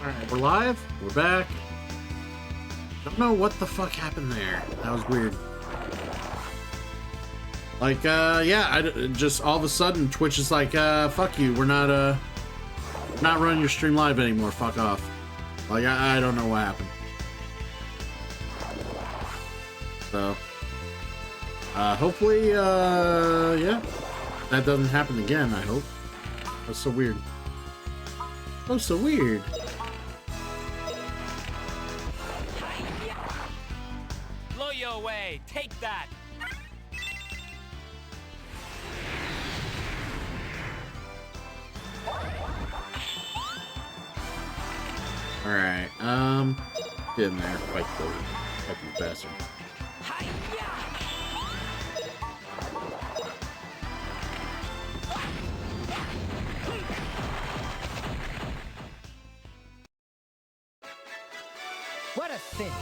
Alright, we're live. We're back. Don't know what the fuck happened there. That was weird. Like, yeah, just all of a sudden Twitch is like, fuck you. We're not running your stream live anymore. Fuck off. Like, I don't know what happened. So, hopefully, yeah, that doesn't happen again, I hope. That's so weird. Oh, so weird. Blow you away. Take that. Alright, get in there, fight these bastards. What a cinch!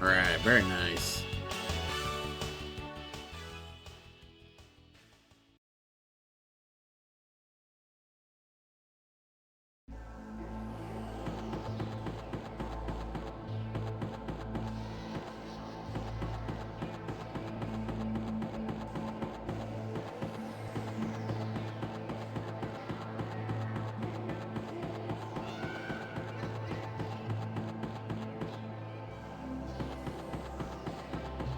Alright, very nice.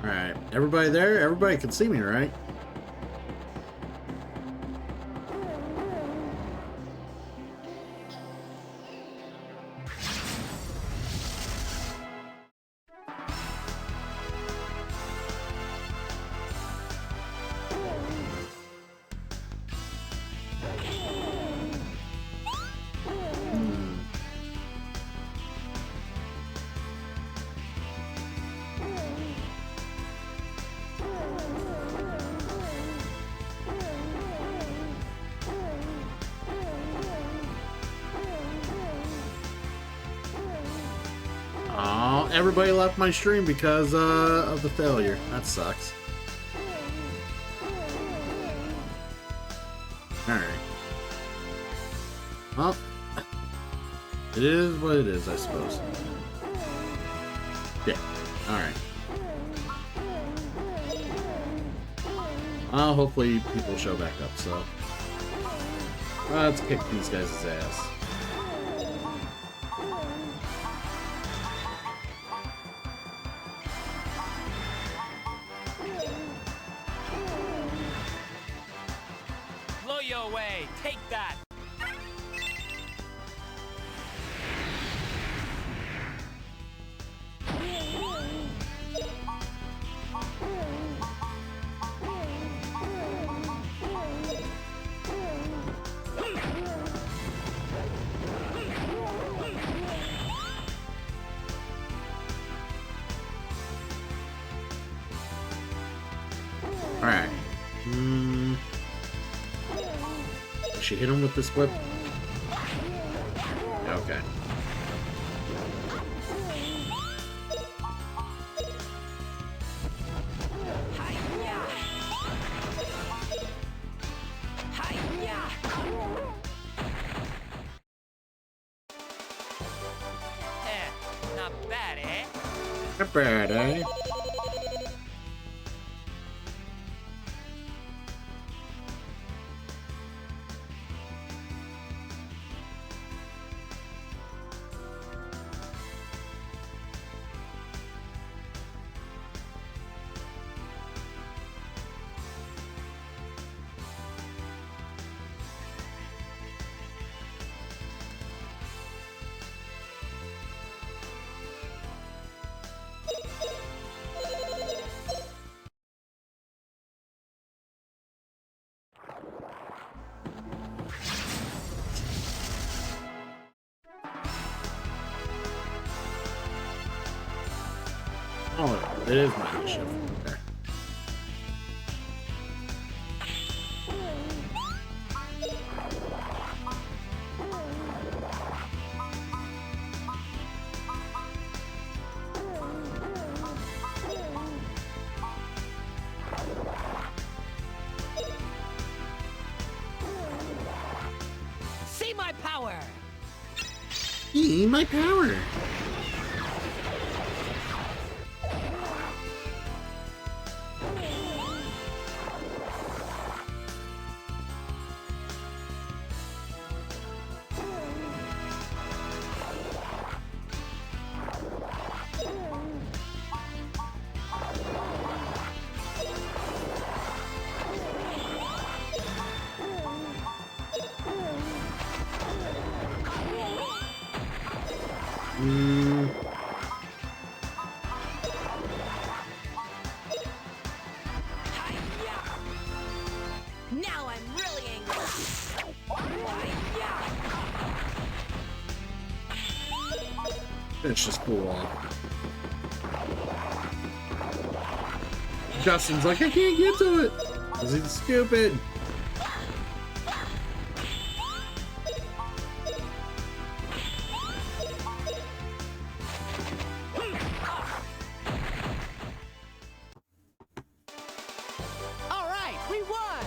Alright, everybody there? Everybody can see me, right? Everybody left my stream because of the failure. That sucks. Alright. Well, it is what it is, I suppose. Yeah. Alright. Hopefully people show back up, so let's kick these guys' ass. Take that! Alright. She hit him with this whip? Okay. Not bad, eh? Not bad, eh? Oh, it is my initiative. Okay. He my power. Now I'm really angry. Finish this fool off. Justin's like, I can't get to it because he's stupid. All right, we won.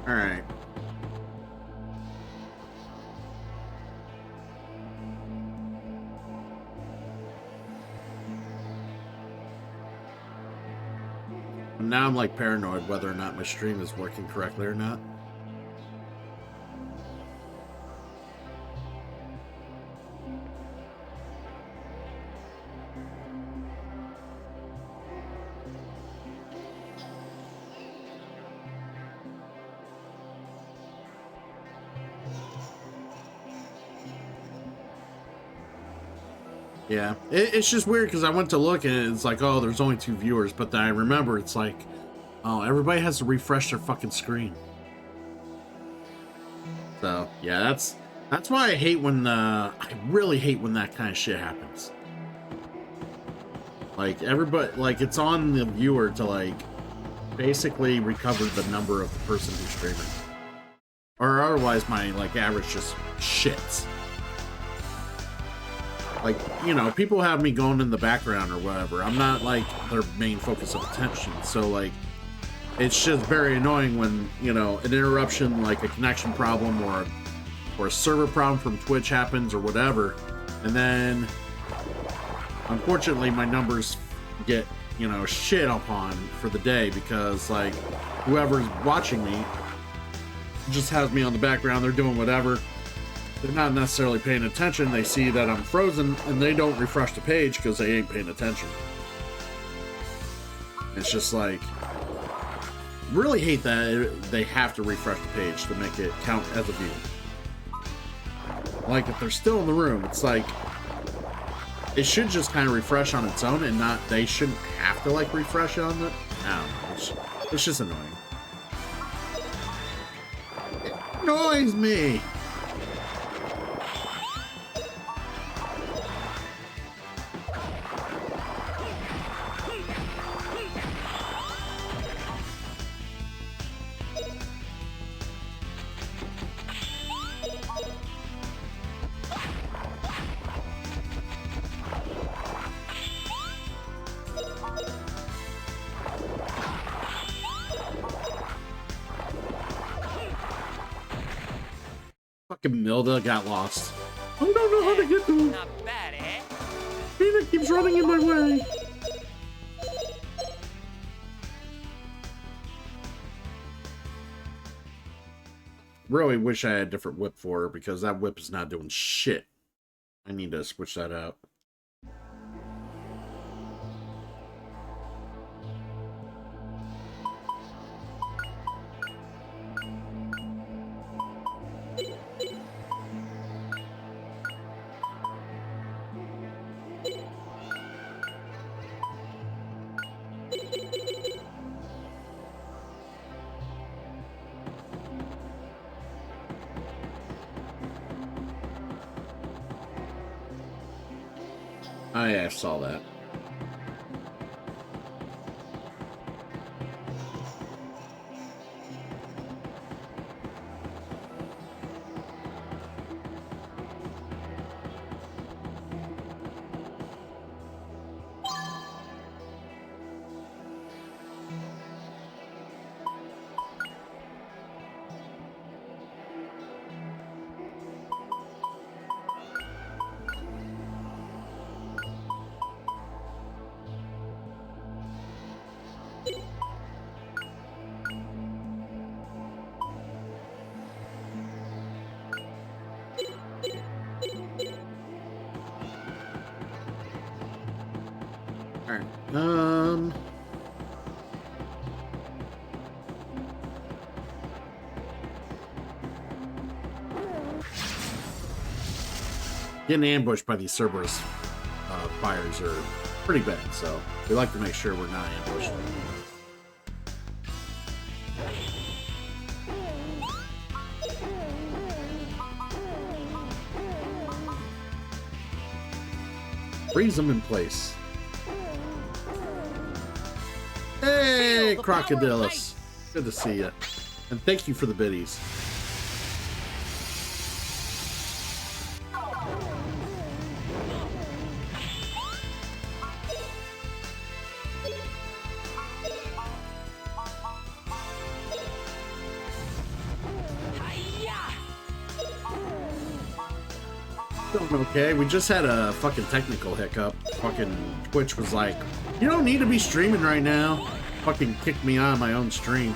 All right. Now I'm like paranoid whether or not my stream is working correctly or not. Yeah, it's just weird because I went to look and it's like, oh, there's only 2 viewers, but then I remember it's like, oh, everybody has to refresh their fucking screen. So yeah, that's why I hate when I really hate when that kind of shit happens. Like everybody, like it's on the viewer to like basically recover the number of the person who's streaming, or otherwise my like average just shits. Like, you know, people have me going in the background or whatever. I'm not like their main focus of attention. So like, it's just very annoying when, you know, an interruption, like a connection problem or a server problem from Twitch happens or whatever. And then unfortunately my numbers get, you know, shit upon for the day because like whoever's watching me just has me on the background. They're doing whatever. They're not necessarily paying attention. They see that I'm frozen and they don't refresh the page because they ain't paying attention. It's just like, really hate that they have to refresh the page to make it count as a view. Like if they're still in the room, it's like it should just kind of refresh on its own and not, they shouldn't have to like refresh on the, I don't know, it's just annoying. It annoys me. Fucking Milda got lost. I don't know how to get to him. Not bad, eh? Mina keeps running in my way. Really wish I had a different whip for her because that whip is not doing shit. I need to switch that out. Oh yeah, I saw that. All right. Getting ambushed by these Cerberus fires are pretty bad, so we like to make sure we're not ambushed. Freeze them in place. Hey, Feel the power of Crocodilus. Good to see you. And thank you for the biddies. Doing okay. We just had a fucking technical hiccup. Fucking Twitch was like, you don't need to be streaming right now. Fucking kicked me out of my own stream.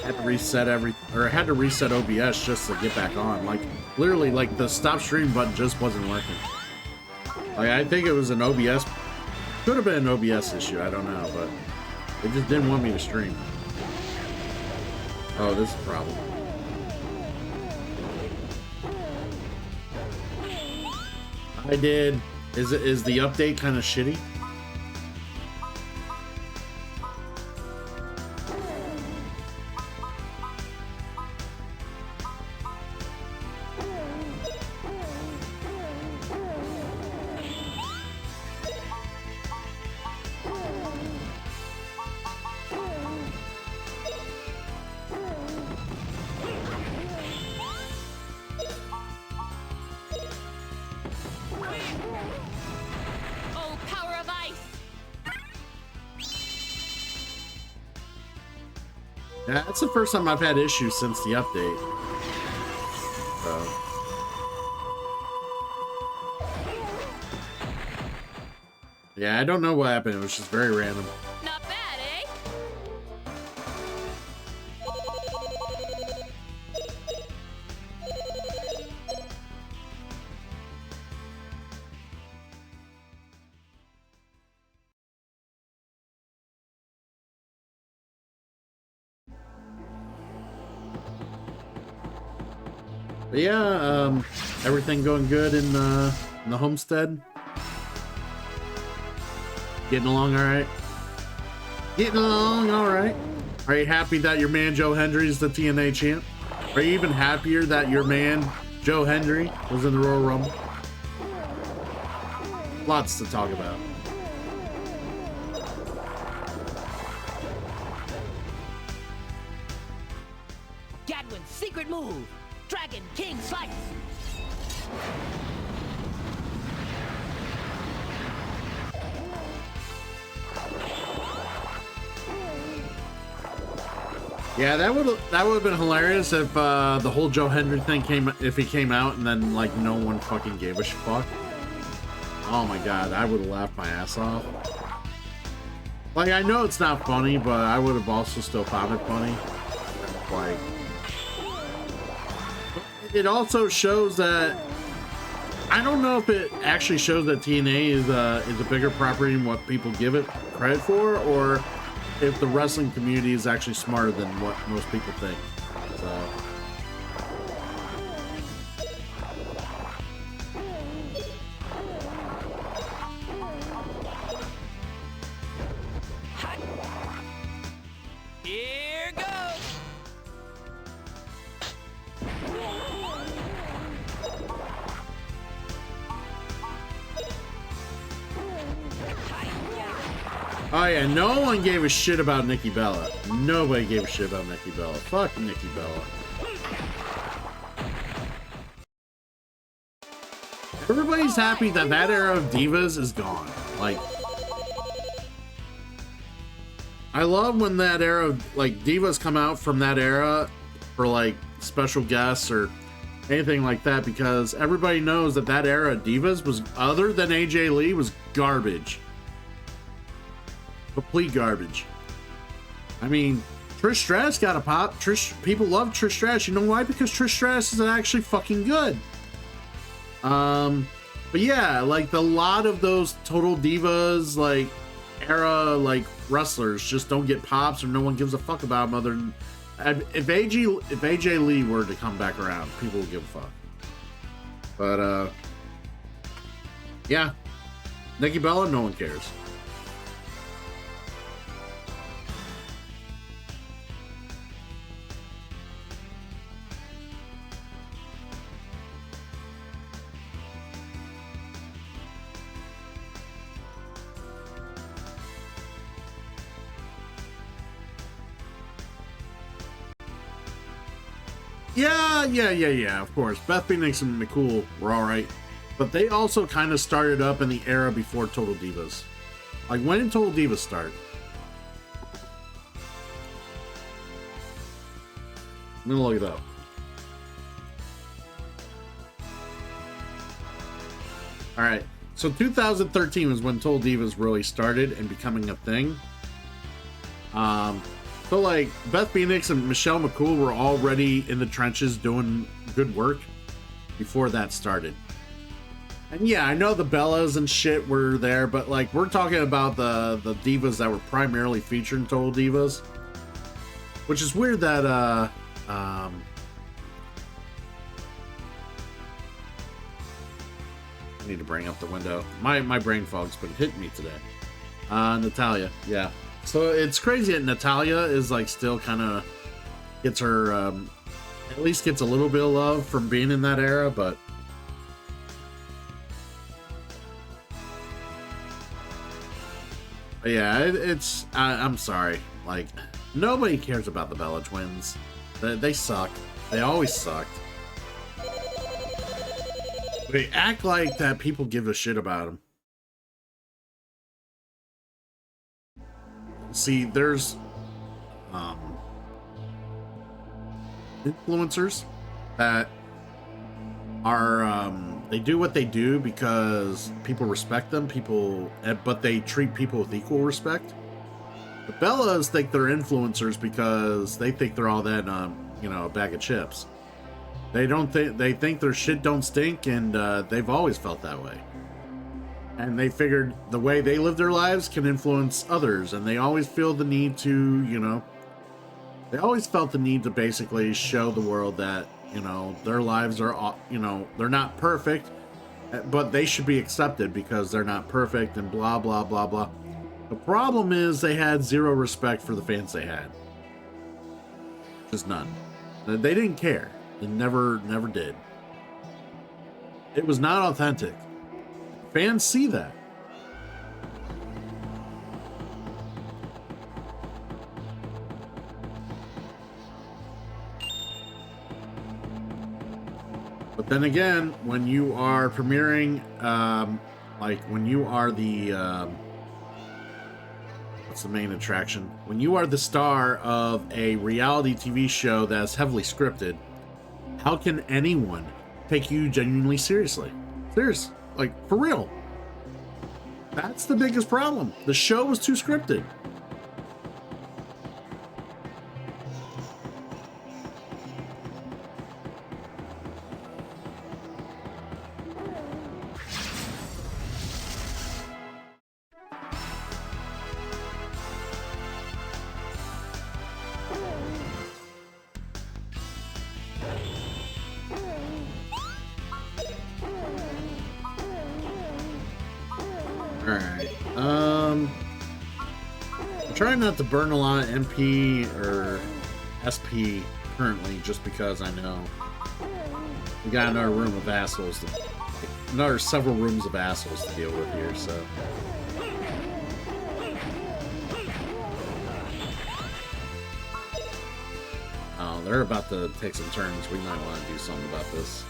Had to reset had to reset OBS just to get back on. Like, literally, like, the stop stream button just wasn't working. Like, I think it was an OBS, could have been an OBS issue, I don't know, but it just didn't want me to stream. Oh, this is a problem. I did. Is the update kind of shitty? Oh, power of ice! Yeah, that's the first time I've had issues since the update. So. Yeah, I don't know what happened. It was just very random. Not bad, eh? But yeah, everything going good in the homestead? Getting along all right? Getting along all right. Are you happy that your man Joe Hendry is the TNA champ? Are you even happier that your man Joe Hendry was in the Royal Rumble? Lots to talk about. Gadwin's secret move. Dragon King Slice. Yeah, that would have been hilarious if the whole Joe Hendry thing he came out and then like no one fucking gave a fuck. Oh my god, I would have laughed my ass off. Like, I know it's not funny, but I would have also still found it funny. Like, it also shows that I don't know if it actually shows that TNA is a bigger property than what people give it credit for, or if the wrestling community is actually smarter than what most people think. So. Here goes. Oh yeah, no one gave a shit about Nikki Bella. Nobody gave a shit about Nikki Bella. Fuck Nikki Bella. Everybody's happy that that era of divas is gone. Like, I love when that era of, like, divas come out from that era for, like, special guests or anything like that, because everybody knows that that era of divas was, other than AJ Lee, was garbage. Complete garbage. I mean, Trish Stratus got a pop. People love Trish Stratus. You know why? Because Trish Stratus is actually fucking good. But yeah, like a lot of those Total Divas, like, era, like, wrestlers just don't get pops or no one gives a fuck about them other than, if AJ Lee were to come back around, people would give a fuck. But, yeah. Nikki Bella, no one cares. Yeah, of course. Beth Phoenix and McCool were alright. But they also kind of started up in the era before Total Divas. Like, when did Total Divas start? I'm gonna look it up. Alright, so 2013 was when Total Divas really started and becoming a thing. So, like, Beth Phoenix and Michelle McCool were already in the trenches doing good work before that started. And yeah, I know the Bellas and shit were there, but, like, we're talking about the divas that were primarily featured in Total Divas. Which is weird that, I need to bring up the window. My brain fog's been hitting me today. Natalia, yeah. So it's crazy that Natalia is, like, still kind of gets her, at least gets a little bit of love from being in that era, but yeah, it's, I'm sorry. Like, nobody cares about the Bella Twins. They suck. They always sucked. They act like that people give a shit about them. See, there's influencers that are they do what they do because people respect them, but they treat people with equal respect. The Bellas think they're influencers because they think they're all that you know, a bag of chips. They think their shit don't stink, and they've always felt that way. And they figured the way they live their lives can influence others, and they always feel the need to, you know, they always felt the need to basically show the world that, you know, their lives are, you know, they're not perfect, but they should be accepted because they're not perfect, and blah, blah, blah, blah. The problem is they had zero respect for the fans they had. Just none. They didn't care. They never did. It was not authentic. Fans see that. But then again, when you are premiering, like when you are the, what's the main attraction? When you are the star of a reality TV show that's heavily scripted, how can anyone take you genuinely seriously? Serious. Like, for real. That's the biggest problem. The show was too scripted. Trying not to burn a lot of MP or SP currently, just because I know we got another room of assholes, several rooms of assholes to deal with here. So they're about to take some turns. We might want to do something about this.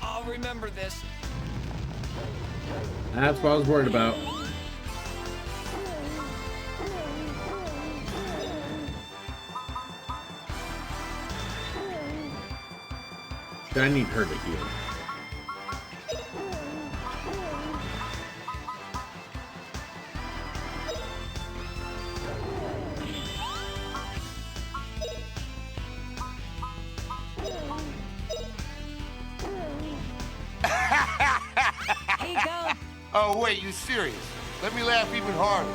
I'll remember this. That's what I was worried about. I need her to heal. Here you go. Oh, wait, you serious? Let me laugh even harder.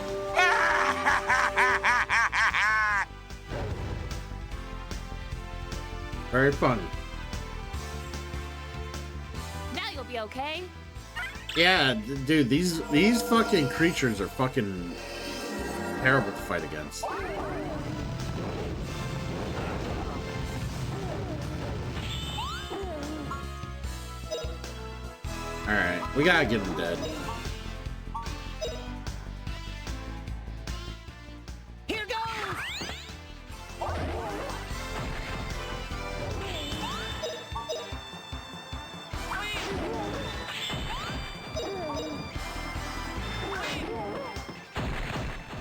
Very funny. Now you'll be okay. Yeah, dude, these fucking creatures are fucking terrible to fight against. Alright, we gotta get him dead. Here goes.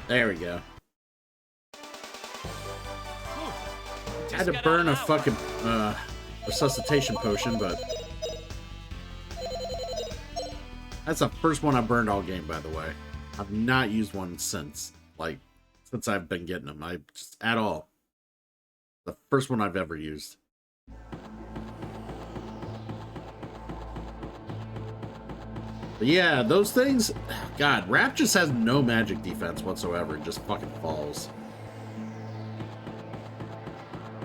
There we go. I had to burn a fucking resuscitation potion, but that's the first one I burned all game, by the way. I've not used one since, like, since I've been getting them. I just at all. The first one I've ever used. But yeah, those things, God, Rap just has no magic defense whatsoever. It just fucking falls.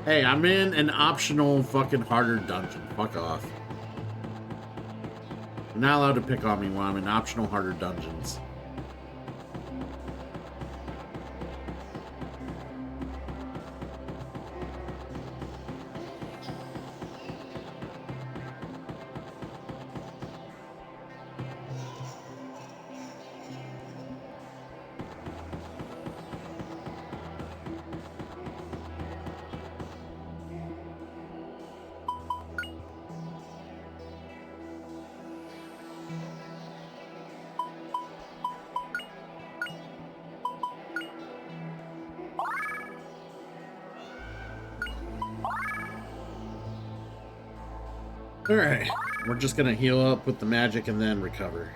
Hey, I'm in an optional fucking harder dungeon. Fuck off. You're not allowed to pick on me when I'm in optional harder dungeons. Alright, we're just gonna heal up with the magic and then recover.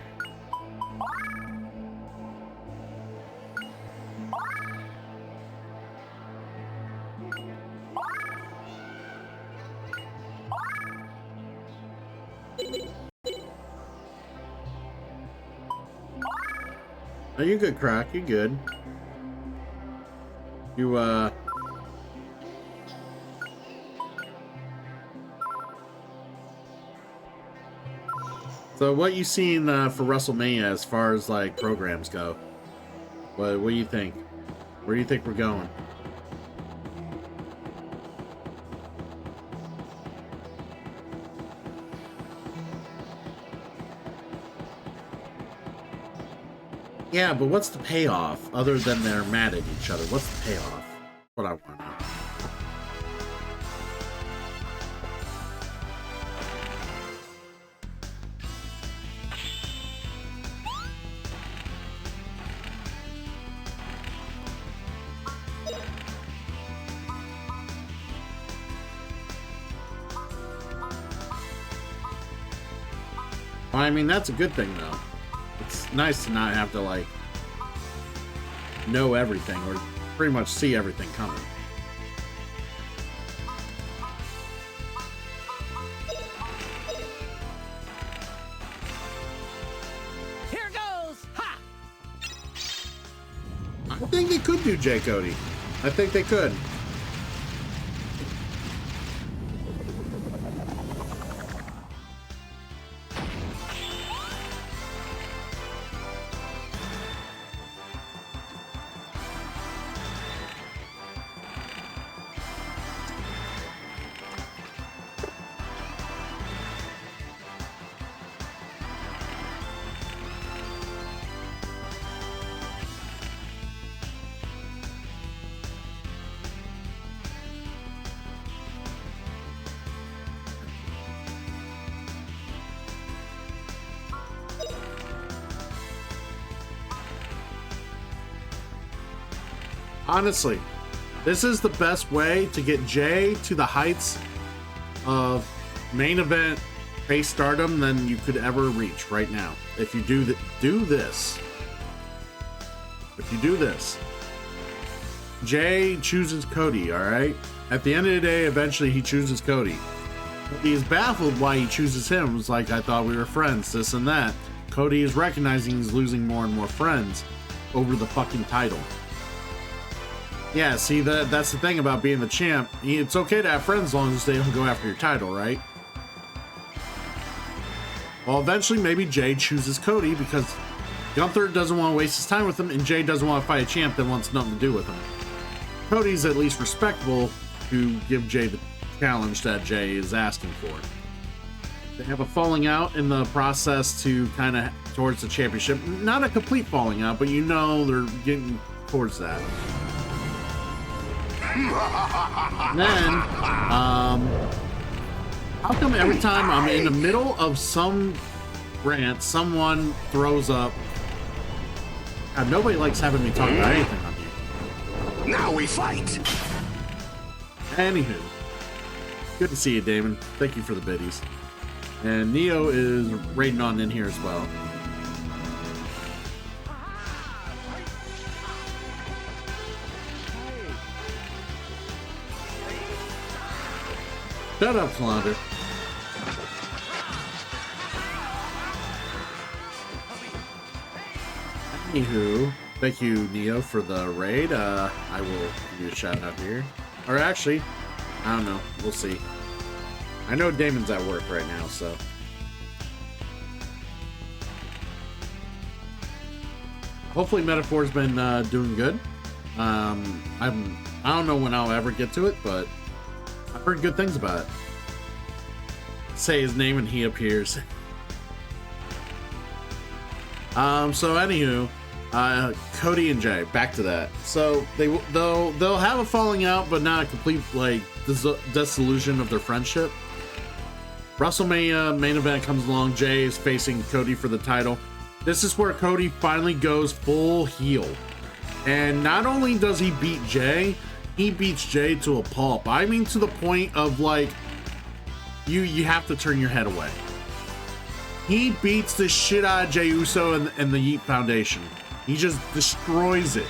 Oh, you good, Croc, you good. You, So what you seen for WrestleMania as far as like programs go? What do you think? Where do you think we're going? Yeah, but what's the payoff other than they're mad at each other? What's the payoff? What I want to know. Well, I mean, that's a good thing, though. It's nice to not have to, like, know everything or pretty much see everything coming. Here goes. Ha! I think they could do J. Cody. I think they could. Honestly, this is the best way to get Jay to the heights of main event face stardom than you could ever reach right now. If you do this. If you do this. Jay chooses Cody, alright? At the end of the day, eventually he chooses Cody. He is baffled why he chooses him. It's like, I thought we were friends, this and that. Cody is recognizing he's losing more and more friends over the fucking title. Yeah, see, that's the thing about being the champ. It's okay to have friends as long as they don't go after your title, right? Well, eventually, maybe Jay chooses Cody because Gunther doesn't want to waste his time with him, and Jay doesn't want to fight a champ that wants nothing to do with him. Cody's at least respectable to give Jay the challenge that Jay is asking for. They have a falling out in the process to kind of towards the championship. Not a complete falling out, but you know they're getting towards that. And then, how come every time I'm in the middle of some rant, someone throws up? God, nobody likes having me talk about anything on here. Now we fight. Anywho, good to see you, Damon. Thank you for the biddies. And Neo is raiding on in here as well. Shut up, Flounder. Anywho, thank you, Neo, for the raid. I will give you a shout out here. Or actually, I don't know. We'll see. I know Damon's at work right now, so. Hopefully Metaphor's been doing good. I don't know when I'll ever get to it, but I've heard good things about it. Say his name and he appears. So anywho, Cody and Jay, back to that. So they'll have a falling out, but not a complete like dissolution of their friendship. WrestleMania main event comes along. Jay is facing Cody for the title. This is where Cody finally goes full heel. And not only does he beat Jay, he beats Jay to a pulp. I mean, to the point of like, you have to turn your head away. He beats the shit out of Jey Uso and the Yeet Foundation. He just destroys it.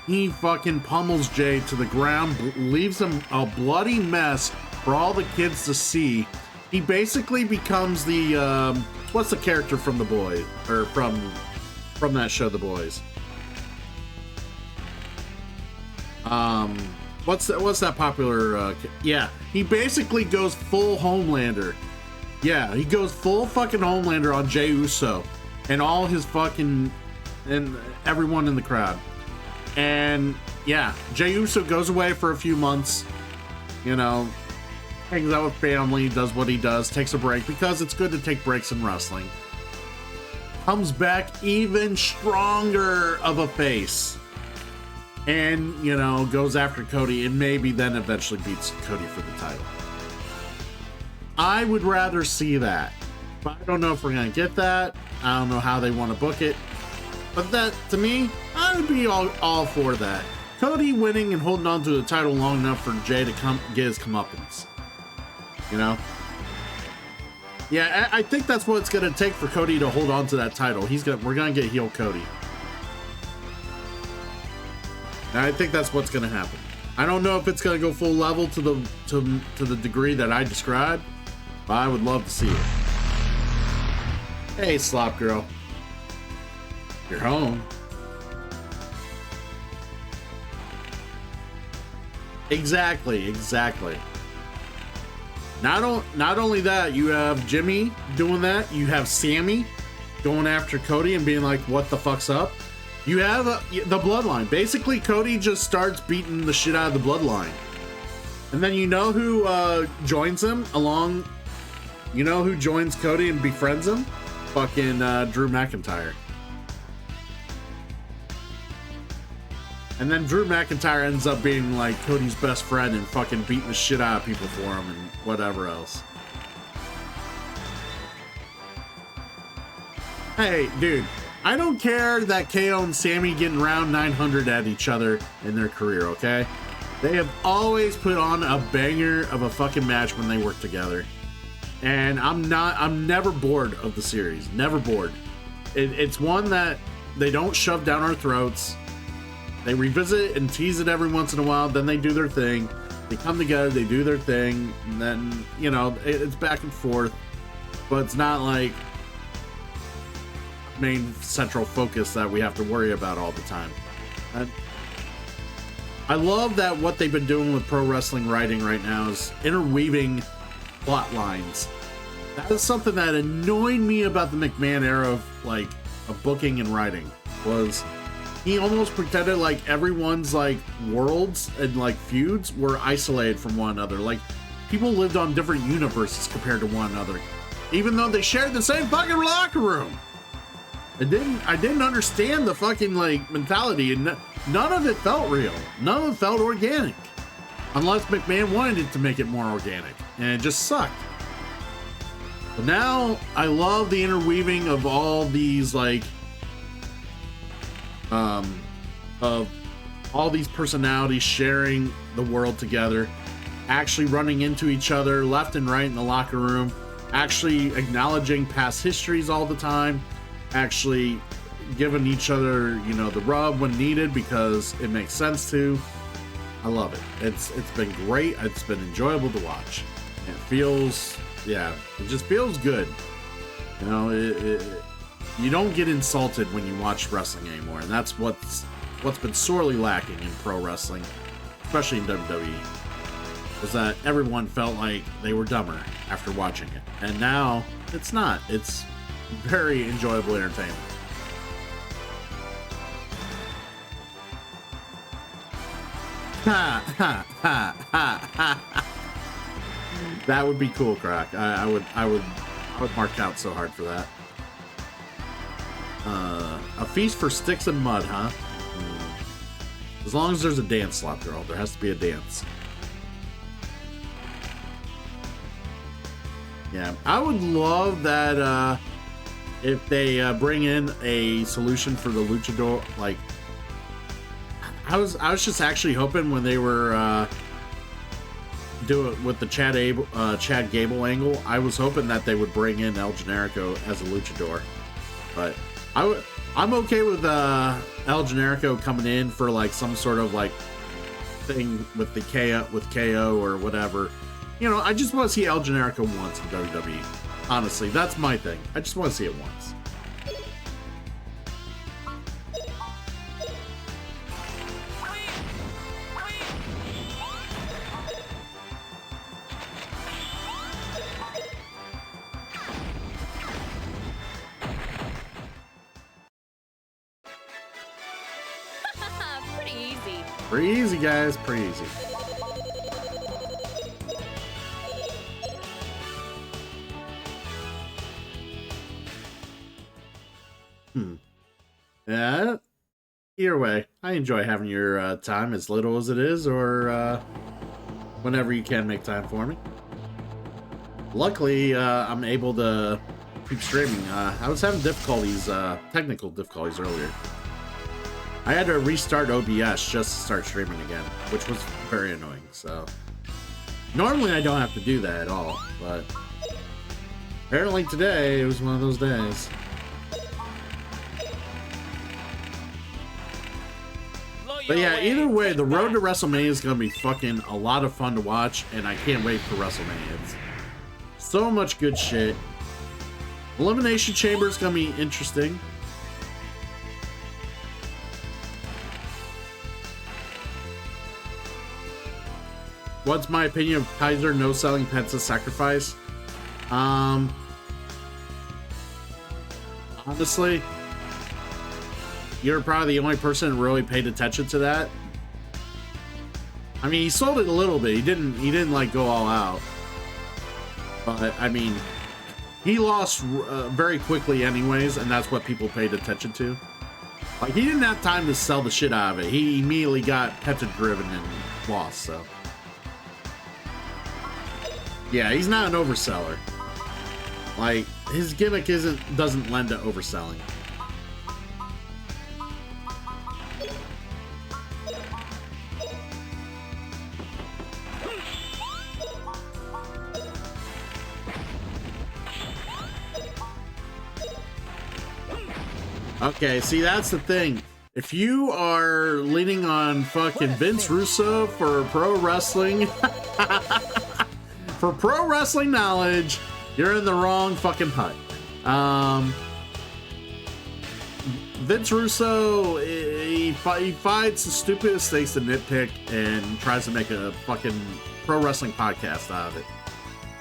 He fucking pummels Jay to the ground, leaves him a bloody mess for all the kids to see. He basically becomes the, what's the character from The Boys? Or from that show, The Boys? What's that popular, yeah, he basically goes full Homelander. Yeah, he goes full fucking Homelander on Jey Uso and all his fucking, and everyone in the crowd. And yeah, Jey Uso goes away for a few months, you know, hangs out with family, does what he does, takes a break because it's good to take breaks in wrestling. Comes back even stronger of a face. And, you know, goes after Cody and maybe then eventually beats Cody for the title. I would rather see that. But I don't know if we're going to get that. I don't know how they want to book it. But that, to me, I would be all for that. Cody winning and holding on to the title long enough for Jay to get his comeuppance. You know? Yeah, I think that's what it's going to take for Cody to hold on to that title. We're going to get heel Cody. And I think that's what's going to happen. I don't know if it's going to go full level to the degree that I described, but I would love to see it. Hey, Slop Girl. You're home. Exactly. Not only that, you have Jimmy doing that. You have Sammy going after Cody and being like, what the fuck's up? You have the Bloodline. Basically, Cody just starts beating the shit out of the Bloodline. And then you know who joins him along? You know who joins Cody and befriends him? Fucking Drew McIntyre. And then Drew McIntyre ends up being like Cody's best friend and fucking beating the shit out of people for him and whatever else. Hey, dude. I don't care that KO and Sammy getting round 900 at each other in their career, okay? They have always put on a banger of a fucking match when they work together. And I'm never bored of the series. Never bored. It's one that they don't shove down our throats. They revisit and tease it every once in a while, then they do their thing. They come together, they do their thing, and then, you know, it's back and forth. But it's not like main central focus that we have to worry about all the time. I love that what they've been doing with pro wrestling writing right now is interweaving plot lines. That is something that annoyed me about the McMahon era of booking and writing, was he almost pretended like everyone's like worlds and like feuds were isolated from one another. Like people lived on different universes compared to one another, even though they shared the same fucking locker room. I didn't understand the fucking like mentality, and none of it felt real. None of it felt organic, unless McMahon wanted it to make it more organic, and it just sucked. But now I love the interweaving of all these like of all these personalities sharing the world together, actually running into each other left and right in the locker room, actually acknowledging past histories all the time, actually giving each other, you know, the rub when needed because it makes sense to. I love it. It's been great. It's been enjoyable to watch. It feels, yeah, it just feels good. You know, you don't get insulted when you watch wrestling anymore, and that's what's been sorely lacking in pro wrestling, especially in WWE, was that everyone felt like they were dumber after watching it. And now it's not. It's very enjoyable entertainment. Ha ha ha ha ha. That would be cool, Croc. I would mark out so hard for that. A feast for sticks and mud, huh? As long as there's a dance slot, girl. There has to be a dance. Yeah, I would love that if they bring in a solution for the luchador. Like, I was just actually hoping when they were do it with the Chad Gable angle, I was hoping that they would bring in El Generico as a luchador. But I'm okay with El Generico coming in for like some sort of like thing with the KO or whatever. You know, I just want to see El Generico once in WWE. Honestly, that's my thing. I just want to see it once. Pretty easy. Pretty easy, guys. Pretty easy. Yeah. Either way, I enjoy having your time, as little as it is, or whenever you can make time for me. Luckily, I'm able to keep streaming. I was having difficulties, technical difficulties earlier. I had to restart OBS just to start streaming again, which was very annoying. So normally I don't have to do that at all, but apparently today it was one of those days. But yeah, either way, the road to WrestleMania is going to be fucking a lot of fun to watch, and I can't wait for WrestleMania. It's so much good shit. Elimination Chamber is going to be interesting. What's my opinion of Kaiser no selling Pence's sacrifice? Honestly, you're probably the only person who really paid attention to that. I mean, he sold it a little bit. He didn't like go all out. But I mean, he lost very quickly anyways, and that's what people paid attention to. Like, he didn't have time to sell the shit out of it. He immediately got Penta driven and lost, so. Yeah, he's not an overseller. Like, his gimmick doesn't lend to overselling. Okay, see, that's the thing. If you are leaning on fucking Vince Russo for pro wrestling, for pro wrestling knowledge, you're in the wrong fucking hut. Vince Russo, he finds the stupidest things to nitpick and tries to make a fucking pro wrestling podcast out of it.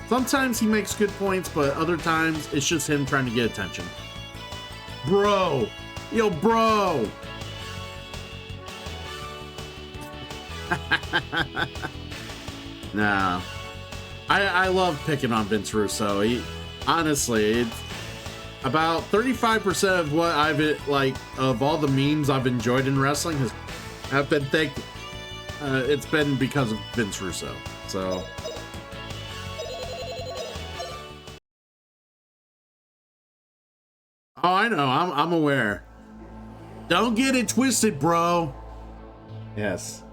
Sometimes he makes good points, but other times it's just him trying to get attention. Bro! Yo, bro! No. I love picking on Vince Russo. Honestly, it's about 35% of what of all the memes I've enjoyed in wrestling it's been because of Vince Russo. So. Oh, I know. I'm aware. Don't get it twisted, bro. Yes.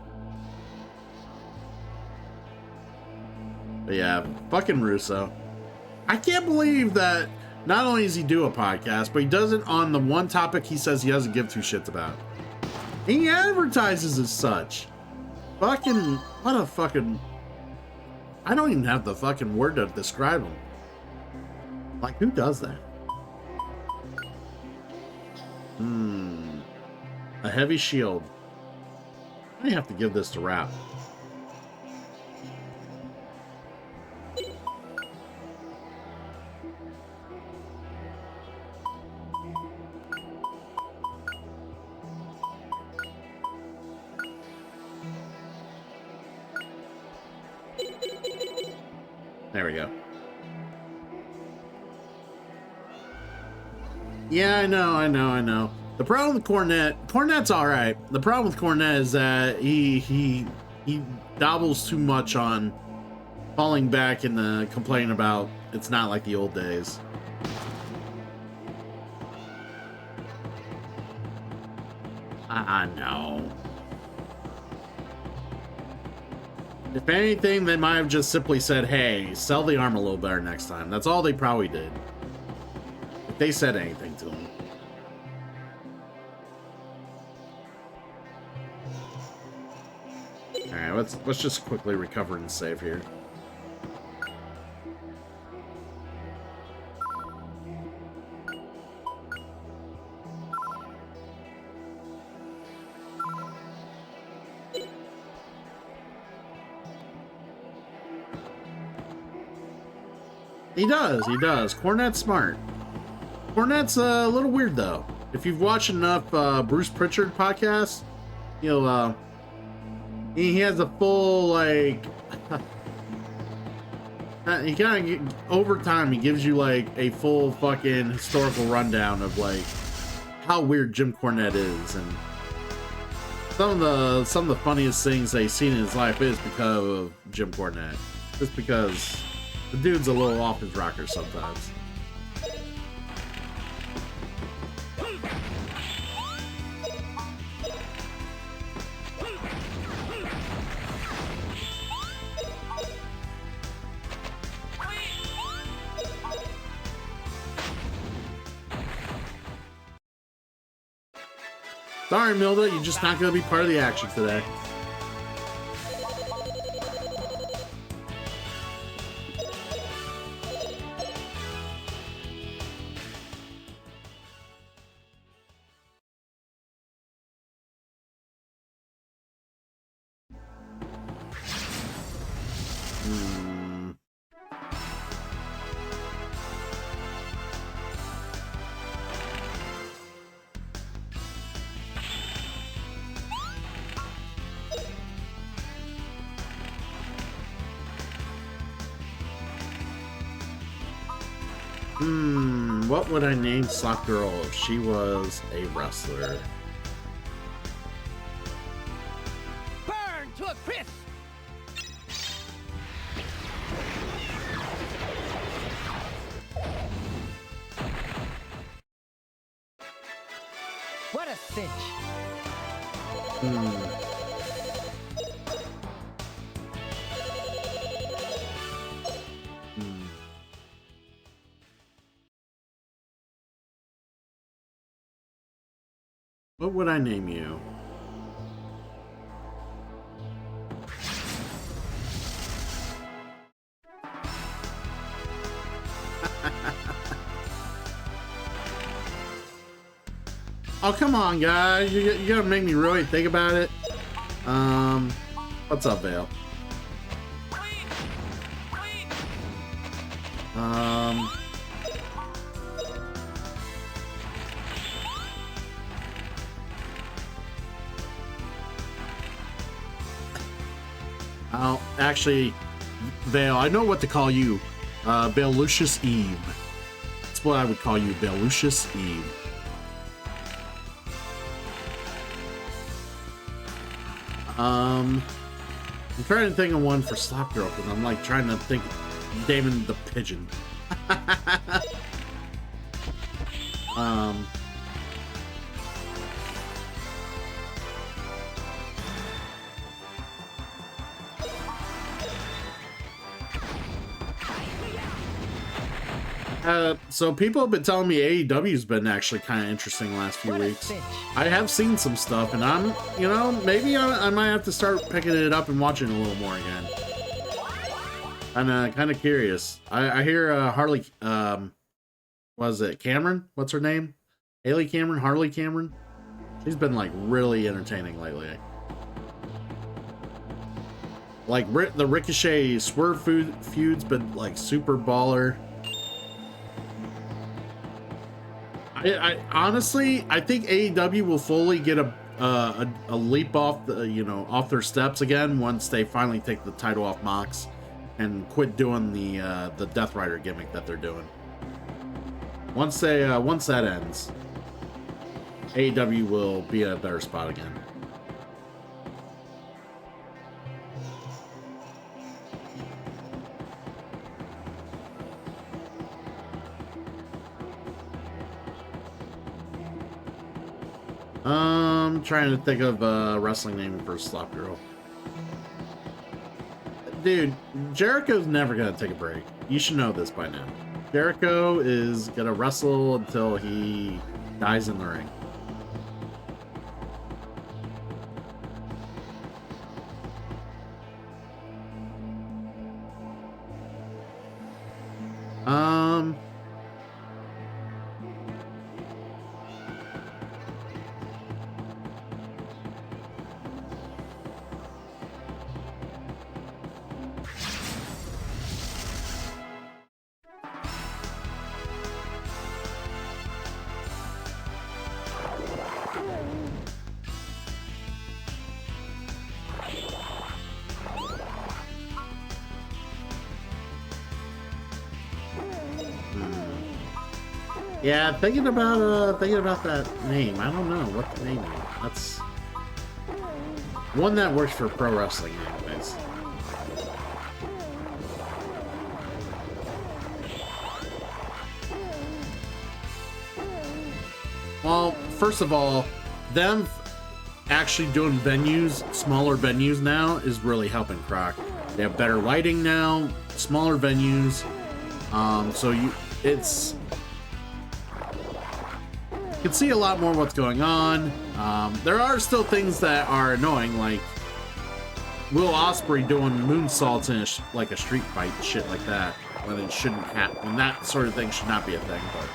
But yeah, fucking Russo. I can't believe that not only does he do a podcast, but he does it on the one topic he says he doesn't give two shits about. He advertises as such. Fucking, what a fucking... I don't even have the fucking word to describe him. Like, who does that? A heavy shield. I have to give this to Rap. There we go. Yeah, I know. The problem with Cornette's all right. The problem with Cornette is that he dabbles too much on falling back and complaining about it's not like the old days. I know. If anything, they might have just simply said, hey, sell the arm a little better next time. That's all they probably did. If they said anything to him. Alright, let's just quickly recover and save here. He does. Cornette's smart. Cornette's a little weird, though. If you've watched enough Bruce Pritchard podcasts, you'll, he has a full, like... he kind of, over time, he gives you, like, a full fucking historical rundown of, like, how weird Jim Cornette is, and some of the funniest things that he's seen in his life is because of Jim Cornette. Just because... the dude's a little off his rocker sometimes. Sorry, Milda, you're just not going to be part of the action today. What would I name Sock Girl if she was a wrestler? Burn to a crisp! What a cinch! What would I name you? Oh, come on, guys. You gotta make me really think about it. What's up, Vale? Oh, actually, Vale, I know what to call you. Belucius Eve. That's what I would call you, Belucius Eve. I'm trying to think of one for Slop Girl, because I'm like trying to think Damon the Pigeon. So people have been telling me AEW's been actually kind of interesting the last few weeks. I have seen some stuff, and I'm, you know, maybe I might have to start picking it up and watching a little more again. I'm kind of curious. I hear Harley, was it Cameron? What's her name? Haley Cameron? Harley Cameron? She's been like really entertaining lately. Like the Ricochet Swerve feud's been like super baller. I honestly, I think AEW will fully get a leap off the, off their steps again once they finally take the title off Mox and quit doing the Death Rider gimmick that they're doing. Once that ends, AEW will be in a better spot again. I'm trying to think of a wrestling name for Slop Girl. Dude, Jericho's never gonna take a break. You should know this by now. Jericho is gonna wrestle until he dies in the ring. Yeah, thinking about that name. I don't know what to name it. That's one that works for pro wrestling, anyways. Well, first of all, them actually doing venues, smaller venues now, is really helping Croc. They have better lighting now, smaller venues. So it's. You can see a lot more what's going on. There are still things that are annoying, like Will Ospreay doing moonsaults in like a street fight, shit like that, when it shouldn't happen. When that sort of thing should not be a thing. But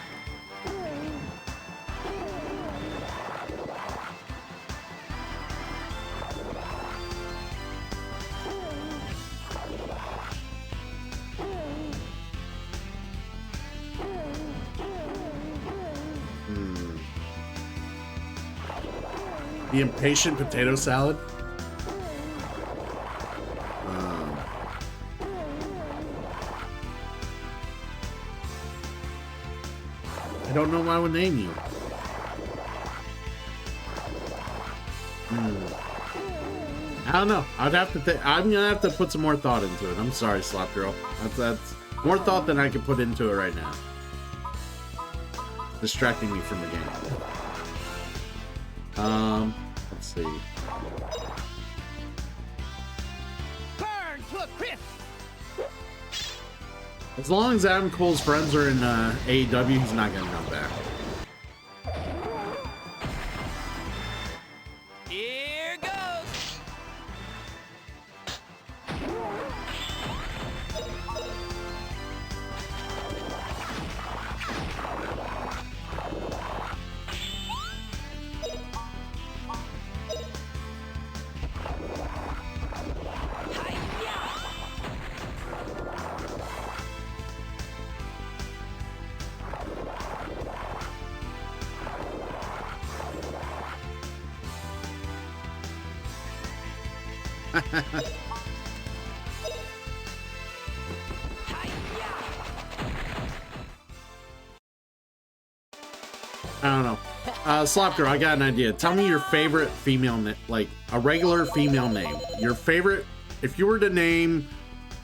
the impatient potato salad. I don't know what I would name you. I don't know. I'd have to think. I'm gonna have to put some more thought into it. I'm sorry, Slop Girl. That's more thought than I can put into it right now. Distracting me from the game. Let's see. Burn to a crisp. As long as Adam Cole's friends are in AEW, he's not gonna come back. I don't know. Slop Girl, I got an idea. Tell me your favorite female, like a regular female name. Your favorite, if you were to name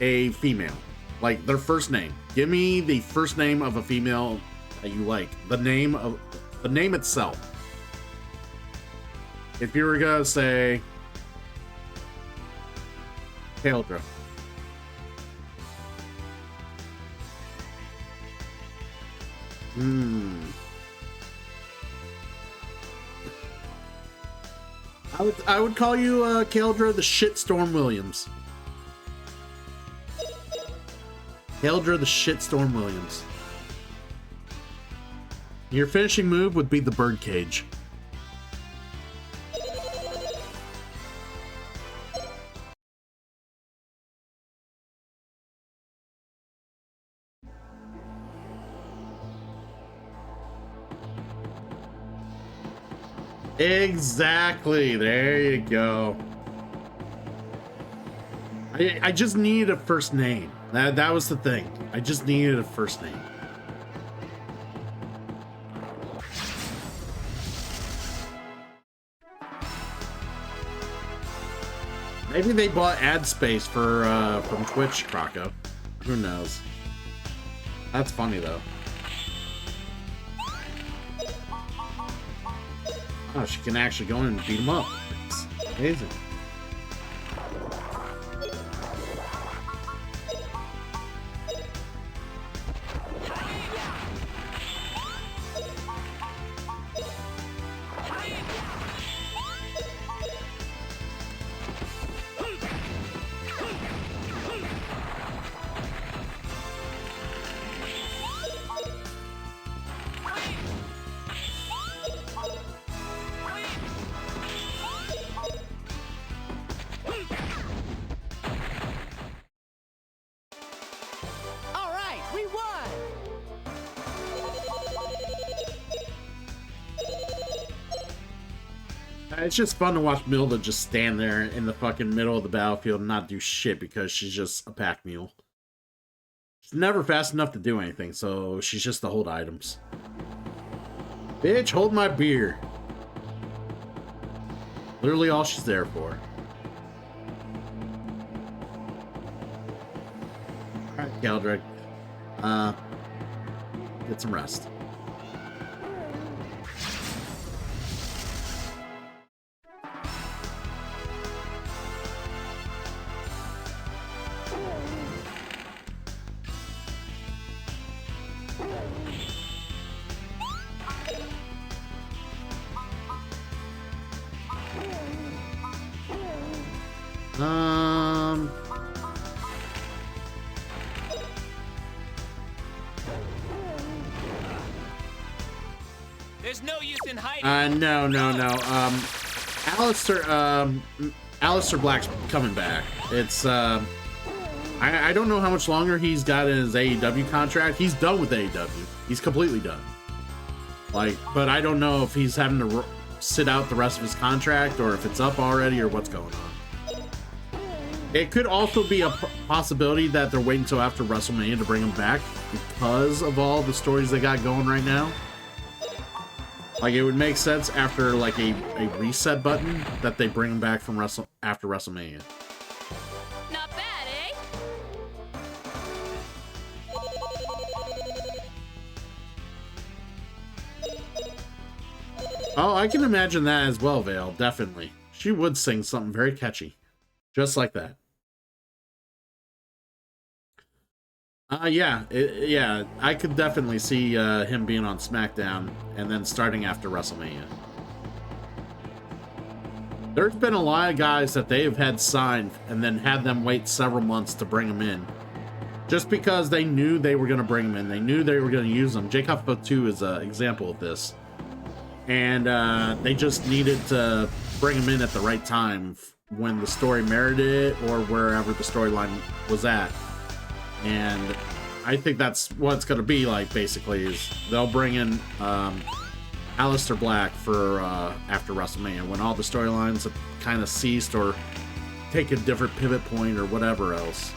a female, like their first name. Give me the first name of a female that you like. The name itself. If you were gonna say Keldra. I would call you Keldra the Shitstorm Williams. Keldra the Shitstorm Williams. Your finishing move would be the birdcage. Exactly. There you go. I just needed a first name. That was the thing. I just needed a first name. Maybe they bought ad space for from Twitch, Croco. Who knows? That's funny though. Oh, she can actually go in and beat him up. It's amazing. All right, we won. It's just fun to watch Milda just stand there in the fucking middle of the battlefield and not do shit because she's just a pack mule. She's never fast enough to do anything, so she's just to hold items. Bitch, hold my beer. Literally all she's there for. Alright, Galdrick. Get some rest. There's no use in hiding. No. Alistair Black's coming back. It's, I don't know how much longer he's got in his AEW contract. He's done with AEW. He's completely done. Like, but I don't know if he's having to sit out the rest of his contract or if it's up already or what's going on. It could also be a possibility that they're waiting until after WrestleMania to bring him back because of all the stories they got going right now. Like, it would make sense after, like, a reset button that they bring him back from after WrestleMania. Not bad, eh? Oh, I can imagine that as well, Vale. Definitely. She would sing something very catchy. Just like that. Yeah, I could definitely see him being on SmackDown and then starting after WrestleMania. There's been a lot of guys that they've had signed and then had them wait several months to bring them in. Just because they knew they were going to bring them in. They knew they were going to use them. Jake Huffo 2 is an example of this. And they just needed to bring him in at the right time when the story merited it or wherever the storyline was at. And I think that's what it's going to be like, basically, is they'll bring in Alistair Black for after WrestleMania, when all the storylines have kind of ceased or take a different pivot point or whatever else.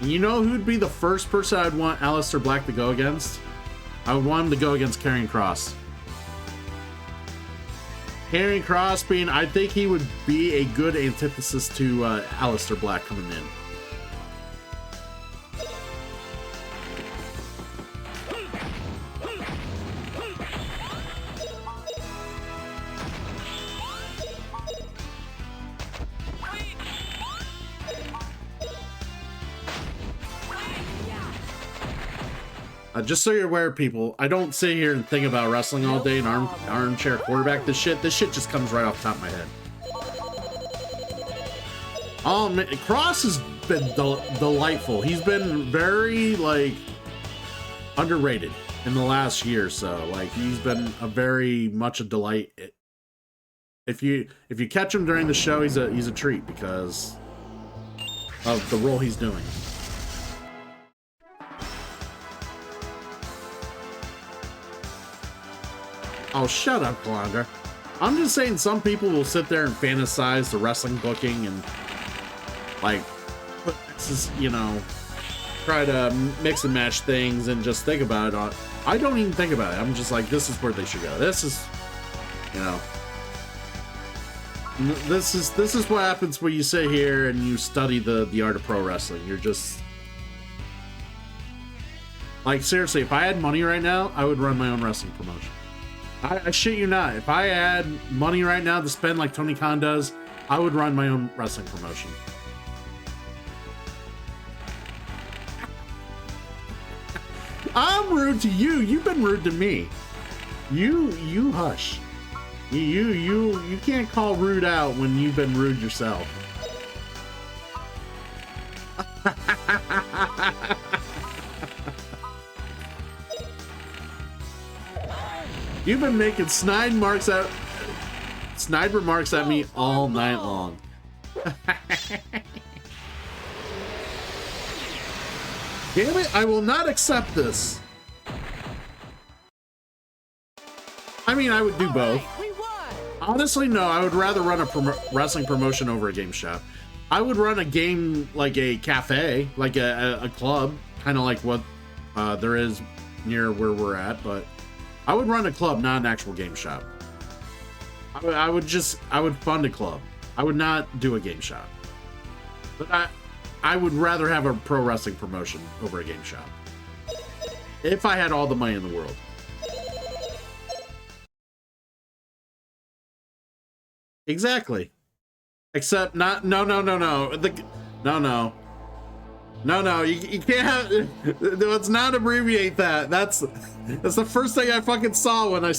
You know who'd be the first person I'd want Aleister Black to go against? I would want him to go against Karrion Kross. Karrion Kross being, I think he would be a good antithesis to Aleister Black coming in. Just so you're aware, people, I don't sit here and think about wrestling all day and armchair quarterback this shit. This shit just comes right off the top of my head. Kross has been delightful. He's been very, like, underrated in the last year or so. Like, he's been a very much a delight. If you catch him during the show, he's a treat because of the role he's doing. Oh, shut up, Kalandra. I'm just saying some people will sit there and fantasize the wrestling booking and, like, you know, try to mix and match things and just think about it. I don't even think about it. I'm just like, this is where they should go. This is, you know, this is what happens when you sit here and you study the art of pro wrestling. You're just, like, seriously, if I had money right now, I would run my own wrestling promotion. I shit you not. If I had money right now to spend like Tony Khan does, I would run my own wrestling promotion. I'm rude to you. You've been rude to me. You hush. You can't call rude out when you've been rude yourself. You've been making snide remarks at me all night long. Damn it, I will not accept this. I mean, I would do both. Honestly, no, I would rather run a wrestling promotion over a game shop. I would run a game like a cafe, like a club, kind of like what there is near where we're at, but I would run a club, not an actual game shop. I would fund a club. I would not do a game shop. But I would rather have a pro wrestling promotion over a game shop. If I had all the money in the world. Exactly. Except not, no. No, you can't have, let's not abbreviate that. That's the first thing I fucking saw when I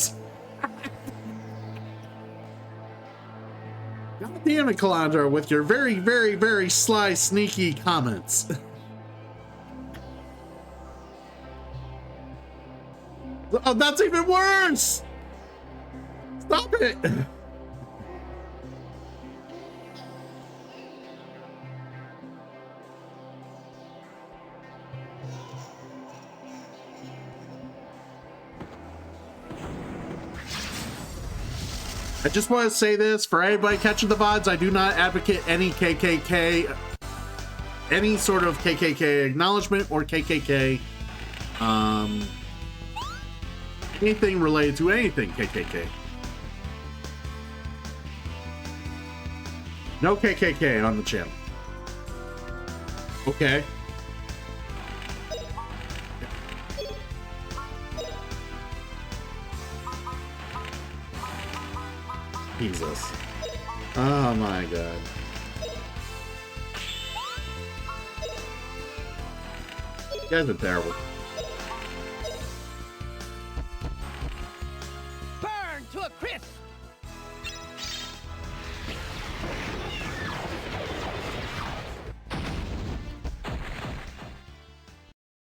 God damn it, Kalandra, with your very, very, very sly, sneaky comments. Oh, that's even worse! Stop it! I just want to say this for anybody catching the VODs. I do not advocate any KKK, any sort of KKK acknowledgement or KKK, anything related to anything KKK. No KKK on the channel. Okay. Jesus. Oh my god. You guys are terrible. Burn to a crisp!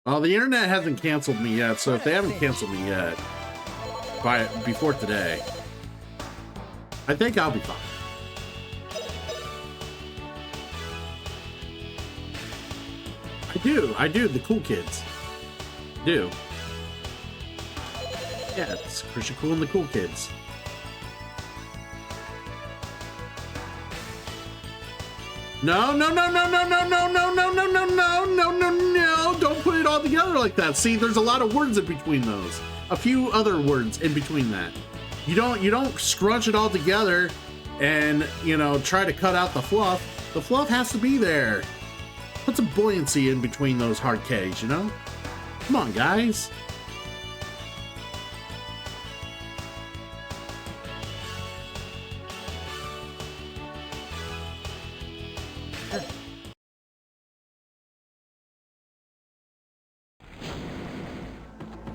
Well, the internet hasn't canceled me yet, so if they haven't canceled me yet before today, I think I'll be fine. I do, the cool kids. I do. Yeah, it's Christian Cool and the Cool Kids. No, no, no, no, no, no, no, no, no, no, no, no, no, no, no. Don't put it all together like that. See, there's a lot of words in between those. A few other words in between that. You don't scrunch it all together and, you know, try to cut out the fluff. The fluff has to be there. Put some buoyancy in between those hard K's, you know? Come on, guys.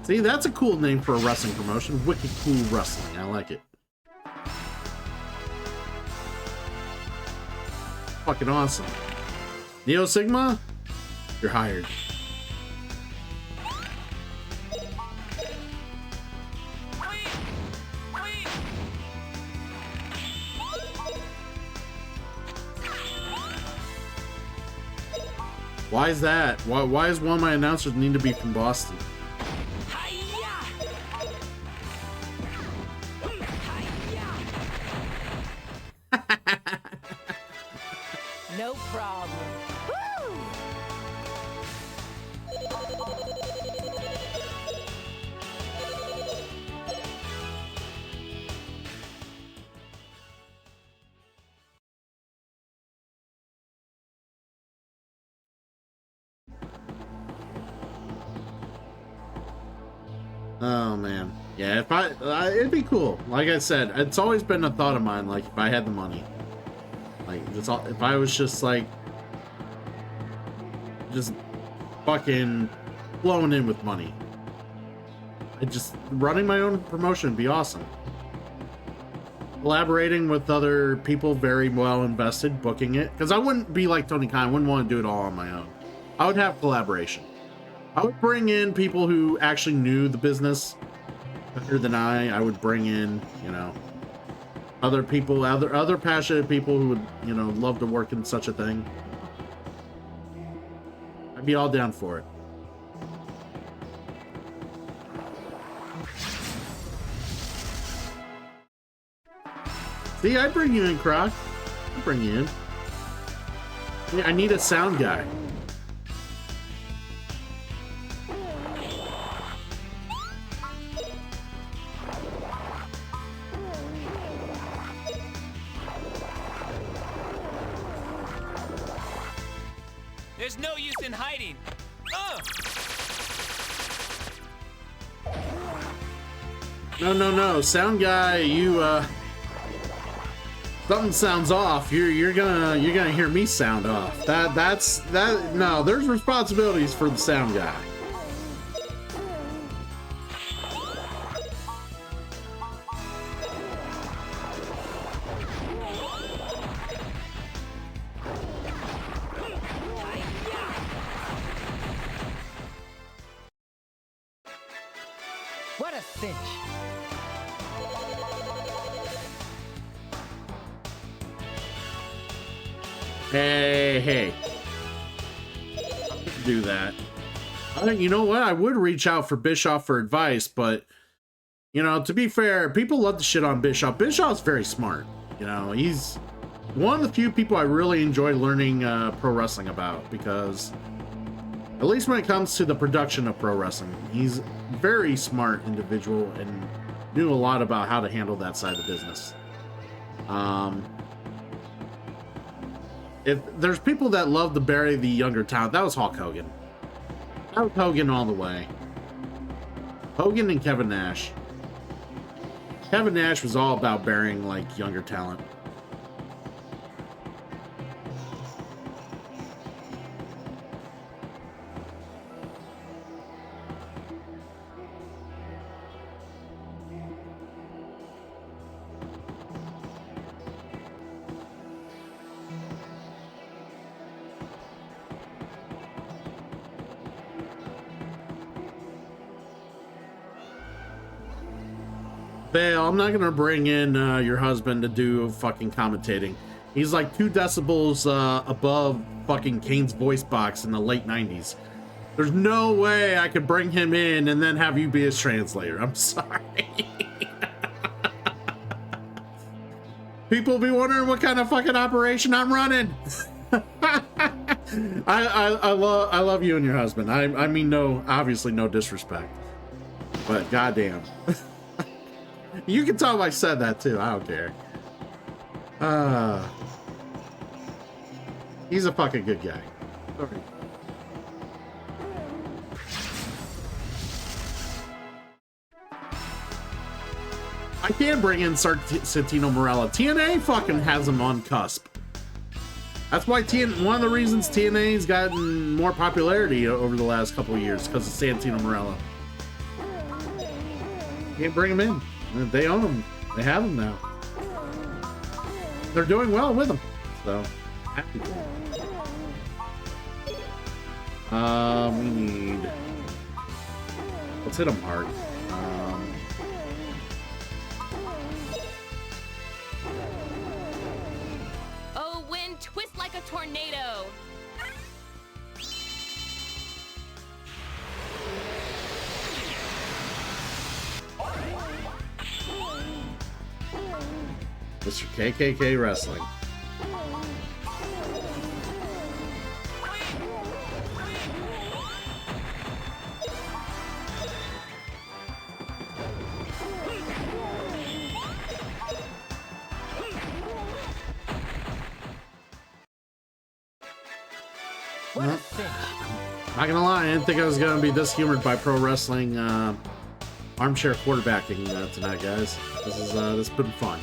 See, that's a cool name for a wrestling promotion. Wicked Cool Wrestling. I like it. Fucking awesome. Neo Sigma, you're hired. Why is that? Why is one of my announcers need to be from Boston? No problem. Woo! Oh man, yeah. If it'd be cool. Like I said, it's always been a thought of mine. Like if I had the money, like that's all. If I was just like, just fucking flowing in with money, running my own promotion would be awesome. Collaborating with other people very well invested, booking it, because I wouldn't be like Tony Khan. I wouldn't want to do it all on my own. I would have collaboration. I would bring in people who actually knew the business better than I. I would bring in, you know, other people, other passionate people who would, you know, love to work in such a thing. I'd be all down for it. See, I'd bring you in, Croc. I'd bring you in. Yeah, I need a sound guy. There's no use in hiding. No. Sound guy, you something sounds off. You're gonna hear me sound off. No, there's responsibilities for the sound guy. What a cinch. Hey. Do that. You know what? I would reach out for Bischoff for advice, but, you know, to be fair, people love to shit on Bischoff. Bischoff's very smart. You know, he's one of the few people I really enjoy learning pro wrestling about, because at least when it comes to the production of pro wrestling, he's a very smart individual and knew a lot about how to handle that side of the business. If there's people that love to bury the younger talent, that was Hulk Hogan. That was Hogan all the way. Hogan and Kevin Nash. Kevin Nash was all about burying, like, younger talent. Bale, I'm not gonna bring in your husband to do fucking commentating. He's like 2 decibels above fucking Kane's voice box in the late 90s. There's no way I could bring him in and then have you be his translator. I'm sorry. People be wondering what kind of fucking operation I'm running. I love you and your husband. I mean, no, obviously no disrespect, but goddamn, you can tell I said that too. I don't care. He's a fucking good guy. Sorry. I can't bring in Santino Marella. TNA fucking has him on cusp. That's why one of the reasons TNA's gotten more popularity over the last couple of years, because of Santino Marella. Can't bring him in. They own him. They have him now. They're doing well with him. So, happy. We need... Let's hit him hard. Oh, wind, twist like a tornado. Mr. KKK Wrestling. What a cinch. Not gonna lie, I didn't think I was gonna be this humored by pro wrestling armchair quarterbacking tonight, guys. This has been fun.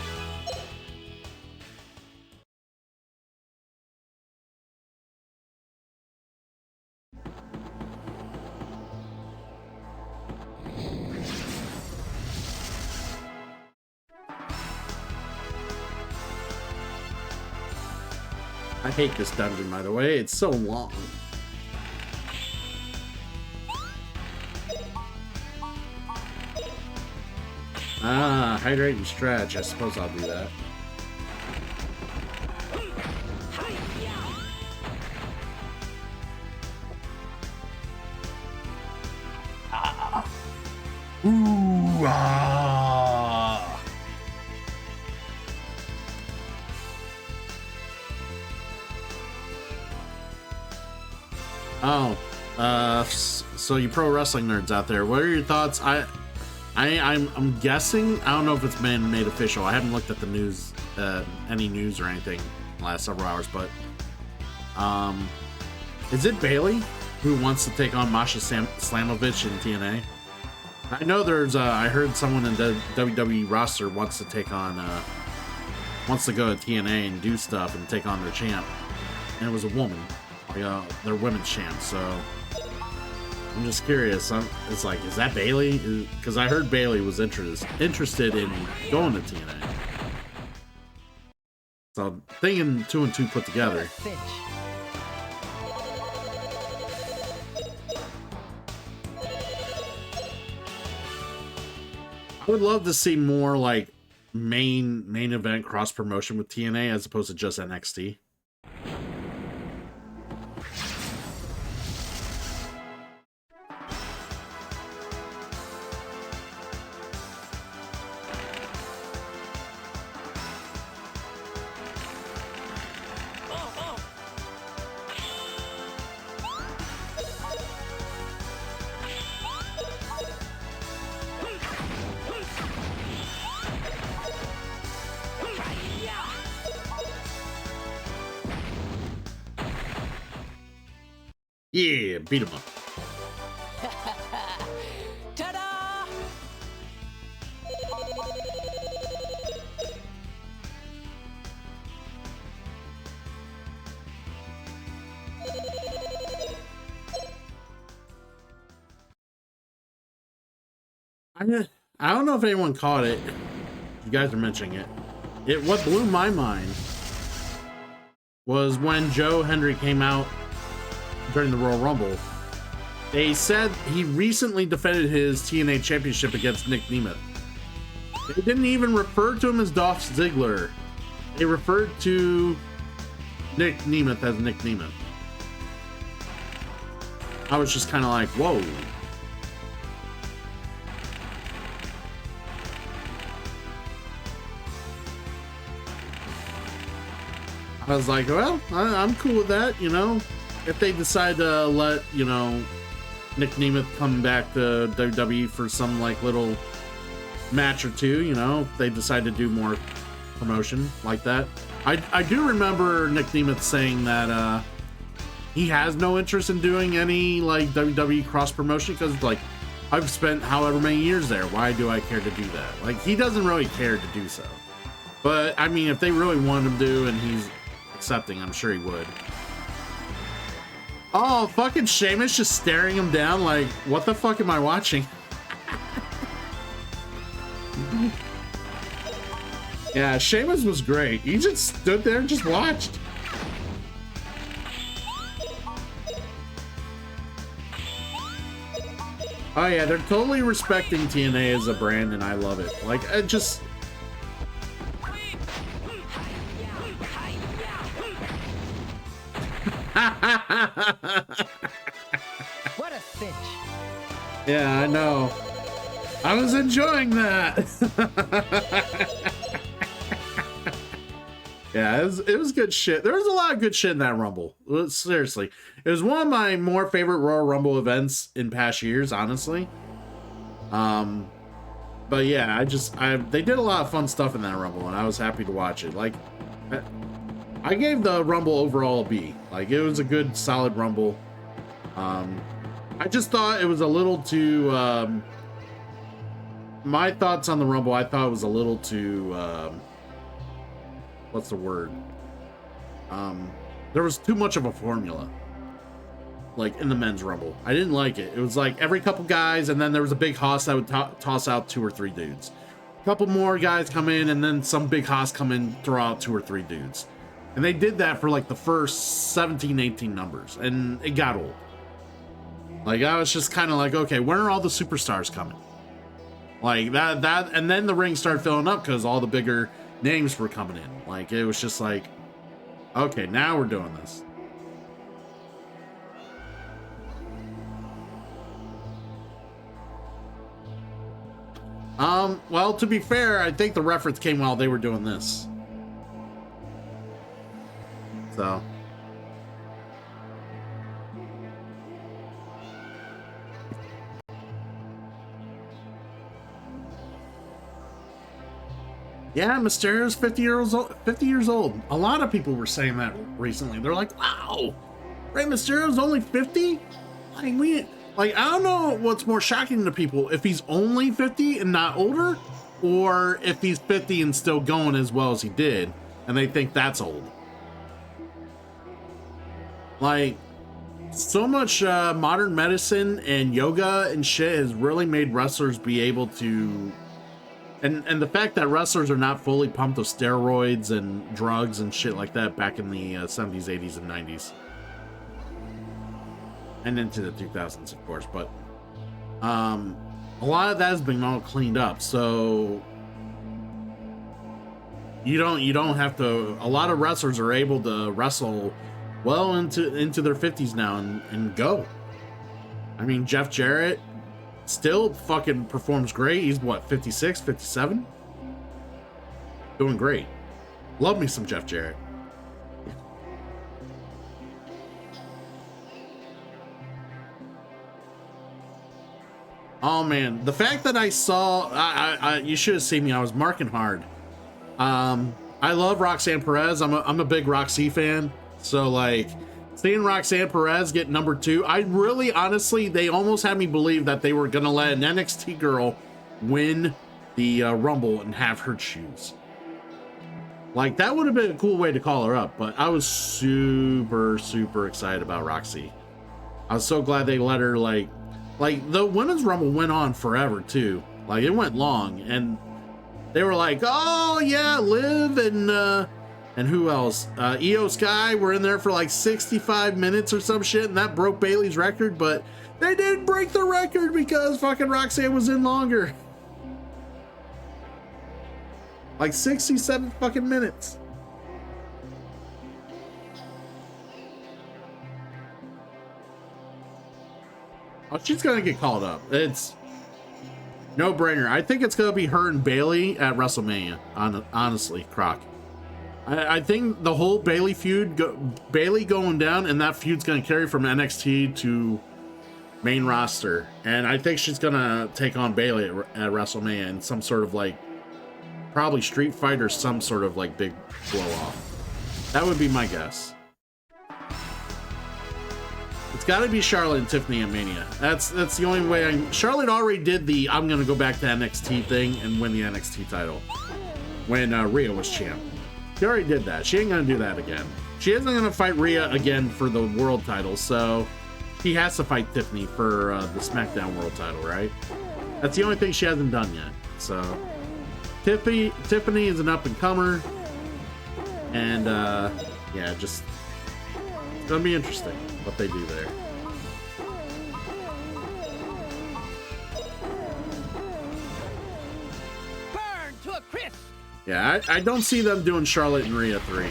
I hate this dungeon, by the way. It's so long. Ah, hydrate and stretch. I suppose I'll do that. Ooh, ah. Oh, so you pro wrestling nerds out there, what are your thoughts? I'm guessing, I don't know if it's been made official. I haven't looked at the news, any news or anything in the last several hours, but is it Bailey who wants to take on Masha Slamovich in TNA? I know there's I heard someone in the WWE roster wants to take on wants to go to TNA and do stuff and take on their champ, and it was a woman, their women's champ. So I'm just curious. It's like, is that Bailey? Because I heard Bailey was interested in going to TNA. So thinking 2 and 2 put together. I would love to see more like main event cross promotion with TNA as opposed to just NXT. Yeah, beat him up. Ta-da! I don't know if anyone caught it. You guys are mentioning it. What blew my mind was when Joe Hendry came out during the Royal Rumble. They said he recently defended his TNA championship against Nick Nemeth. They didn't even refer to him as Dolph Ziggler. They referred to Nick Nemeth as Nick Nemeth. I was just kind of like, whoa. I was like, well, I'm cool with that, you know. if they decide to let, you know, Nick Nemeth come back to WWE for some like little match or two, you know, if they decide to do more promotion like that. I do remember Nick Nemeth saying that he has no interest in doing any like WWE cross promotion because like I've spent however many years there. Why do I care to do that? Like he doesn't really care to do so. But I mean, if they really want him to and he's accepting, I'm sure he would. Oh, fucking Sheamus just staring him down like, what the fuck am I watching? Yeah, Sheamus was great. He just stood there and just watched. Oh yeah, they're totally respecting TNA as a brand, and I love it. Like, I just... What a cinch. Yeah, I know. I was enjoying that. Yeah, it was good shit. There was a lot of good shit in that Rumble. Seriously. It was one of my more favorite Royal Rumble events in past years, honestly. But yeah, they did a lot of fun stuff in that Rumble, and I was happy to watch it. Like, I gave the Rumble overall a B. Like, it was a good, solid Rumble. I just thought it was a little too... my thoughts on the Rumble, I thought it was a little too... what's the word? There was too much of a formula. Like, in the men's Rumble. I didn't like it. It was like every couple guys, and then there was a big hoss that would toss out 2 or 3 dudes. A couple more guys come in, and then some big hoss come in, throw out 2 or 3 dudes. And they did that for like the first 17, 18 numbers, and it got old. Like, I was just kind of like, okay, when are all the superstars coming? Like, that, and then the ring started filling up because all the bigger names were coming in. Like, it was just like, okay, now we're doing this. Well, to be fair, I think the reference came while they were doing this. So. Yeah, Mysterio's 50 years old. A lot of people were saying that recently. They're like, wow, Rey Mysterio's only 50? Like, I don't know what's more shocking to people, if he's only 50 and not older, or if he's 50 and still going as well as he did, and they think that's old. Like, so much modern medicine and yoga and shit has really made wrestlers be able to... And the fact that wrestlers are not fully pumped with steroids and drugs and shit like that back in the 70s, 80s, and 90s. And into the 2000s, of course. But a lot of that has been all cleaned up. So you don't have to... A lot of wrestlers are able to wrestle well into their 50s now and go. I mean, Jeff Jarrett still fucking performs great. He's what, 56, 57? Doing great. Love me some Jeff Jarrett. Oh man, the fact that I saw, you should have seen me. I was marking hard. I love Roxanne Perez. I'm a big Roxy fan. So like, seeing Roxanne Perez get number 2, I really, honestly, they almost had me believe that they were gonna let an NXT girl win the Rumble and have her choose. Like, that would have been a cool way to call her up, but I was super, super excited about Roxy. I was so glad they let her, like the Women's Rumble went on forever too. Like, it went long, and they were like, oh yeah, Liv and who else? Io Sky were in there for like 65 minutes or some shit, and that broke Bayley's record, but they didn't break the record because fucking Roxanne was in longer. Like 67 fucking minutes. Oh, she's gonna get called up. It's no brainer. I think it's gonna be her and Bayley at WrestleMania. Honestly, Croc. I think the whole Bailey feud, Bailey going down, and that feud's going to carry from NXT to main roster. And I think she's going to take on Bailey at WrestleMania in some sort of like, probably Street Fight or some sort of like big blow off. That would be my guess. It's got to be Charlotte and Tiffany at Mania. That's the only way. Charlotte already did the I'm going to go back to NXT thing and win the NXT title when Rhea was champ. She already did that. She ain't going to do that again. She isn't going to fight Rhea again for the world title, so she has to fight Tiffany for the SmackDown world title, right? That's the only thing she hasn't done yet. So Tiffany is an up-and-comer, and yeah, just it's going to be interesting what they do there. Burn to a crisp. Yeah, I don't see them doing Charlotte and Rhea 3.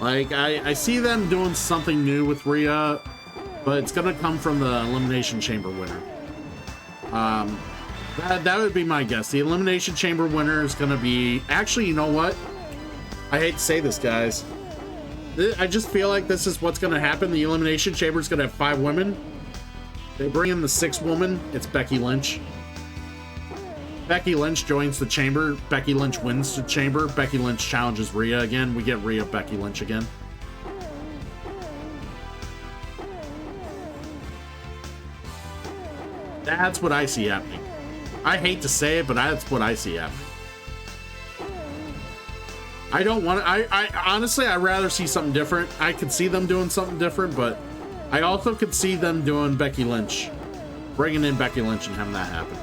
Like, I see them doing something new with Rhea, but it's gonna come from the Elimination Chamber winner. That would be my guess. The Elimination Chamber winner is gonna be... Actually, you know what? I hate to say this, guys. I just feel like this is what's gonna happen. The Elimination Chamber is gonna have 5 women. They bring in the 6th woman. It's Becky Lynch. Becky Lynch joins the chamber. Becky Lynch wins the chamber. Becky Lynch challenges Rhea again. We get Rhea Becky Lynch again. That's what I see happening. I hate to say it, but that's what I see happening. I don't want to... I honestly, I'd rather see something different. I could see them doing something different, but I also could see them doing Becky Lynch. Bringing in Becky Lynch and having that happen.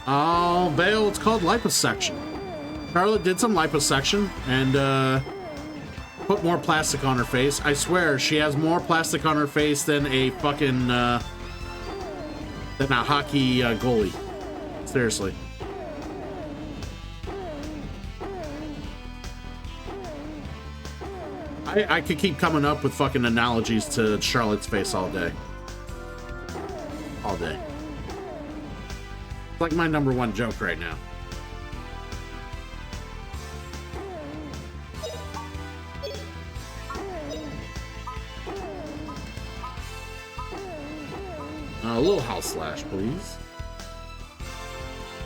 Oh, Vale, it's called liposuction. Charlotte did some liposuction and put more plastic on her face. I swear, she has more plastic on her face than a fucking, than a hockey goalie. Seriously. I could keep coming up with fucking analogies to Charlotte's face all day. All day. It's like my #1 joke right now. A little house slash, please.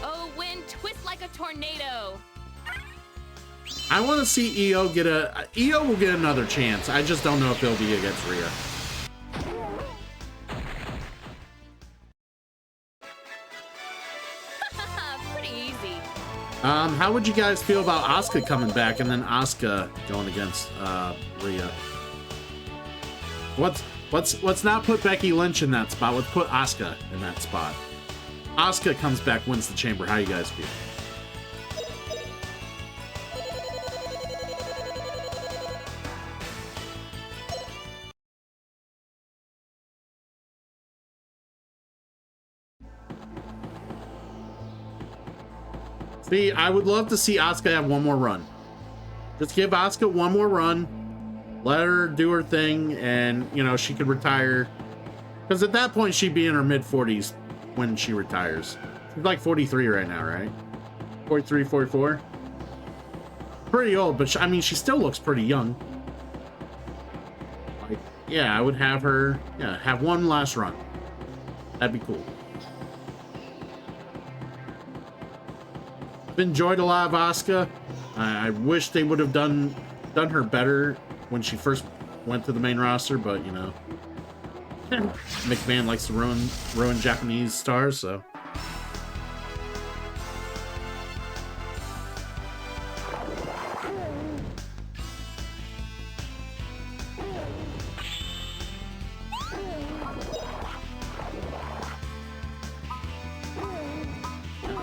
Oh, wind, twist like a tornado. I want to see EO get EO will get another chance. I just don't know if it'll be against Rhea. Pretty easy. How would you guys feel about Asuka coming back and then Asuka going against Rhea? Let's not put Becky Lynch in that spot. Let's put Asuka in that spot. Asuka comes back, wins the chamber. How you guys feel? See, I would love to see Asuka have one more run. Just give Asuka one more run. Let her do her thing, and, you know, she could retire. Because at that point, she'd be in her mid-40s when she retires. She's like 43 right now, right? 43, 44? Pretty old, but I mean, she still looks pretty young. Like, yeah, I would have her, yeah, have one last run. That'd be cool. I've enjoyed a lot of Asuka. I wish they would have done her better when she first went to the main roster, but you know, McMahon likes to ruin Japanese stars, so.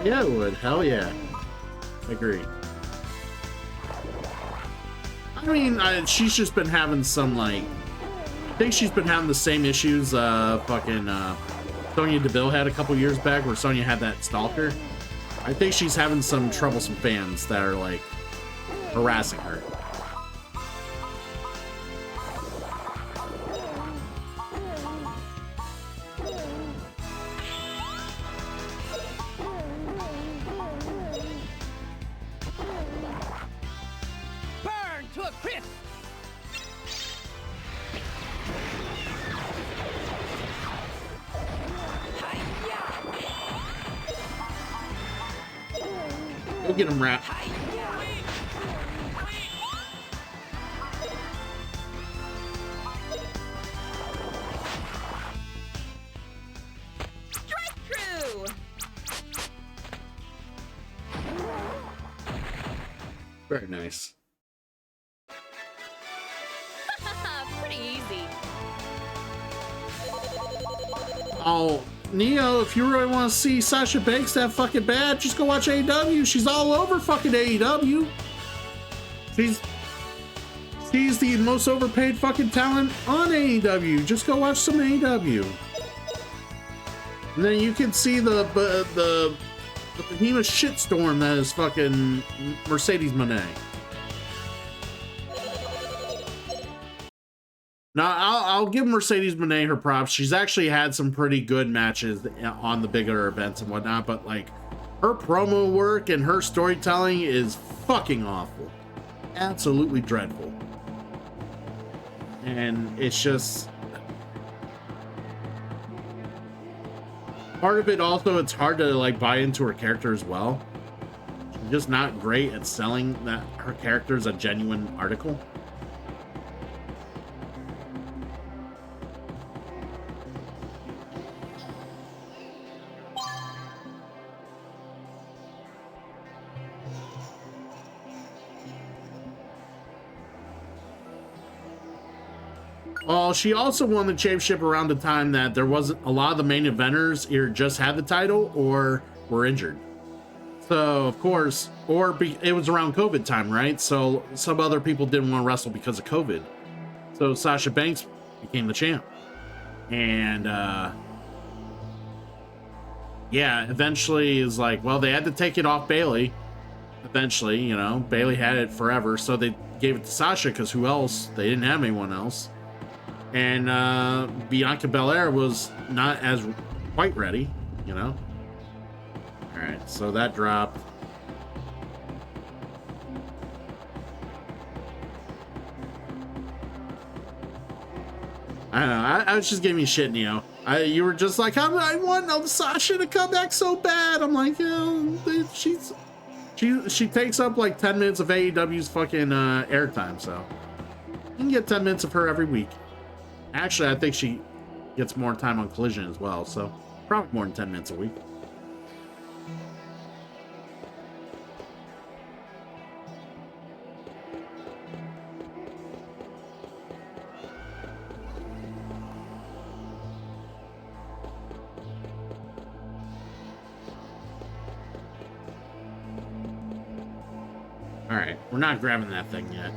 Yeah, it would. Hell yeah. Agree. I mean, she's just been having some, like, think she's been having the same issues Sonya Deville had a couple years back, where Sonya had that stalker. I think she's having some troublesome fans that are like harassing her. Burn to a crisp. Go get him, Rat. Strike through. Very nice. Pretty easy. Oh, Neo, if you really want to see Sasha Banks that fucking bad, just go watch AEW. She's all over fucking AEW. She's the most overpaid fucking talent on AEW. Just go watch some AEW. And then you can see the behemoth shitstorm that is fucking Mercedes Moné. Now, I'll give Mercedes Moné her props. She's actually had some pretty good matches on the bigger events and whatnot, but like her promo work and her storytelling is fucking awful. Absolutely dreadful. And it's just... part of it also, it's hard to like buy into her character as well. She's just not great at selling that her character is a genuine article. Well, she also won the championship around the time that there wasn't a lot of the main eventers either just had the title or were injured. So, of course, it was around COVID time, right? So some other people didn't want to wrestle because of COVID. So Sasha Banks became the champ. And, yeah, eventually is like, well, they had to take it off Bayley. Eventually, you know, Bayley had it forever. So they gave it to Sasha because who else? They didn't have anyone else. And Bianca Belair was not as quite ready, you know. All right, so that dropped. I don't know. I was just giving you shit, Neo. You were just like, I want Sasha to come back so bad. I'm like, she takes up like 10 minutes of AEW's fucking airtime, so you can get 10 minutes of her every week. Actually, I think she gets more time on Collision as well, so probably more than 10 minutes a week. All right, we're not grabbing that thing yet.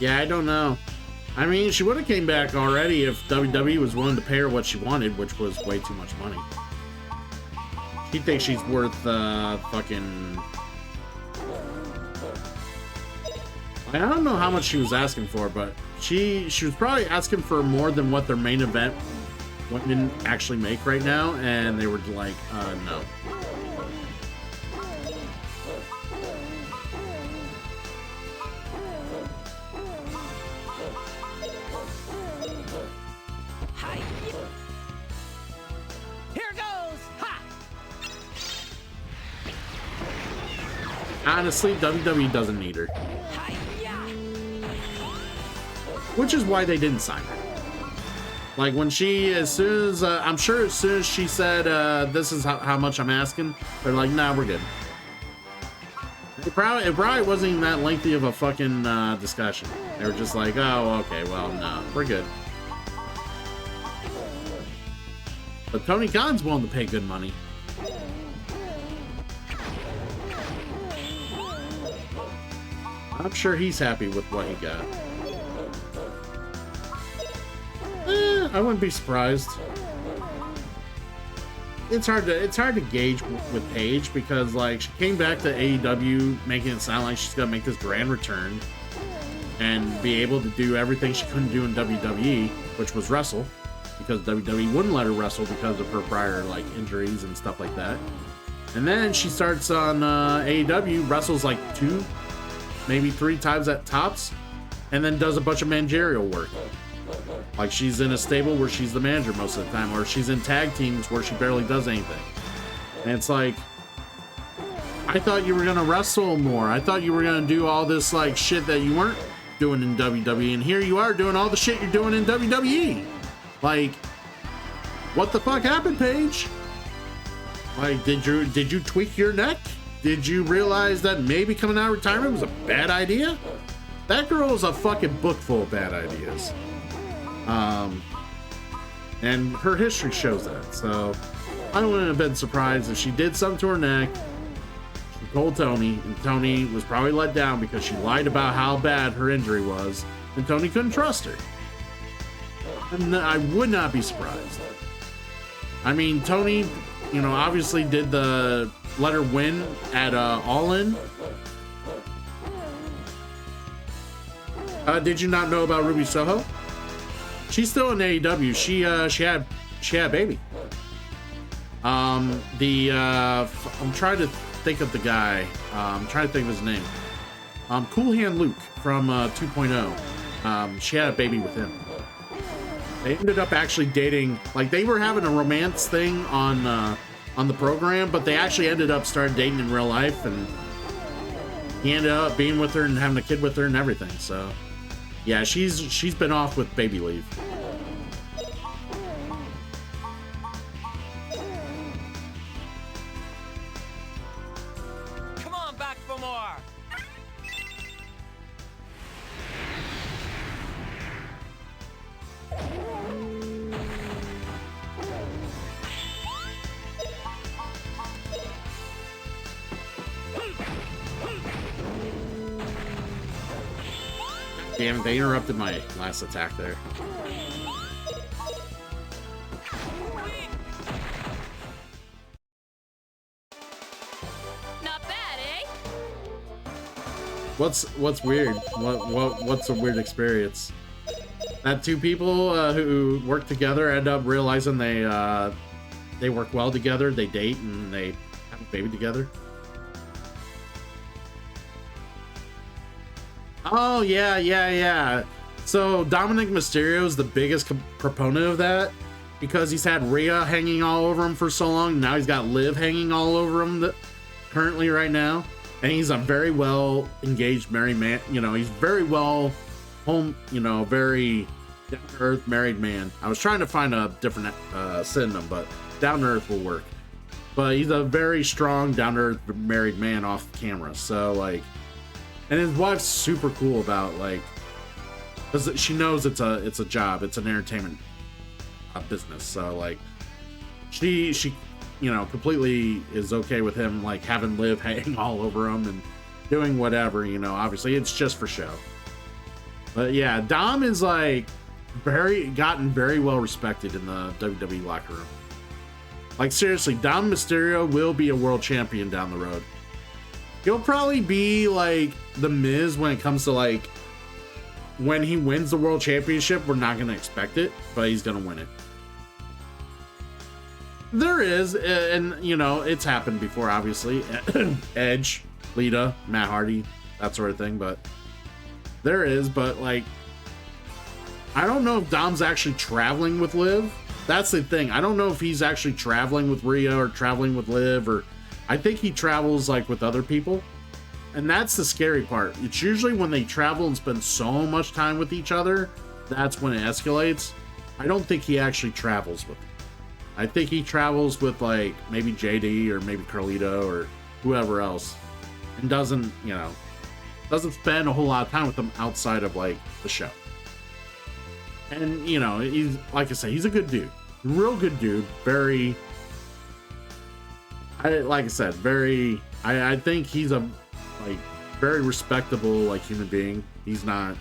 Yeah, I don't know. I mean, she would have came back already if WWE was willing to pay her what she wanted, which was way too much money. She thinks she's worth fucking... I don't know how much she was asking for, but she was probably asking for more than what their main event women actually make right now, and they were like, no. Honestly, WWE doesn't need her. Which is why they didn't sign her. Like, when as soon as, I'm sure as soon as she said, this is how much I'm asking, they're like, nah, we're good. It probably wasn't even that lengthy of a fucking discussion. They were just like, oh, okay, well, no, we're good. But Tony Khan's willing to pay good money. I'm sure he's happy with what he got. I wouldn't be surprised. It's hard to gauge with Paige because like she came back to AEW making it sound like she's gonna make this grand return and be able to do everything she couldn't do in WWE, which was wrestle, because WWE wouldn't let her wrestle because of her prior like injuries and stuff like that. And then she starts on AEW, wrestles like 2, maybe 3 times at tops, and then does a bunch of managerial work. Like she's in a stable where she's the manager most of the time, or she's in tag teams where she barely does anything. And it's like, I thought you were gonna wrestle more. I thought you were gonna do all this like shit that you weren't doing in WWE, and here you are doing all the shit you're doing in WWE. Like, what the fuck happened, Paige? Like, did you tweak your neck? Did you realize that maybe coming out of retirement was a bad idea? That girl is a fucking book full of bad ideas. And her history shows that, so I wouldn't have been surprised if she did something to her neck. She told Tony, and Tony was probably let down because she lied about how bad her injury was, and Tony couldn't trust her. And I would not be surprised. I mean, Tony, you know, obviously did the let her win at All In. Did you not know about Ruby Soho? She's still in AEW. She had a baby. I'm trying to think of the guy. I'm trying to think of his name. Cool Hand Luke from 2.0. She had a baby with him. They ended up actually dating. Like they were having a romance thing on the program, but they actually ended up starting dating in real life, and he ended up being with her and having a kid with her and everything. So. Yeah, she's been off with baby leave. Come on back for more. Damn it, they interrupted my last attack there. Not bad, eh? What's weird? What's a weird experience? That 2 people who work together end up realizing they work well together, they date, and they have a baby together. Oh, yeah. So Dominic Mysterio is the biggest proponent of that because he's had Rhea hanging all over him for so long. Now he's got Liv hanging all over him currently right now. And he's a very well engaged married man. You know, he's very well very down-to-earth married man. I was trying to find a different synonym, but down-to-earth will work. But he's a very strong down-to-earth married man off camera. So, like, and his wife's super cool about like, because she knows it's a job, it's an entertainment business. So like, she completely is okay with him like having Liv hang all over him and doing whatever. Obviously it's just for show. But yeah, Dom is like gotten very well respected in the WWE locker room. Like seriously, Dom Mysterio will be a world champion down the road. He'll probably be like the Miz when it comes to like when he wins the world championship. We're not going to expect it, but he's going to win it. There is, and it's happened before, obviously. Edge, Lita, Matt Hardy, that sort of thing, but there is, but like, I don't know if Dom's actually traveling with Liv. That's the thing. I don't know if he's actually traveling with Rhea or traveling with Liv, or I think he travels like with other people. And that's the scary part. It's usually when they travel and spend so much time with each other, that's when it escalates. I don't think he actually travels with them. I think he travels with like maybe JD or maybe Carlito or whoever else. and doesn't, doesn't spend a whole lot of time with them outside of like the show. And he's, like I said, he's a good dude, real good dude. Very, like I said, very. I think he's a very respectable human being. He's not.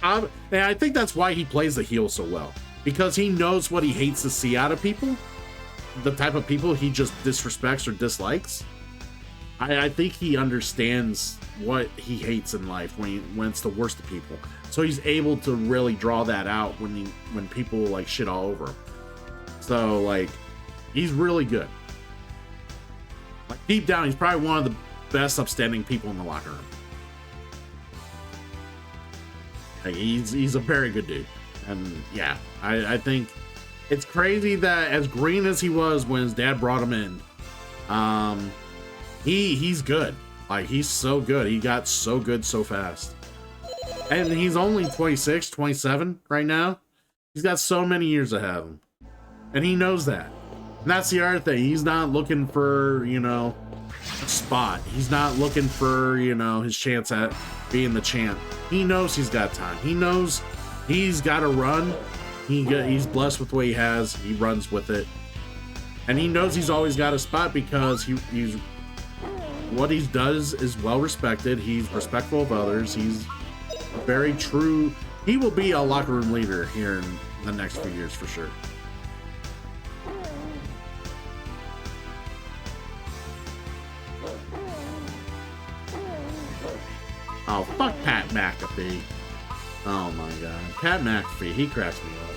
And I think that's why he plays the heel so well, because he knows what he hates to see out of people, the type of people he just disrespects or dislikes. I think he understands what he hates in life when it's the worst of people. So he's able to really draw that out when people shit all over him. So he's really good. Deep down, he's probably one of the best upstanding people in the locker room. He's a very good dude. And yeah, I think it's crazy that as green as he was when his dad brought him in, he's good. He's so good. He got so good so fast. And he's only 26, 27 right now. He's got so many years ahead of him. And he knows that. And that's the other thing. He's not looking for, a spot. He's not looking for, his chance at being the champ. He knows he's got time. He knows he's got to run. He's blessed with what he has. He runs with it. And he knows he's always got a spot because he's what he does is well respected. He's respectful of others. He's very true. He will be a locker room leader here in the next few years for sure. Oh, fuck Pat McAfee. Oh my god. Pat McAfee, he cracks me up.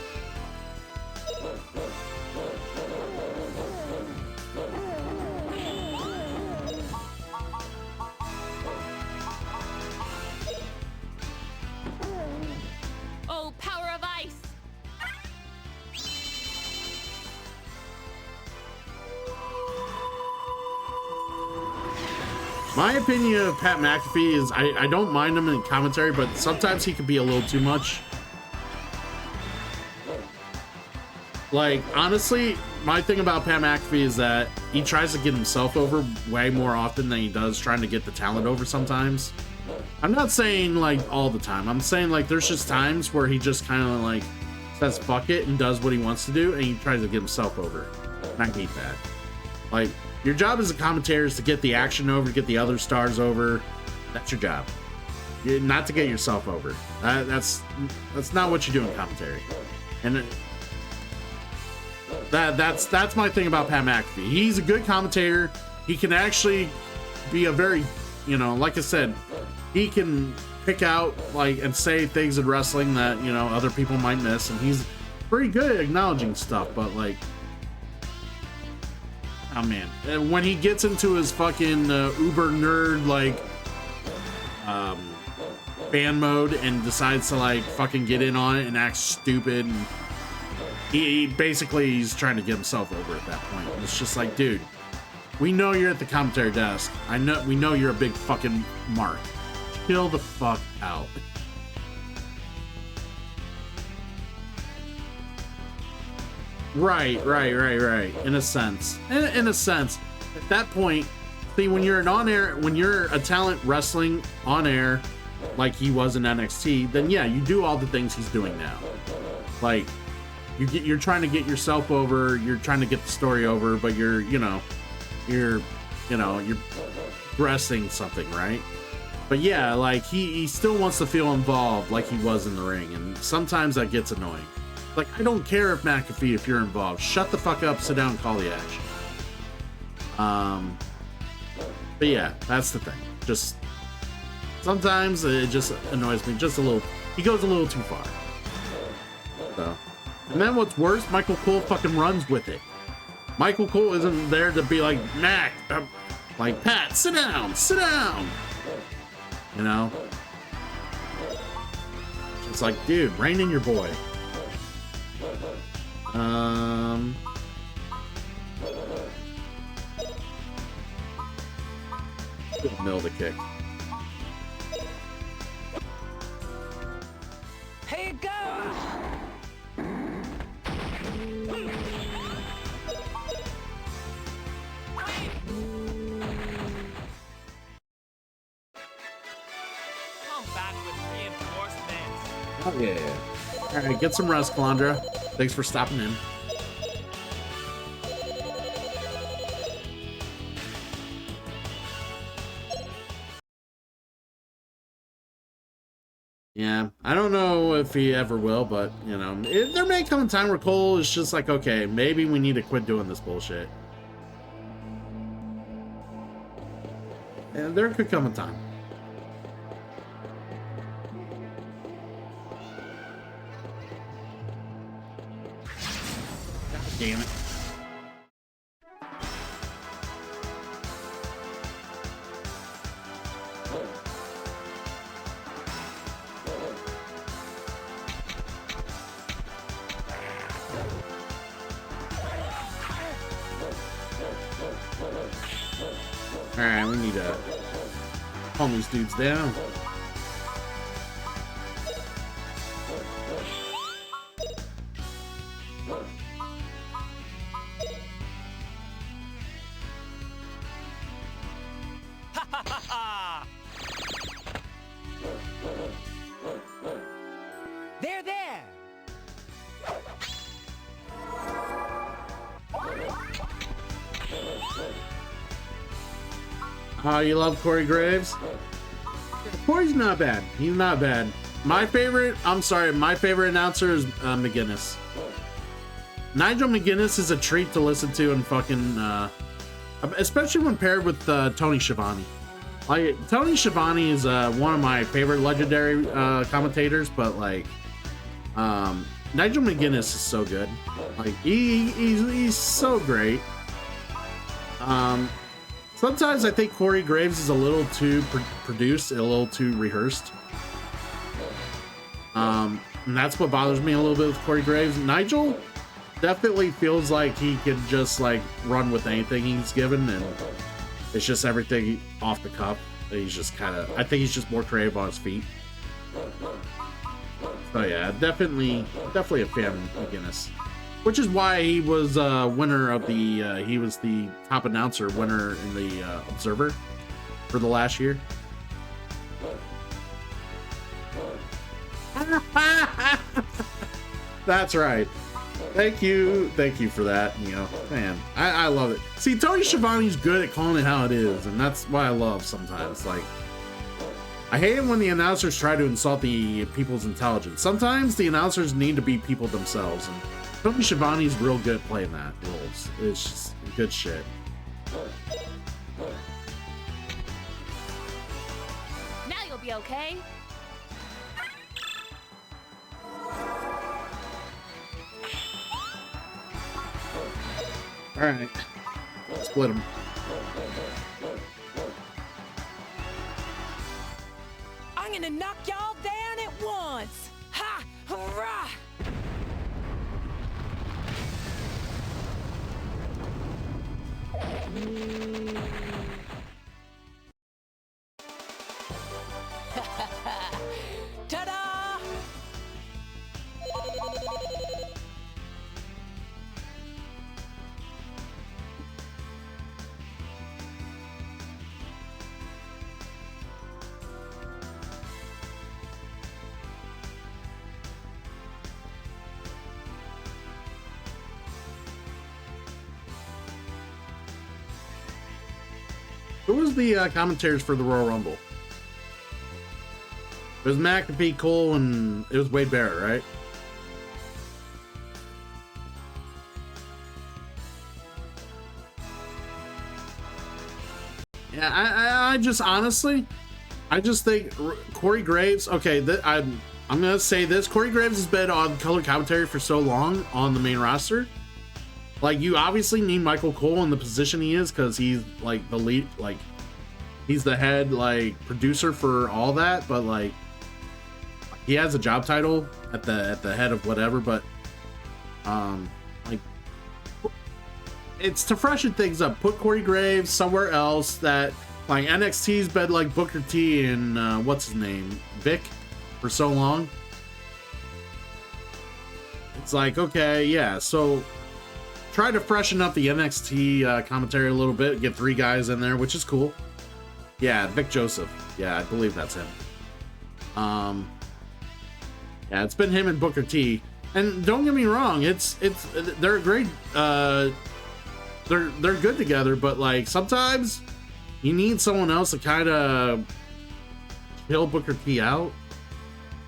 Oh, power of ice! My opinion of Pat McAfee is I don't mind him in commentary, but sometimes he can be a little too much. Honestly, my thing about Pat McAfee is that he tries to get himself over way more often than he does trying to get the talent over sometimes. I'm not saying all the time. I'm saying there's just times where he just kind of says fuck it and does what he wants to do, and he tries to get himself over. And I hate that. Your job as a commentator is to get the action over, to get the other stars over. That's your job. Not to get yourself over. That's not what you do in commentary. And that's my thing about Pat McAfee. He's a good commentator. He can actually be a very, like I said, he can pick out and say things in wrestling that other people might miss, and he's pretty good at acknowledging stuff. But oh man, and when he gets into his fucking uber nerd fan mode and decides to fucking get in on it and act stupid, and he basically he's trying to get himself over at that point. And it's just dude, we know you're at the commentary desk. We know you're a big fucking mark. Chill the fuck out. Right. In a sense, at that point, see, when you're when you're a talent wrestling on air, like he was in NXT, then yeah, you do all the things he's doing now. You're trying to get yourself over, you're trying to get the story over, but you're dressing something, right? But yeah, he still wants to feel involved like he was in the ring, and sometimes that gets annoying. I don't care if McAfee, if you're involved, shut the fuck up, sit down, and call the action. But yeah, that's the thing. Just sometimes it just annoys me just a little. He goes a little too far. So, and then what's worse, Michael Cole fucking runs with it. Michael Cole isn't there to be like, Mac, Pat, sit down. It's dude, rein in your boy. Good mill the kick. Here it goes! Oh yeah. All right, get some rest, Calandra. Thanks for stopping in. Yeah, I don't know if he ever will, but, you know, there may come a time where Cole is just like, okay, maybe we need to quit doing this bullshit. And there could come a time. God damn it. Alright, we need to calm these dudes down. There, there! Oh, you love Corey Graves? Corey's not bad. He's not bad. My favorite announcer is McGinnis. Nigel McGinnis is a treat to listen to and fucking, especially when paired with Tony Schiavone. Like, Tony Schiavone is one of my favorite legendary commentators, but like, Nigel McGinnis is so good. Like, he's so great. Sometimes I think Corey Graves is a little too produced, a little too rehearsed. And that's what bothers me a little bit with Corey Graves. Nigel definitely feels like he can just like run with anything he's given, and it's just everything off the cuff. He's just kind of, I think he's just more creative on his feet. So yeah, definitely a fan of McGinnis. Which is why he was winner of the, he was the top announcer winner in the Observer for the last year. That's right. Thank you for that. You know, man, I love it. See, Tony Schiavone's good at calling it how it is, and that's why I love sometimes. Like, I hate it when the announcers try to insult the people's intelligence. Sometimes the announcers need to be people themselves, and Tony Schiavone's real good at playing that roles. It's just good shit. Now you'll be okay. All right, split them. I'm gonna knock y'all down at once! Ha! Hurrah! Ta-da! Who was the commentators for the Royal Rumble? It was McAfee, Cole, and it was Wade Barrett, right? Yeah, I just honestly, I just think Corey Graves. Okay, I'm gonna say this: Corey Graves has been on color commentary for so long on the main roster. Like, you obviously need Michael Cole in the position he is because he's like the lead, like he's the head like producer for all that. But like, he has a job title at the head of whatever. But like, it's to freshen things up. Put Corey Graves somewhere else that, like, NXT's been like Booker T and what's his name, Vic, for so long. It's like, okay, yeah, so try to freshen up the NXT commentary a little bit. Get 3 guys in there, which is cool. Yeah, Vic Joseph. Yeah, I believe that's him. Yeah, it's been him and Booker T. And don't get me wrong, they're great. They're good together, but like sometimes you need someone else to kind of chill Booker T out.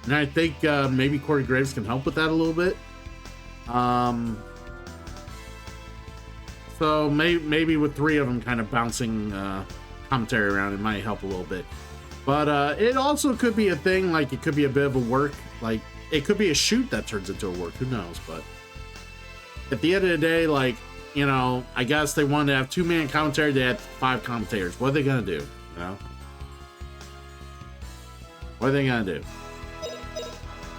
And I think maybe Corey Graves can help with that a little bit. So maybe with three of them kind of bouncing commentary around, it might help a little bit. But it also could be a thing, like it could be a bit of a work, like it could be a shoot that turns into a work, who knows. But at the end of the day, like, you know, I guess they wanted to have two-man commentary, they had 5 commentators. What are they gonna do, you know? What are they gonna do?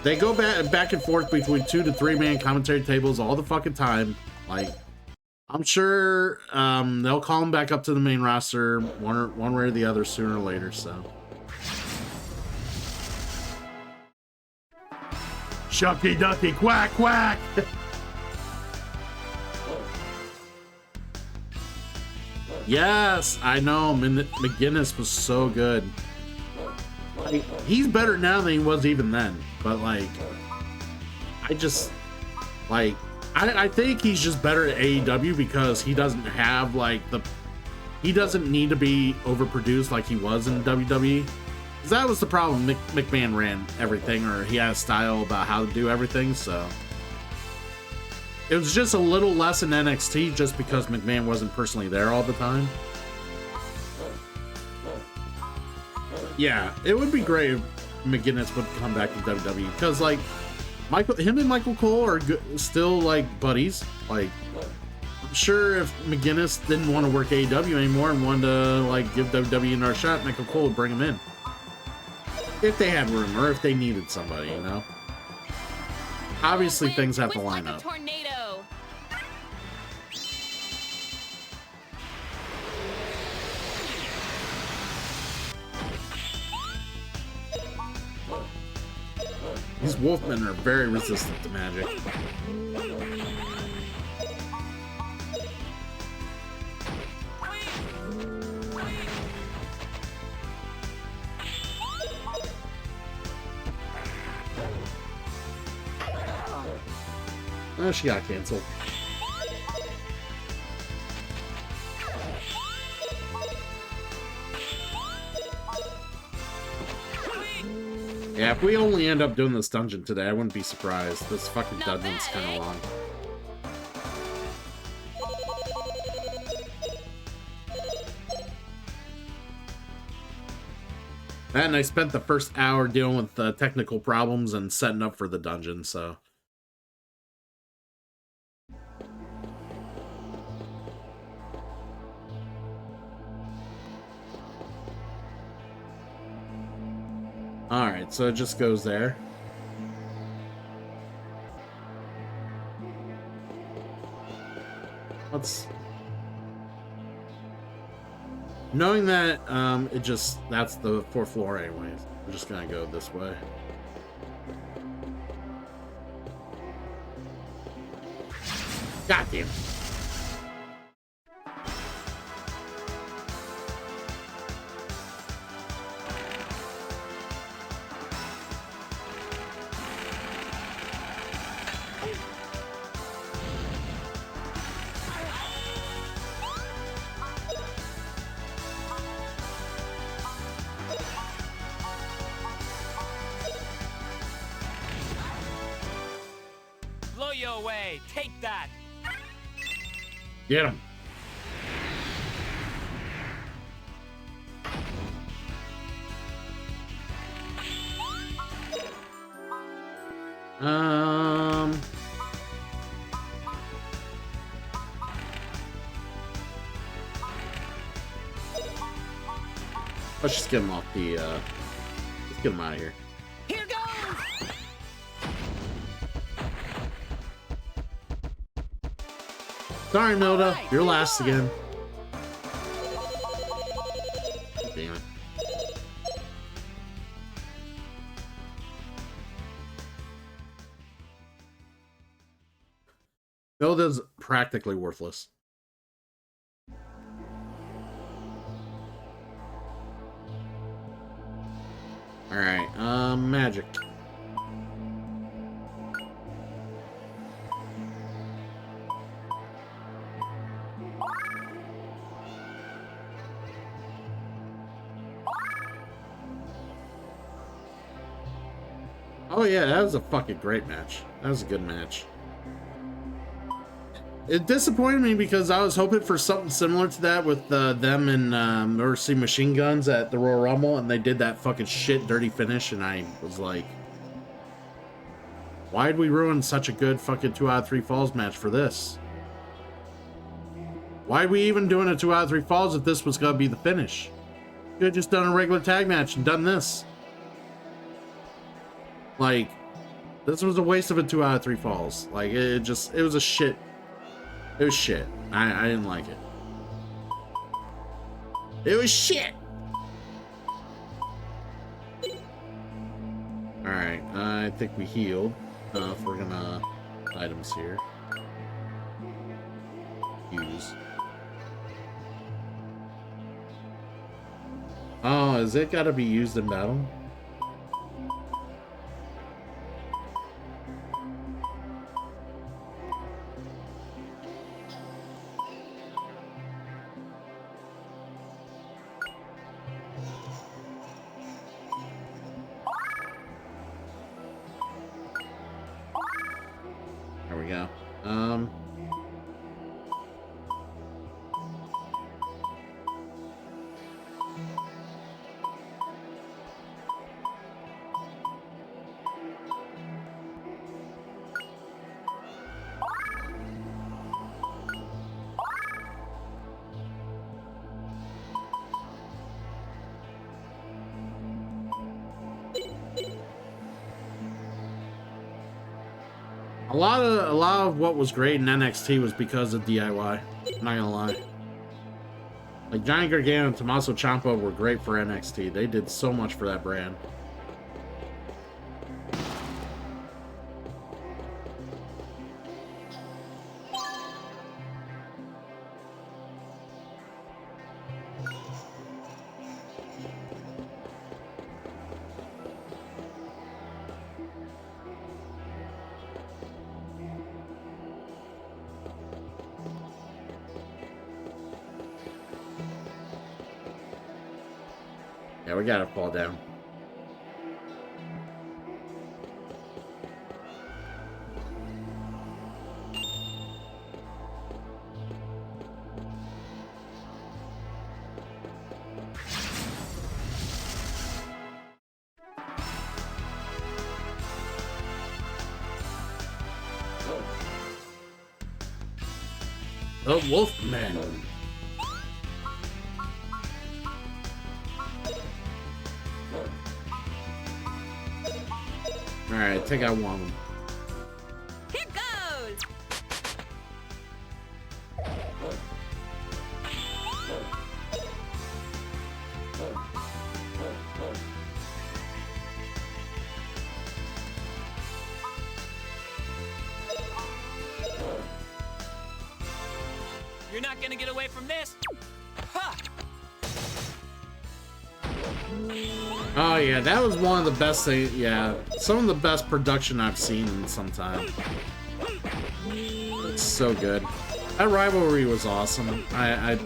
They go back and forth between 2 to 3-man commentary tables all the fucking time. Like, I'm sure they'll call them back up to the main roster one way or the other sooner or later, so. Shucky ducky quack quack! Yes, I know, McGinnis was so good. Like, he's better now than he was even then, but like, I just, like, I think he's just better at AEW because he doesn't have like he doesn't need to be overproduced like he was in WWE. Because that was the problem. McMahon ran everything, or he had a style about how to do everything, so it was just a little less in NXT just because McMahon wasn't personally there all the time. Yeah, it would be great if McGinnis would come back to WWE because, like, him and Michael Cole are still like buddies. Like, I'm sure if McGinnis didn't want to work AEW anymore and wanted to like give WWE another shot, Michael Cole would bring him in if they had room or if they needed somebody, you know. Obviously, things have to line up. Tornado. These Wolfmen are very resistant to magic. Oh, she got canceled. Yeah, if we only end up doing this dungeon today, I wouldn't be surprised. This fucking dungeon's kind of long. And I spent the first hour dealing with technical problems and setting up for the dungeon, so. Alright, so it just goes there. Let's... Knowing that, that's the 4th floor anyways. We're just gonna go this way. God damn. Blow you away. Take that. Get him. Let's just get him off the, let's get him out of here. Here goes! Sorry, Milda. You're last again. Damn it. Milda's practically worthless. All right, magic. Oh yeah, that was a fucking great match. That was a good match. It disappointed me because I was hoping for something similar to that with them and Mercy Machine Guns at the Royal Rumble, and they did that fucking shit dirty finish, and I was like, why'd we ruin such a good fucking 2 out of 3 falls match for this? Why'd we even doing a 2 out of 3 falls if this was gonna be the finish? You could've just done a regular tag match and done this. Like, this was a waste of a 2 out of 3 falls. Like, it was a shit. It was shit. I didn't like it. It was shit. Alright, I think we healed. If we're gonna items here. Use. Oh, is it gotta be used in battle? There we go. A lot of what was great in NXT was because of DIY. I'm not gonna lie. Like Johnny Gargano and Tommaso Ciampa were great for NXT. They did so much for that brand. Yeah, we gotta fall down. The Wolfman. Alright, take out one of them. Here goes! You're not gonna get away from this. Ha! Oh yeah, that was one of the best things. Yeah, some of the best production I've seen in some time. It's so good. That rivalry was awesome. I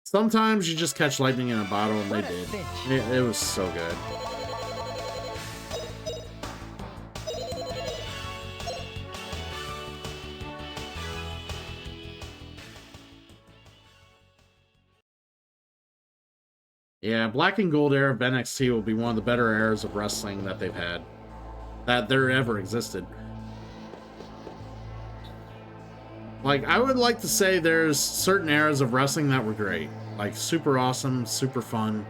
sometimes you just catch lightning in a bottle, and they did. It was so good. Yeah, Black and Gold era of NXT will be one of the better eras of wrestling that they've had. That there ever existed. Like, I would like to say there's certain eras of wrestling that were great. Like, super awesome, super fun.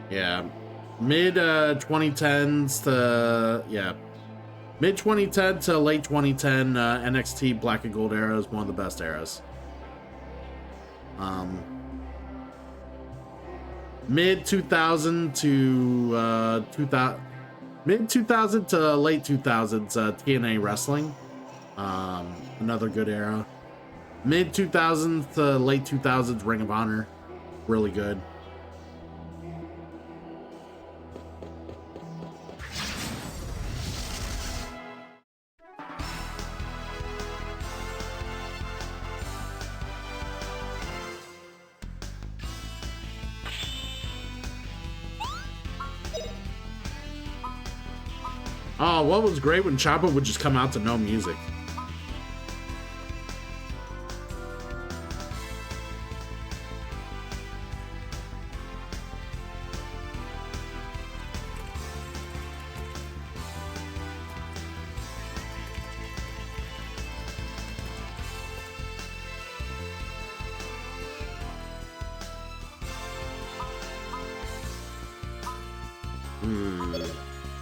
Yeah. Mid-2010s to... Yeah. Mid-2010 to late 2010 NXT Black and Gold era is one of the best eras. Mid 2000 to 2000, mid 2000 to late 2000s TNA wrestling, another good era. Mid 2000s to late 2000s Ring of Honor, really good. Oh, what was great when Choppa would just come out to no music.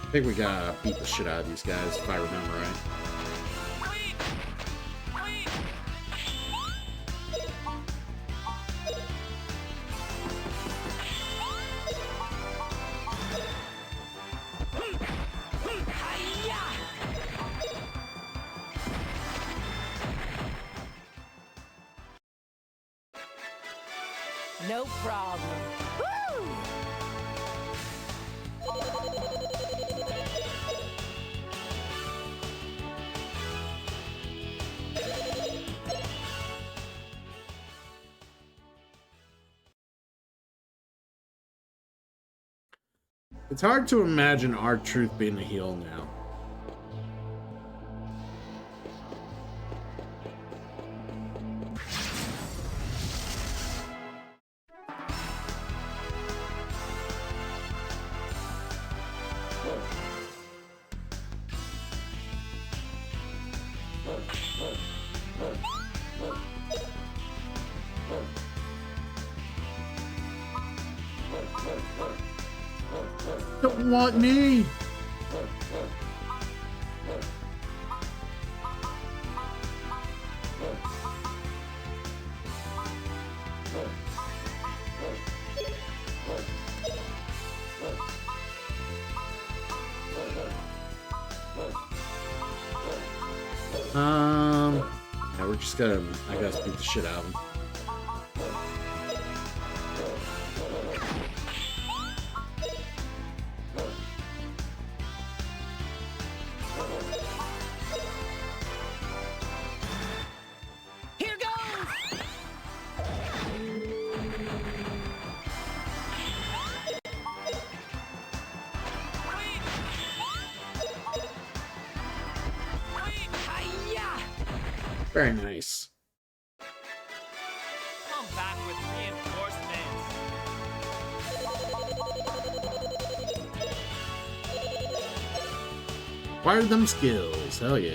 I think we gotta beat the shit out of these guys, if I remember right. No problem. Woo! It's hard to imagine R-Truth being a heel now. Don't want me. Yeah, we're just gonna, I guess, beat the shit out of him. Here goes! Hi-ya! Very nice. Come back with reinforcements. Acquire them skills. Hell yeah.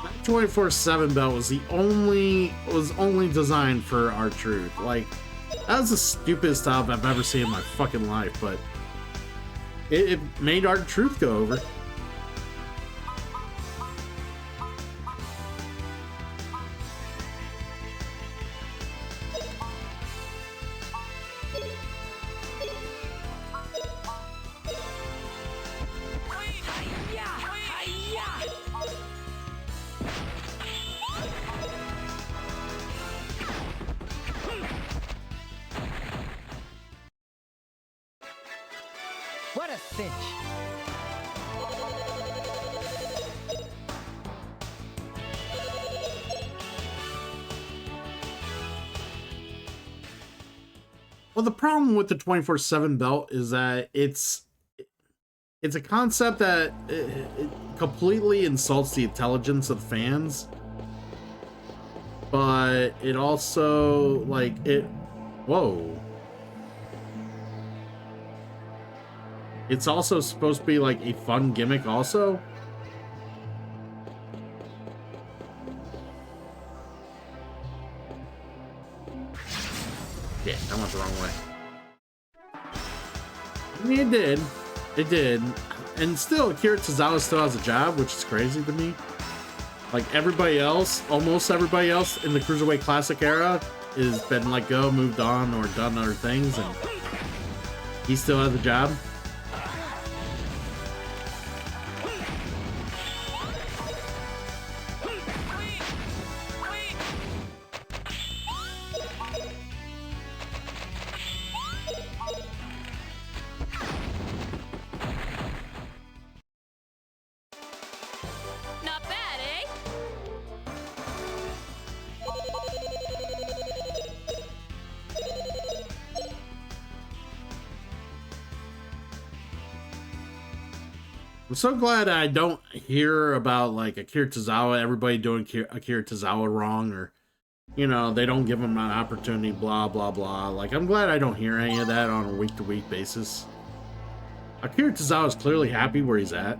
That 24/7 belt was only designed for R-Truth. Like, that was the stupidest stuff I've ever seen in my fucking life, but it made R-Truth go over. Hi-ya! Hi-ya! What a cinch! Well, the problem with the 24/7 belt is that it's a concept that it completely insults the intelligence of fans, but it also, like, whoa. It's also supposed to be like a fun gimmick also. Yeah, I went the wrong way. I mean, it did. It did. And still, Akira Tozawa still has a job, which is crazy to me. Like everybody else, almost everybody else in the Cruiserweight Classic era has been let go, moved on, or done other things, and he still has a job. Not bad, eh? I'm so glad I don't hear about like Akira Tozawa, everybody doing Akira Tozawa wrong, or you know, they don't give him an opportunity, blah blah blah. Like, I'm glad I don't hear any of that on a week-to-week basis. Akira Tozawa is clearly happy where he's at.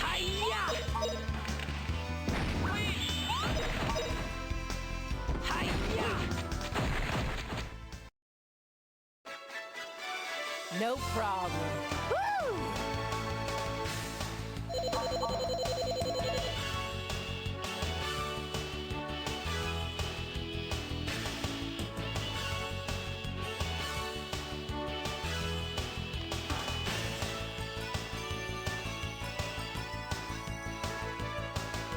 Hiya! Hiya! No problem. Woo!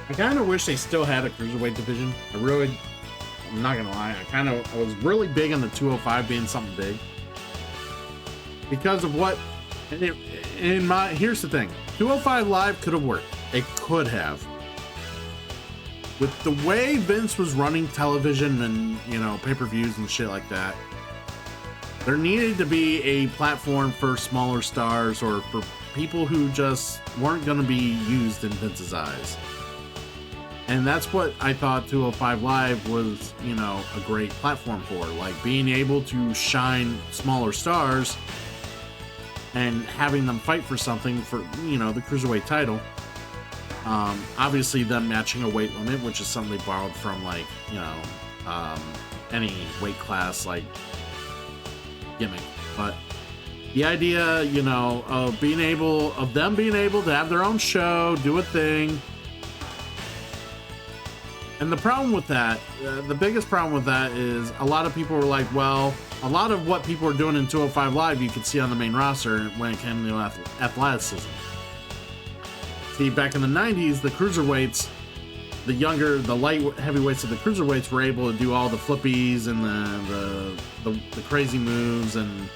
I kind of wish they still had a cruiserweight division. I'm not gonna lie, I was really big on the 205 being something big because of what. Here's the thing: 205 Live could have worked. It could have. With the way Vince was running television and, you know, pay-per-views and shit like that, there needed to be a platform for smaller stars or for people who just weren't going to be used in Vince's eyes. And that's what I thought 205 Live was, you know, a great platform for. Like, being able to shine smaller stars and having them fight for something for, you know, the Cruiserweight title. Obviously them matching a weight limit, which is something they borrowed from, like, you know, any weight class, like, gimmick. But the idea, you know, of them being able to have their own show, do a thing. And the problem with that, the biggest problem with that is a lot of people were like, well, a lot of what people are doing in 205 Live you could see on the main roster when it came to athleticism. See, back in the 90s, the cruiserweights, the light heavyweights of the cruiserweights were able to do all the flippies and the crazy moves and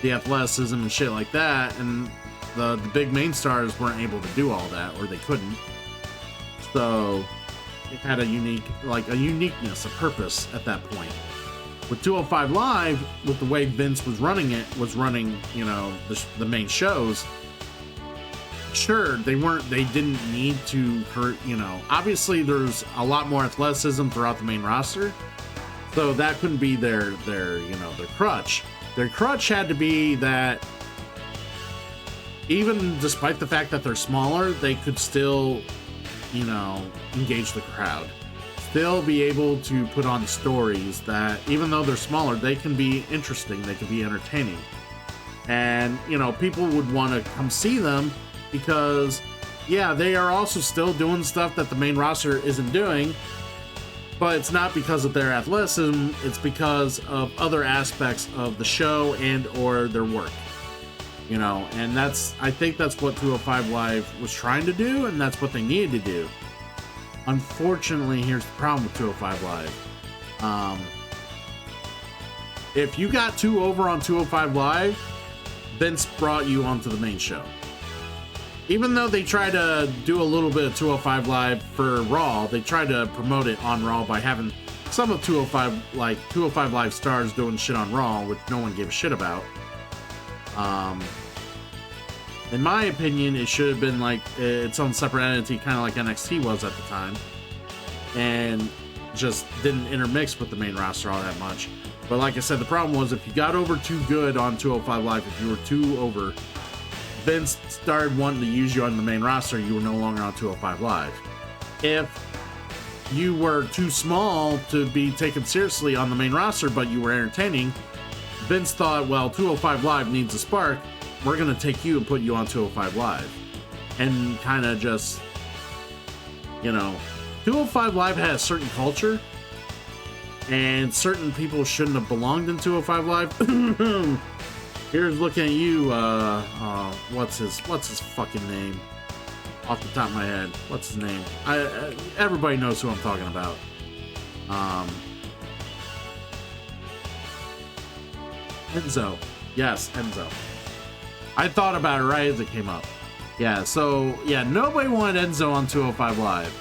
the athleticism and shit like that, and the big main stars weren't able to do all that, or they couldn't. So it had a uniqueness, a purpose at that point. With 205 Live, with the way Vince was running, you know, the main shows. Sure, they didn't need to hurt, you know. Obviously, there's a lot more athleticism throughout the main roster, so that couldn't be their you know, their crutch. Their crutch had to be that even despite the fact that they're smaller, they could still, you know, engage the crowd. Still be able to put on stories that, even though they're smaller, they can be interesting, they can be entertaining. And, you know, people would want to come see them because, yeah, they are also still doing stuff that the main roster isn't doing, but it's not because of their athleticism, it's because of other aspects of the show and or their work. You know, and I think that's what 205 Live was trying to do, and that's what they needed to do. Unfortunately, here's the problem with 205 Live. If you got too over on 205 Live, Vince brought you onto the main show. Even though they tried to do a little bit of 205 Live for Raw, they tried to promote it on Raw by having some of 205 Live stars doing shit on Raw, which no one gave a shit about. In my opinion, it should have been like its own separate entity, kind of like NXT was at the time, and just didn't intermix with the main roster all that much. But like I said, the problem was if you got over too good on 205 Live, if you were too over, Vince started wanting to use you on the main roster, you were no longer on 205 Live. If you were too small to be taken seriously on the main roster, but you were entertaining, Vince thought, well, 205 Live needs a spark. We're going to take you and put you on 205 Live. And kind of just, you know, 205 Live had a certain culture, and certain people shouldn't have belonged in 205 Live. Here's looking at you, what's his fucking name? Off the top of my head, what's his name? Everybody knows who I'm talking about. Enzo. Yes, Enzo. I thought about it right as it came up. Yeah, so, yeah, nobody wanted Enzo on 205 Live.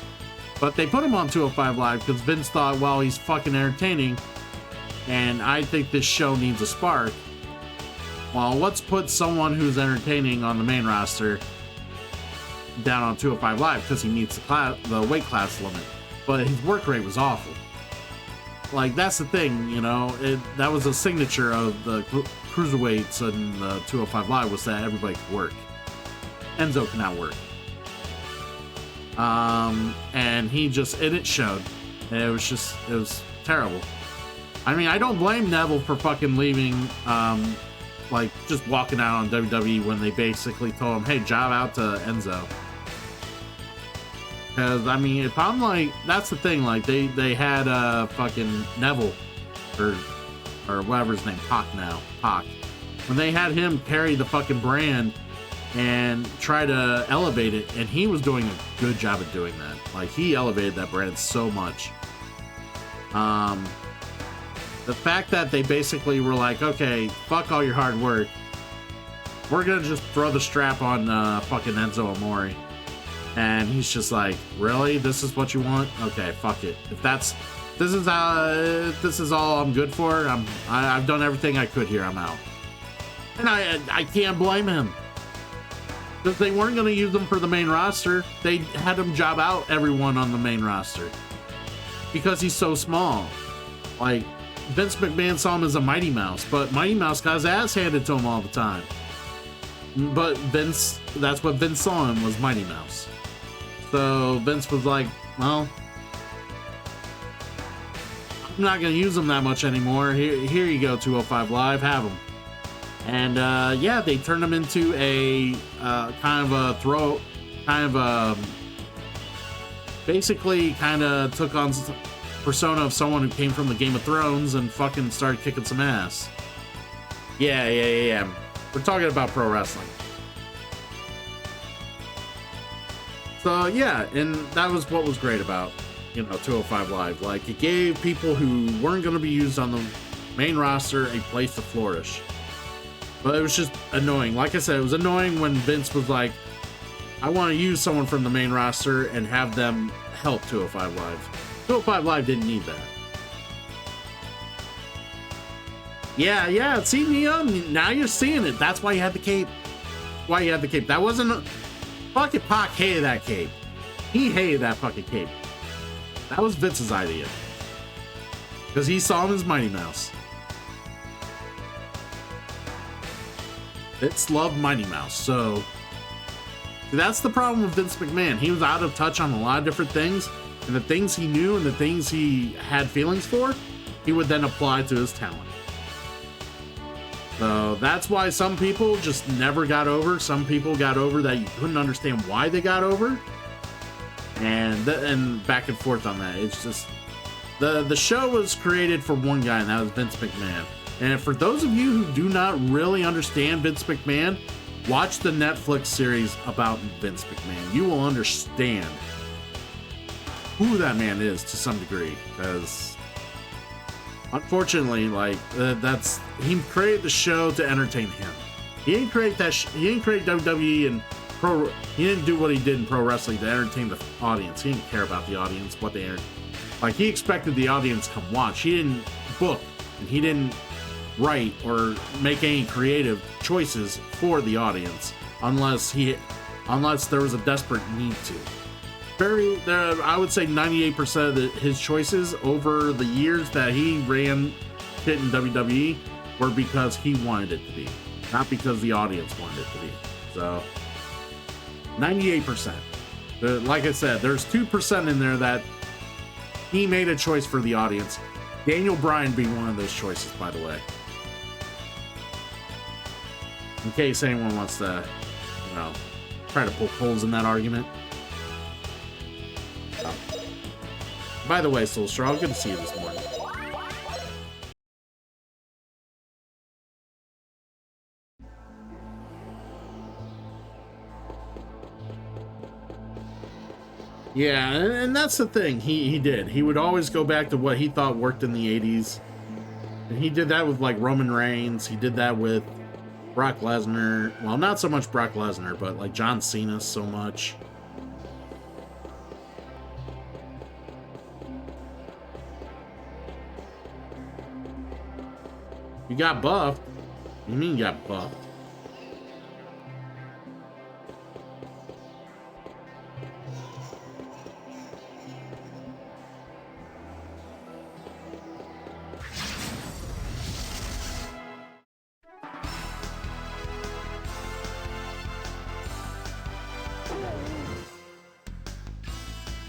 But they put him on 205 Live because Vince thought, well, he's fucking entertaining, and I think this show needs a spark. Well, let's put someone who's entertaining on the main roster down on 205 Live because he meets the weight class limit. But his work rate was awful. Like, that's the thing, you know, that was a signature of the cruiserweights and the 205 Live, was that everybody could work. Enzo could not work. And it showed. It was terrible. I mean, I don't blame Neville for fucking leaving, like, just walking out on WWE when they basically told him, hey, job out to Enzo. Because, I mean, if I'm like, that's the thing, like, they had, fucking Neville, or whatever his name, Pac now, Pac. When they had him carry the fucking brand and try to elevate it, and he was doing a good job at doing that. Like, he elevated that brand so much. The fact that they basically were like, okay, fuck all your hard work, we're gonna just throw the strap on fucking Enzo Amore. And he's just like, really? This is what you want? Okay, fuck it. If this is all I'm good for, I've done everything I could here, I'm out. And I can't blame him. Because they weren't gonna use him for the main roster. They had him job out everyone on the main roster. Because he's so small. Like, Vince McMahon saw him as a Mighty Mouse, but Mighty Mouse got his ass handed to him all the time. But Vince, that's what Vince saw him, was Mighty Mouse. So Vince was like, well, I'm not going to use him that much anymore. Here you go, 205 Live, have him. And yeah, they turned him into a basically kind of took on persona of someone who came from the Game of Thrones and fucking started kicking some ass. Yeah. We're talking about pro wrestling. So yeah, and that was what was great about, you know, 205 Live. Like, it gave people who weren't going to be used on the main roster a place to flourish. But it was just annoying. Like I said, it was annoying when Vince was like, I want to use someone from the main roster and have them help 205 Live. 205 Live didn't need that. Yeah, see, Neon, now you're seeing it. That's why you had the cape. That wasn't... Fucking Pac hated that cape. He hated that fucking cape. That was Vince's idea. Because he saw him as Mighty Mouse. Vince loved Mighty Mouse, so... That's the problem with Vince McMahon. He was out of touch on a lot of different things, and the things he knew and the things he had feelings for, he would then apply to his talent. So that's why some people just never got over. Some people got over that you couldn't understand why they got over. And back and forth on that. It's just... The show was created for one guy, and that was Vince McMahon. And for those of you who do not really understand Vince McMahon, watch the Netflix series about Vince McMahon. You will understand who that man is to some degree, because unfortunately, like, he created the show to entertain him. He didn't create he didn't create WWE and he didn't do what he did in pro wrestling to entertain the audience. He didn't care about the audience, what they like. He expected the audience to come watch. He didn't book, and he didn't write or make any creative choices for the audience unless there was a desperate need to. I would say 98% of his choices over the years that he ran shit in WWE were because he wanted it to be, not because the audience wanted it to be. So 98%. Like I said, there's 2% in there that he made a choice for the audience. Daniel Bryan being one of those choices, by the way. In case anyone wants to, you know, try to poke holes in that argument. By the way, Soul Straw, good to see you this morning. Yeah, and that's the thing. He did. He would always go back to what he thought worked in the 80s. And he did that with, like, Roman Reigns. He did that with Brock Lesnar. Well, not so much Brock Lesnar, but, like, John Cena so much. You got buffed? What do you mean you got buffed?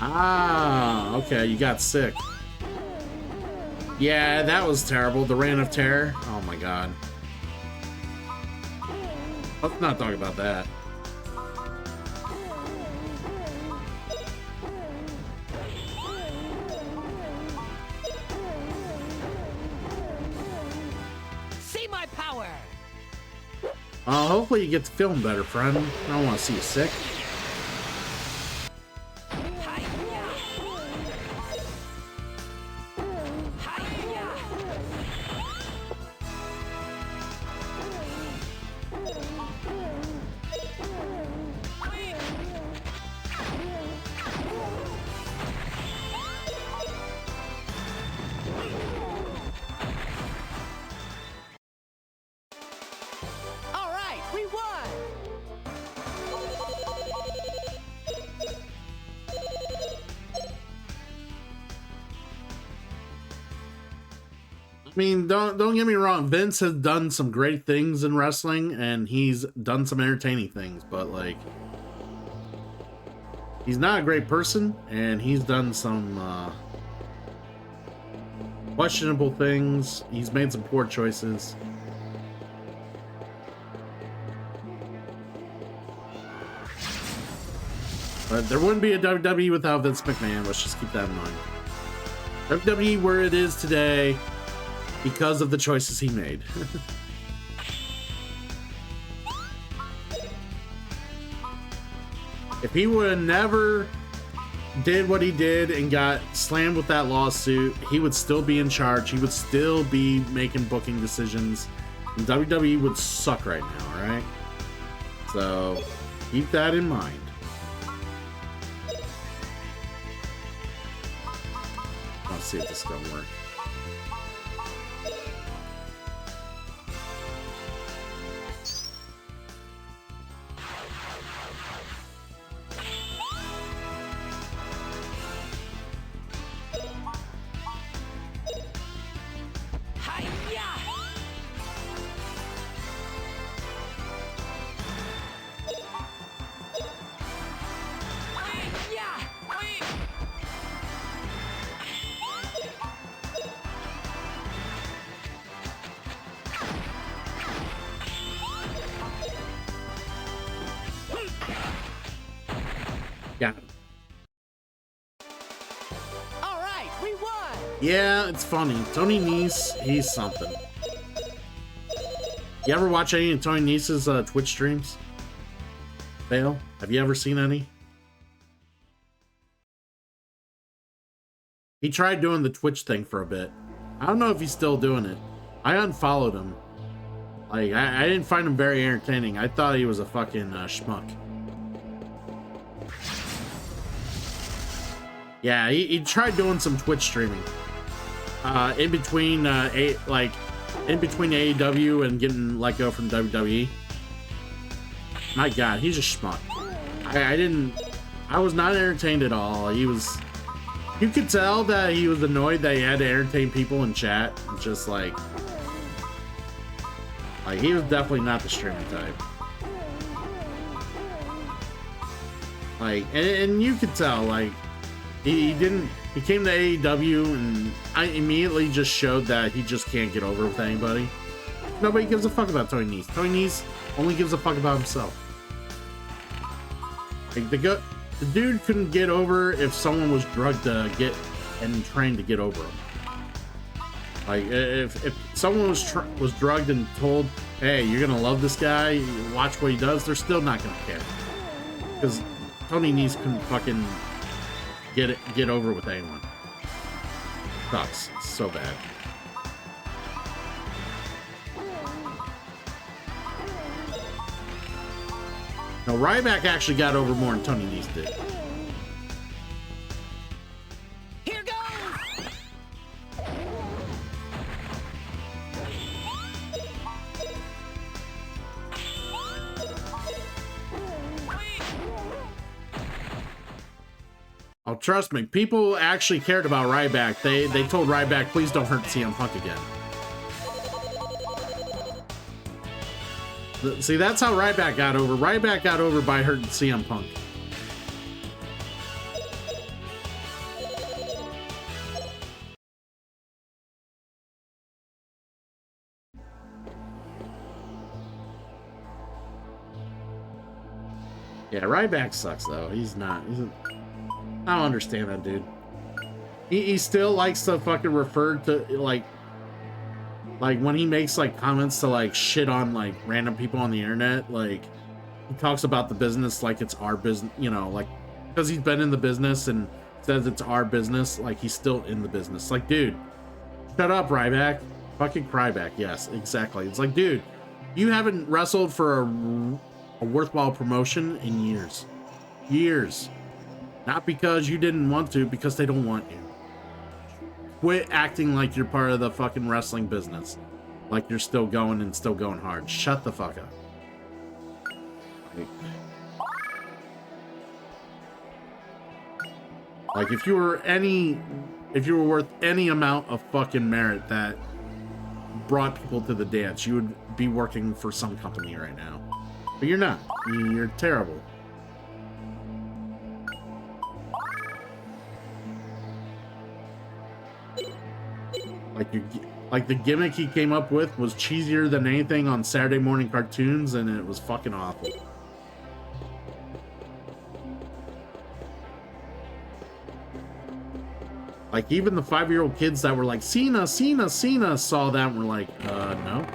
Ah, okay, you got sick. Yeah, that was terrible. The Reign of Terror. Oh my god. Let's not talk about that. See my power. Hopefully you get to feeling better, friend. I don't want to see you sick. I mean, don't get me wrong. Vince has done some great things in wrestling, and he's done some entertaining things. But like, he's not a great person, and he's done some questionable things. He's made some poor choices. But there wouldn't be a WWE without Vince McMahon. Let's just keep that in mind. WWE where it is today because of the choices he made. If he would have never did what he did and got slammed with that lawsuit, he would still be in charge. He would still be making booking decisions. And WWE would suck right now, alright? So, keep that in mind. Let's see if this is gonna work. Yeah. All right, we won. Yeah, it's funny. Tony Nese, he's something. You ever watch any of Tony Nese's Twitch streams? Fail? Have you ever seen any? He tried doing the Twitch thing for a bit. I don't know if he's still doing it. I unfollowed him. Like, I didn't find him very entertaining. I thought he was a fucking schmuck. Yeah, he tried doing some Twitch streaming. In between AEW and getting let go from WWE. My god, he's a schmuck. I was not entertained at all. You could tell that he was annoyed that he had to entertain people in chat. Just like he was definitely not the streaming type. Like, and you could tell, like, he didn't. He came to AEW, and I immediately just showed that he just can't get over with anybody. Nobody gives a fuck about Tony Nese. Tony Nese only gives a fuck about himself. Like, the dude couldn't get over if someone was drugged to get and trained to get over him. Like, if someone was drugged and told, hey, you're gonna love this guy, watch what he does, they're still not gonna care. Because Tony Nese couldn't fucking get over with anyone. Sucks. It's so bad. Now, Ryback actually got over more than Tony Nese did. Here goes! Oh, trust me, people actually cared about Ryback. They told Ryback, please don't hurt CM Punk again. See, that's how Ryback got over. Ryback got over by hurting CM Punk. Yeah, Ryback sucks, though. He's not. I don't understand that dude. He still likes to fucking refer to, like when he makes like comments to like shit on like random people on the internet, like he talks about the business like it's our business, you know, like because he's been in the business and says it's our business, like he's still in the business. Like, dude, shut up, Ryback. Fucking Cryback. Yes, exactly. It's like, dude, you haven't wrestled for a worthwhile promotion in years. Years. Not because you didn't want to, because they don't want you. Quit acting like you're part of the fucking wrestling business. Like you're still going and still going hard. Shut the fuck up. Like if you were worth any amount of fucking merit that brought people to the dance, you would be working for some company right now. But you're not. You're terrible. Like the gimmick he came up with was cheesier than anything on Saturday morning cartoons, and it was fucking awful. Like even the 5-year-old kids that were like, Cena, Cena, Cena, saw that and were like, no.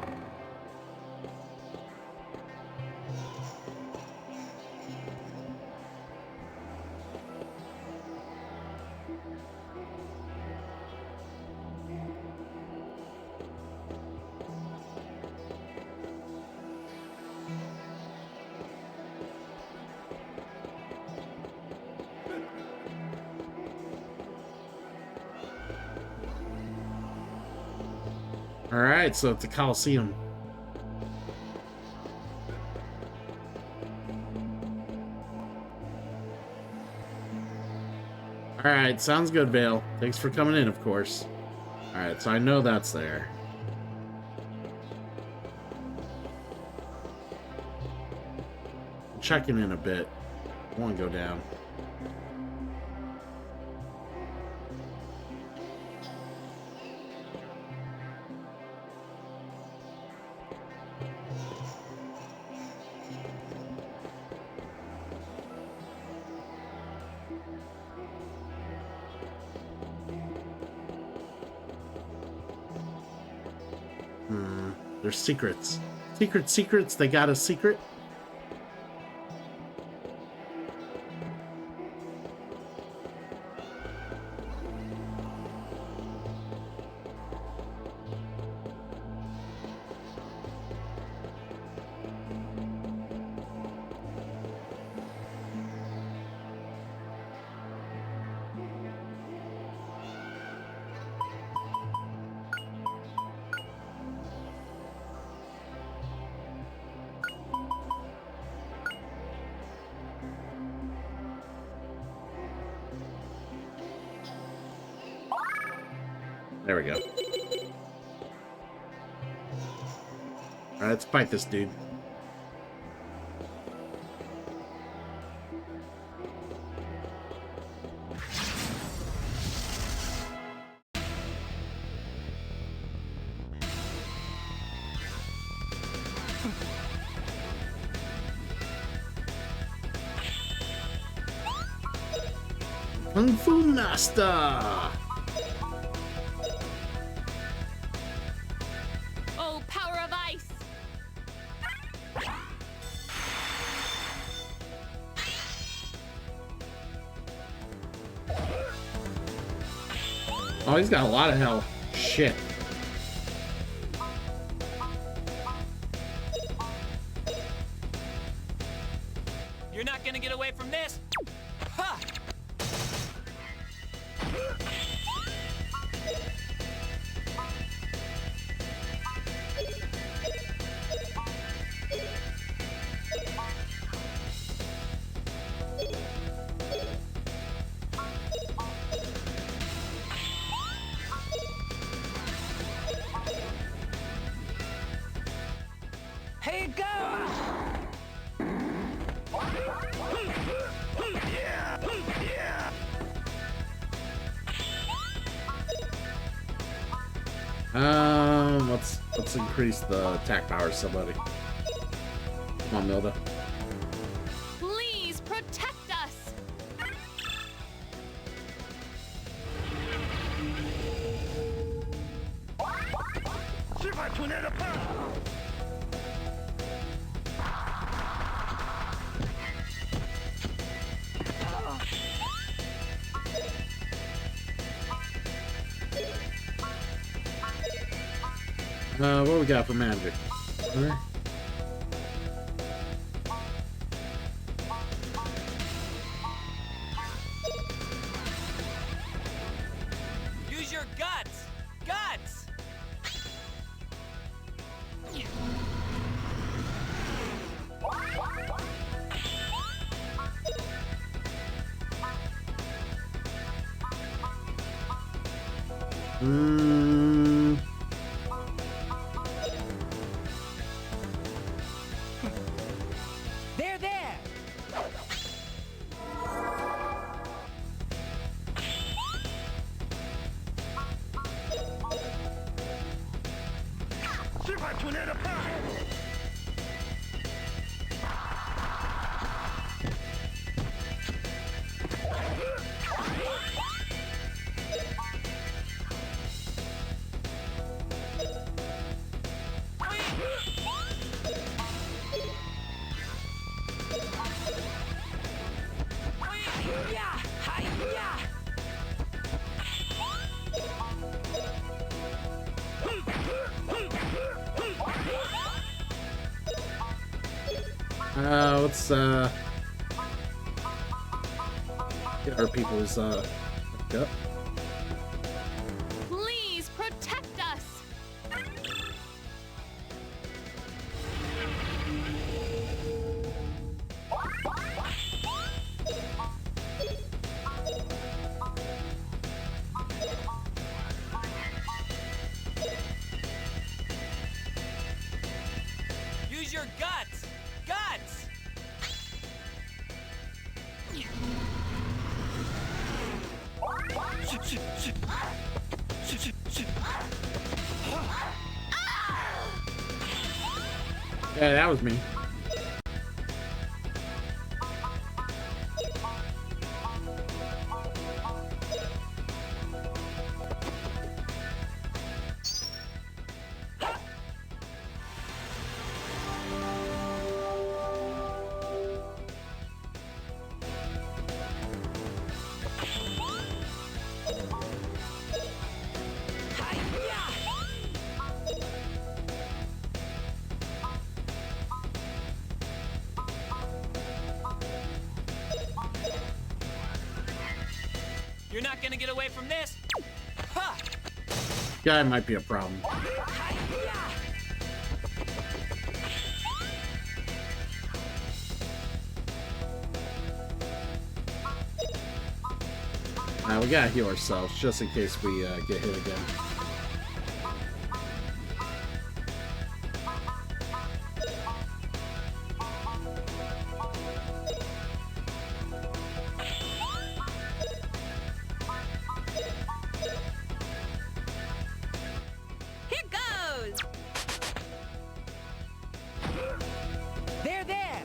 Alright, so it's a Coliseum. Alright, sounds good, Vale. Thanks for coming in, of course. Alright, so I know that's there. I'm checking in a bit. I want to go down. There's secrets. Secrets, they got a secret? There we go. Alright, let's fight this dude. Kung Fu Master! Oh, power of ice. Oh, he's got a lot of health. Shit. You're not gonna get away from this. Ha! Here you go! Let's increase the attack power of somebody. Come on, Milda. Please protect us. What we got for magic? Okay. Use your guts! Guts! There, there! Yeah! Hi-ya! Let's get our people's hooked up. Please protect us. Use your guts! Guts! Yeah, that was me. You're not gonna get away from this. Ha! Guy might be a problem. We gotta heal ourselves just in case we get hit again. Here goes. There, there!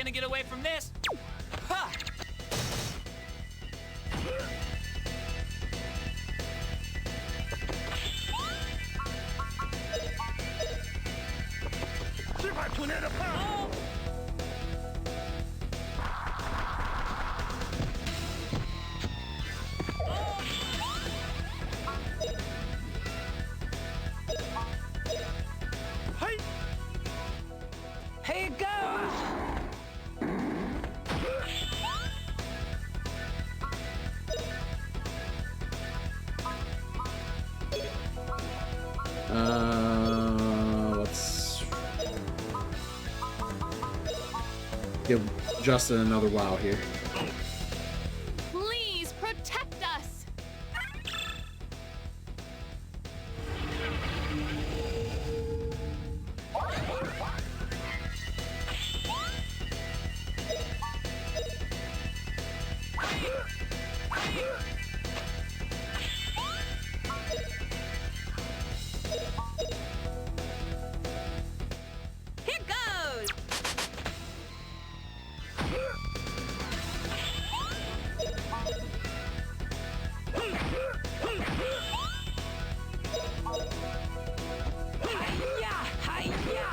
gonna get away from this. Ha! Here goes! Let's give Justin another wow here. Please protect us. Here goes. Hiya! Hiya!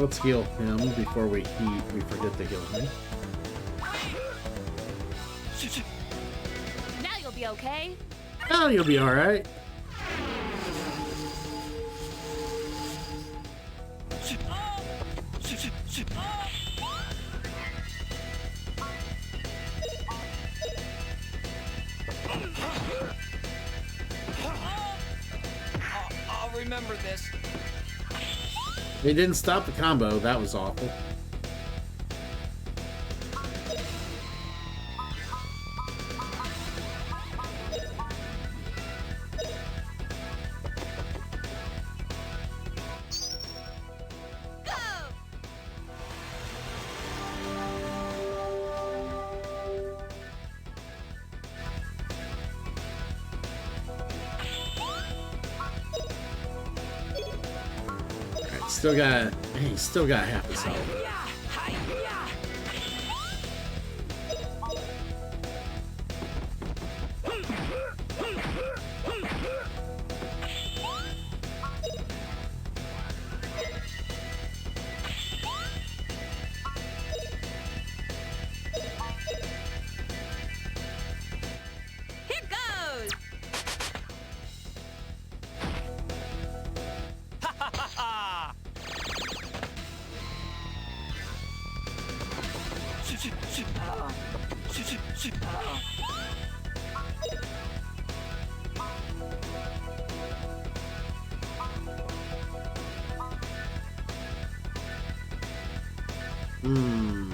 Let's heal him before we forget to heal him. Now you'll be okay. Oh, you'll be all right. I'll remember this. They didn't stop the combo. That was awful. Go! Alright, still got. Hey, still got half his health. Hiya! Hiya! Here goes. Ha ha ha ha! Hmm.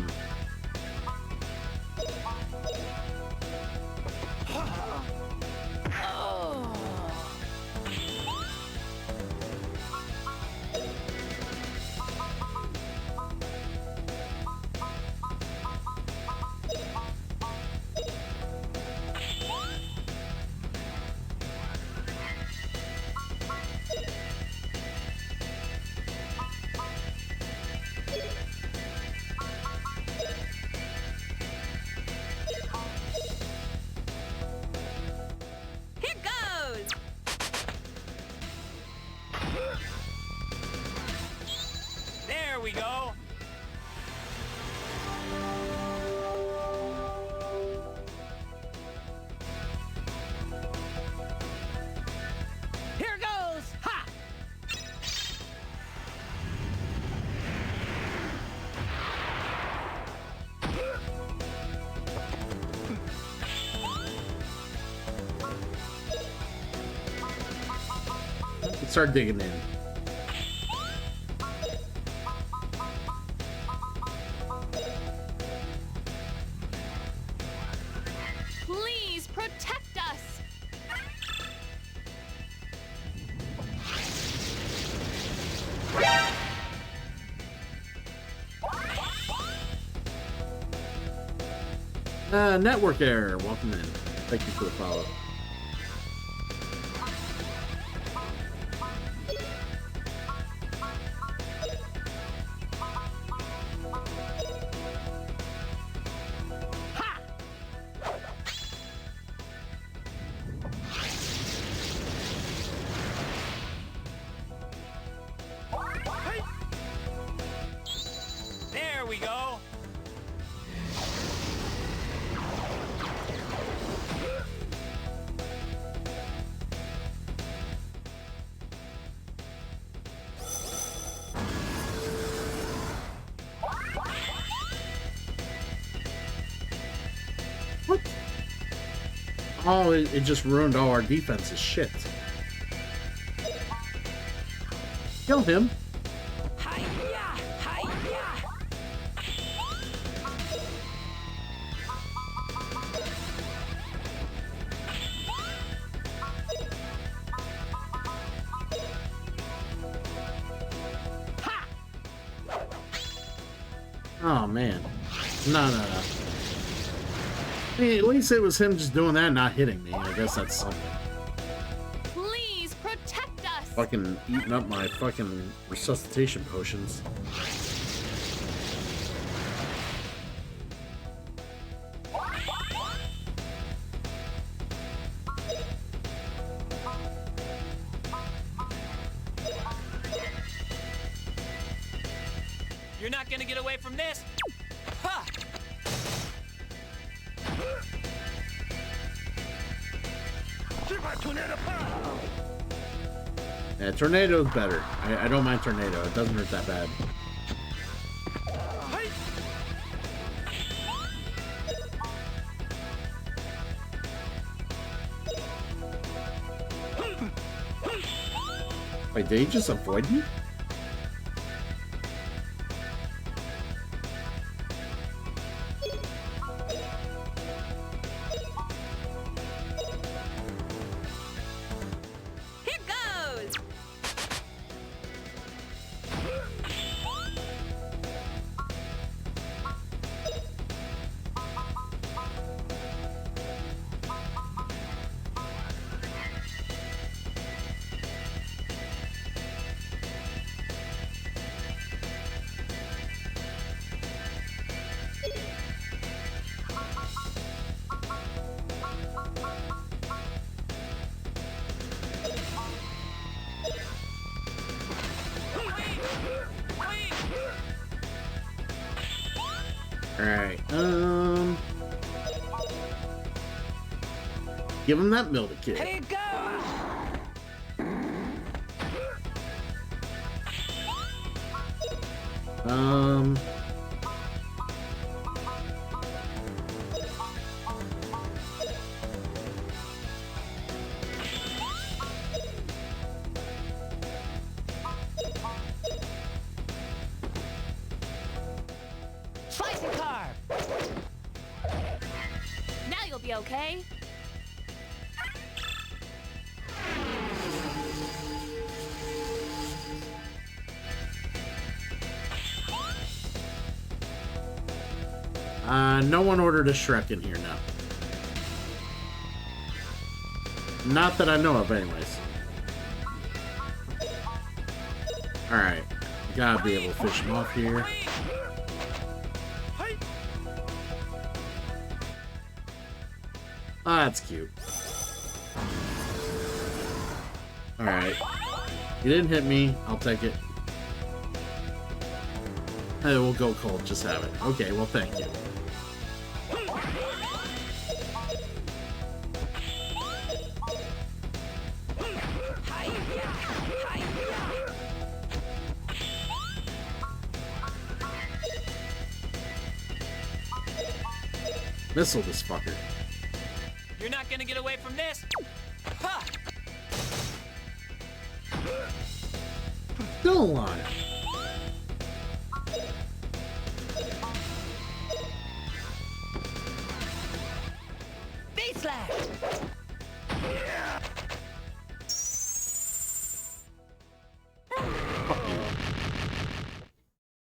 Here goes. There we go. Here goes! Ha! Let's start digging in. Please protect us. Network error. Welcome in. Thank you for the follow. we go. What? Oh, it just ruined all our defense's shit. Kill him. Hi-ya! Hi-ya! Ha! Oh man. No. Hey, at least it was him just doing that and not hitting me. I guess that's something. Please protect us. Fucking eating up my fucking resuscitation potions. You're not gonna get away from this. Ha! Yeah, tornado's better. I don't mind tornado. It doesn't hurt that bad. Wait, did he just avoid me? Here goes. Alright, give him that milk kid. Here goes! Slice and carve! Now you'll be okay. No one ordered a Shrek in here now. Not that I know of, anyways. Alright. Gotta be able to fish him off here. Ah, that's cute. Alright. You didn't hit me. I'll take it. Hey, we'll go cold. Just have it. Okay, well, thank you. Hi-ya! Hi-ya! Missile this fucker. You're not gonna get away from this. Ha! Still alive. V-slash!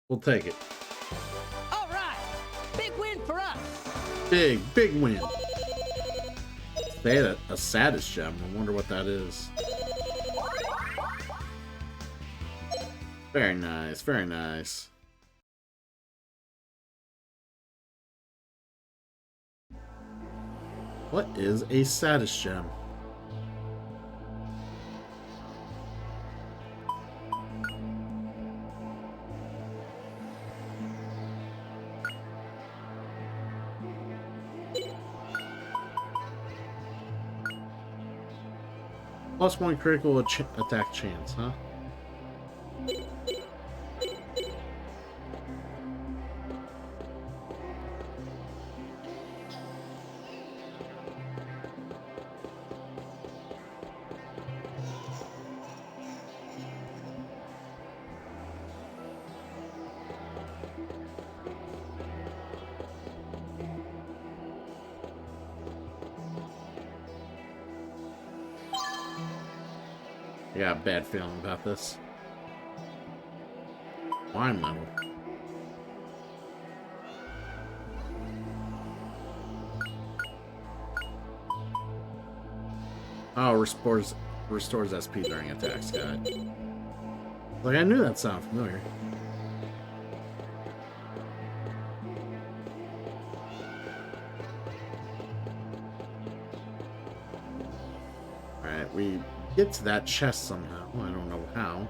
We'll take it. All right! Big win for us! Big win. They had a saddest gem. I wonder what that is. Very nice, very nice. What is a saddest gem? +1 critical attack chance, huh? I got a bad feeling about this. Wine metal. Oh, restores SP during attacks. Got it. Like, I knew that sounded familiar. Alright, we get to that chest somehow. I don't know how.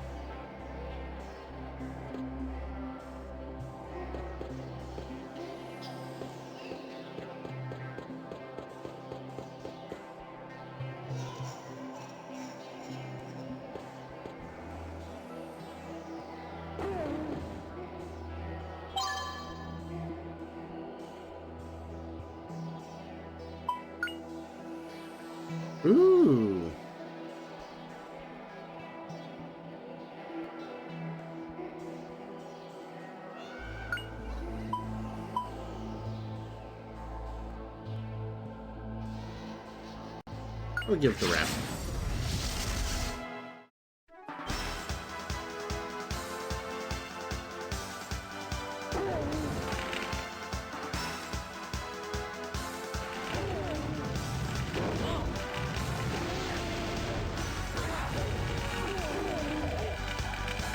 Ooh. We'll give it the wrap.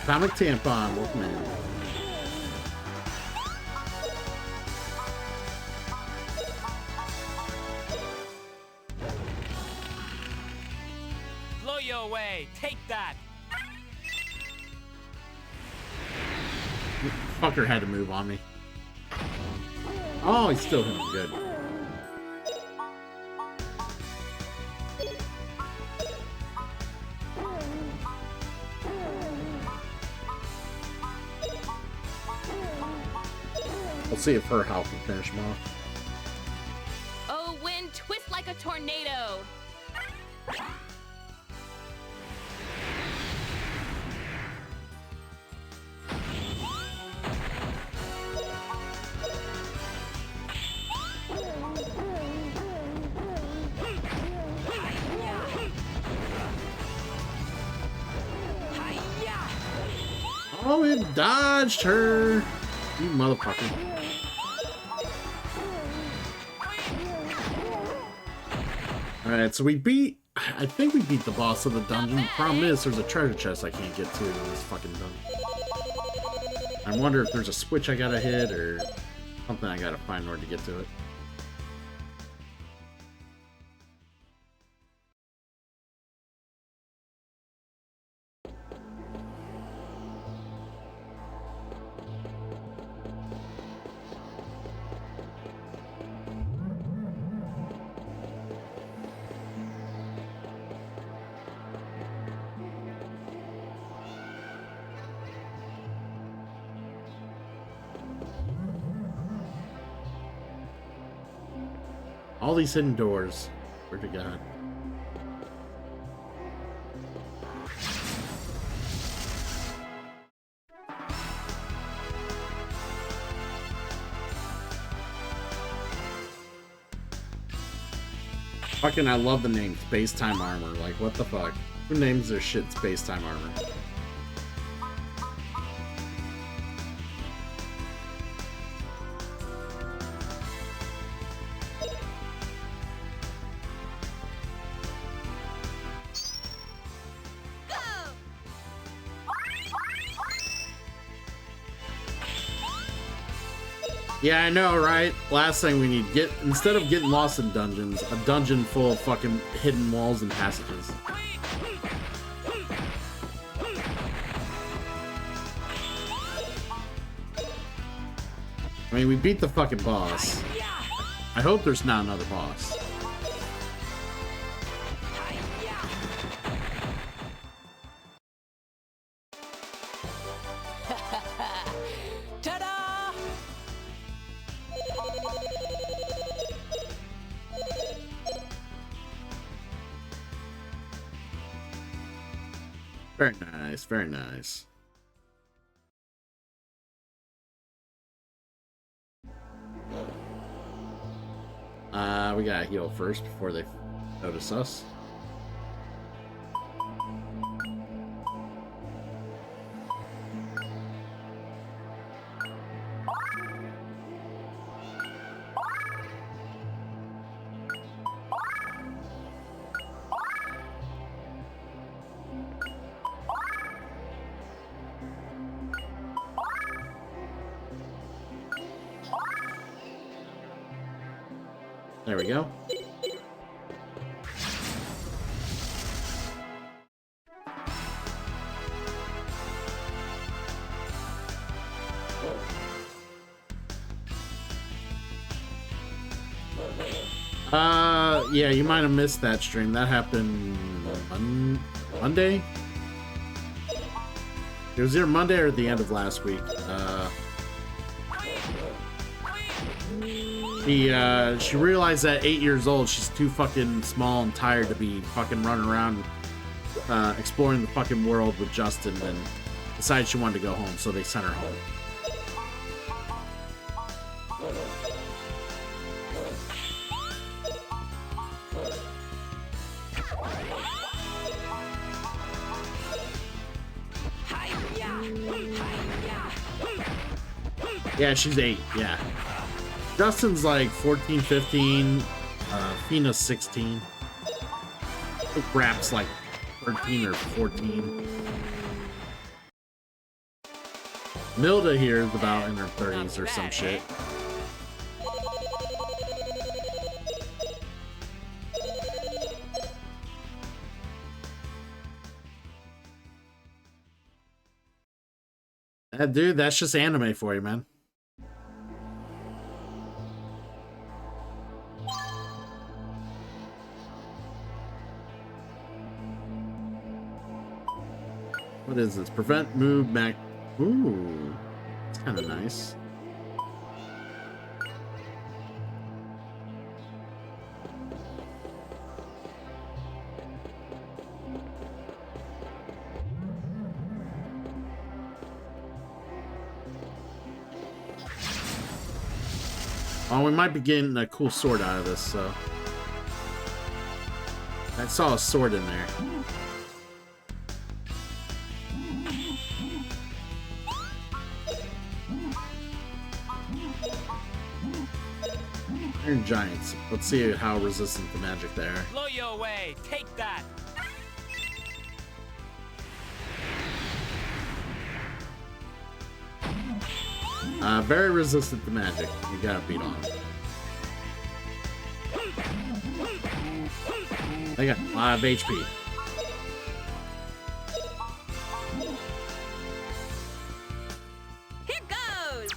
Atomic tampon, Wolfman. Blow you away. Take that. Fucker had to move on me. Oh, he's still hitting good. Let's see if her health can finish him off. Oh, wind, twist like a tornado. Oh, it dodged her. You motherfucker. Alright, so we beat... I think we beat the boss of the dungeon. The problem is, there's a treasure chest I can't get to in this fucking dungeon. I wonder if there's a switch I gotta hit, or something I gotta find in order to get to it. All these hidden doors. Where to God? Fucking, I love the name Space Time Armor. Like, what the fuck? Who names their shit Space Time Armor? Yeah, I know, right? Last thing we need, instead of getting lost in dungeons, a dungeon full of fucking hidden walls and passages. I mean, we beat the fucking boss. I hope there's not another boss. Very nice, very nice. We gotta heal first before they notice us. There we go. Yeah, you might have missed that stream. That happened Monday? It was either Monday or the end of last week. She realized that 8 years old, she's too fucking small and tired to be fucking running around exploring the fucking world with Justin, and decided she wanted to go home, so they sent her home. Yeah, she's 8, yeah. Justin's like 14, 15, Fina's 16. I think Rap's like 13 or 14. Milda here is about in her 30s or some shit. Dude, that's just anime for you, man. What is this? Prevent move back. Ooh, it's kind of nice. Oh, we might be getting a cool sword out of this, so. I saw a sword in there. Iron Giants. Let's see how resistant to magic they are. Blow you away. Take that. Very resistant to magic. You gotta beat on. They got a lot of HP. Here goes.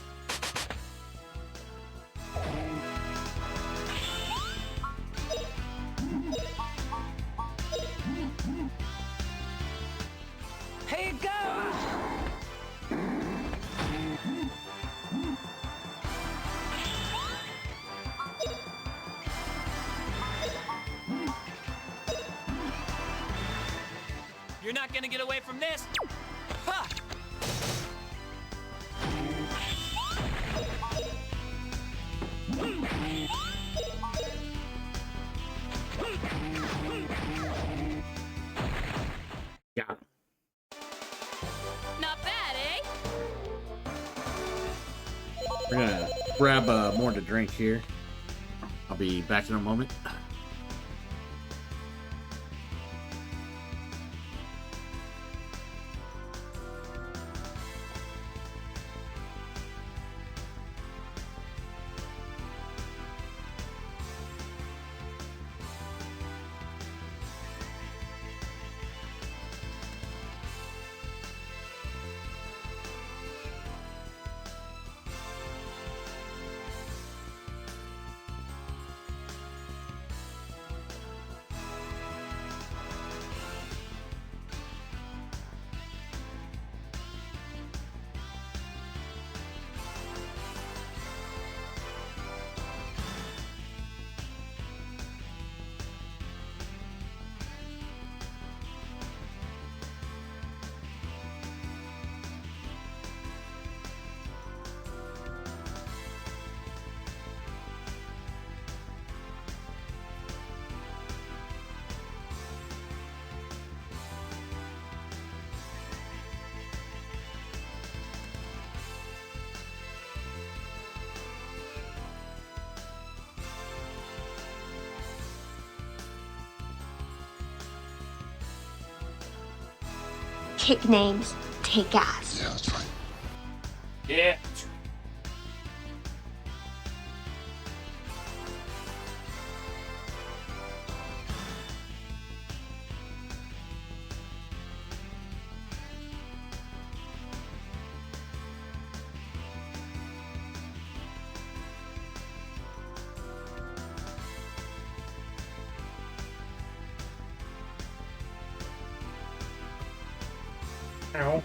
Here it goes! You're not gonna get away from this. Ha! Yeah. Not bad, eh? We're gonna grab more to drink here. I'll be back in a moment. take names, take ass. Yeah, that's right. Yeah. Ow.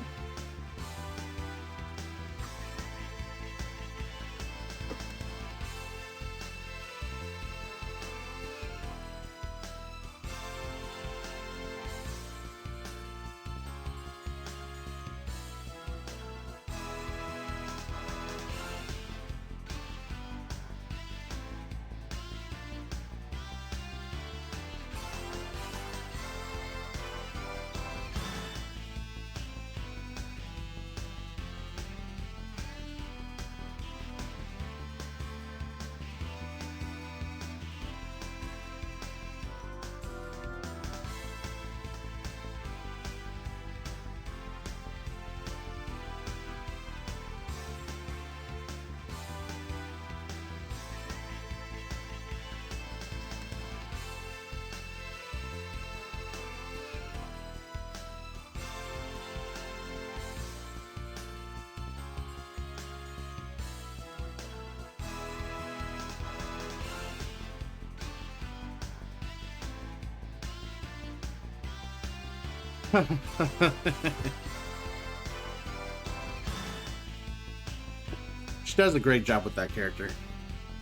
She does a great job with that character. It's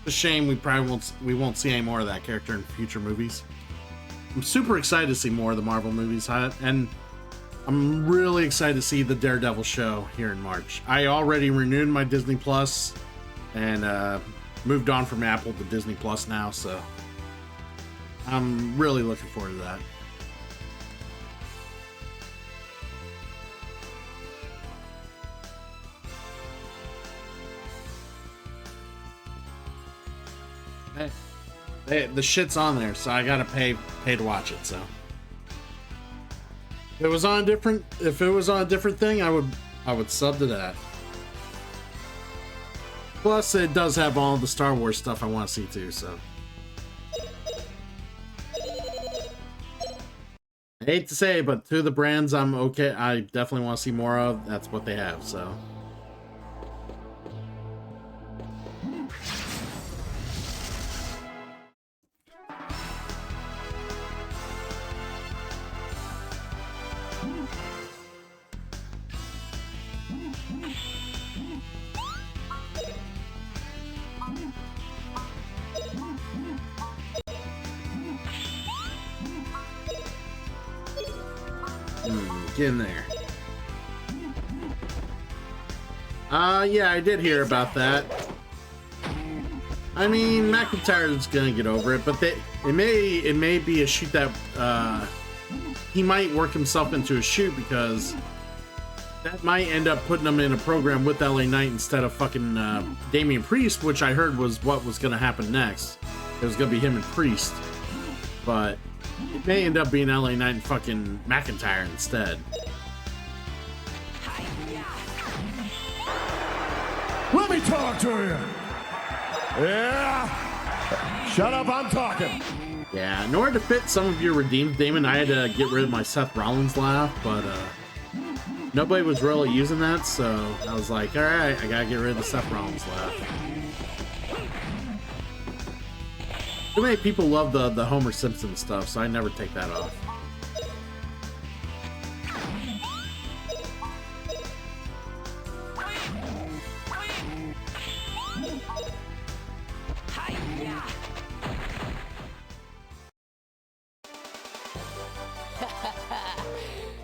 a shame we won't see any more of that character in future movies. I'm super excited to see more of the Marvel movies, and I'm really excited to see the Daredevil show here in March. I already renewed my Disney Plus and moved on from Apple to Disney Plus now, so I'm really looking forward to that. The shit's on there, so I gotta pay to watch it. So if it was on a different thing, I would sub to that. Plus, it does have all the Star Wars stuff I want to see too. So I hate to say it, but two of the brands I'm okay. I definitely want to see more of. That's what they have. So. Get in there. Yeah, I did hear about that. I mean, McIntyre's gonna get over it, but it may be a shoot that he might work himself into a shoot, because that might end up putting him in a program with LA Knight instead of fucking Damian Priest, which I heard was what was gonna happen next. It was gonna be him and Priest, but it may end up being LA Knight and fucking McIntyre instead. Let me talk to you. Yeah. Shut up, I'm talking. Yeah, in order to fit some of your redeemed Damon, I had to get rid of my Seth Rollins laugh, but nobody was really using that, so I was like, alright, I gotta get rid of the Seth Rollins laugh. Too many people love the Homer Simpson stuff, so I never take that off.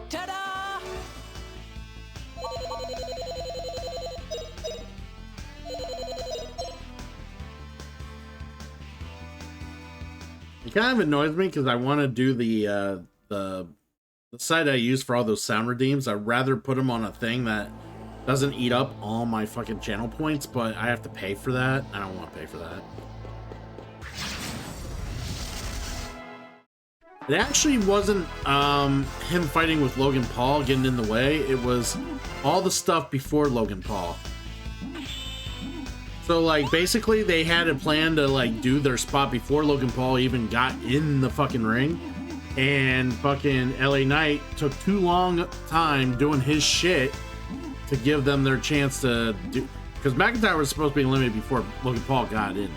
Ta-da! It kind of annoys me because I want to do the site I use for all those sound redeems. I'd rather put them on a thing that doesn't eat up all my fucking channel points, but I have to pay for that. I don't want to pay for that. It actually wasn't him fighting with Logan Paul getting in the way. It was all the stuff before Logan Paul. So like basically they had a plan to like do their spot before Logan Paul even got in the fucking ring, and fucking LA Knight took too long time doing his shit to give them their chance to do, because McIntyre was supposed to be eliminated before Logan Paul got in.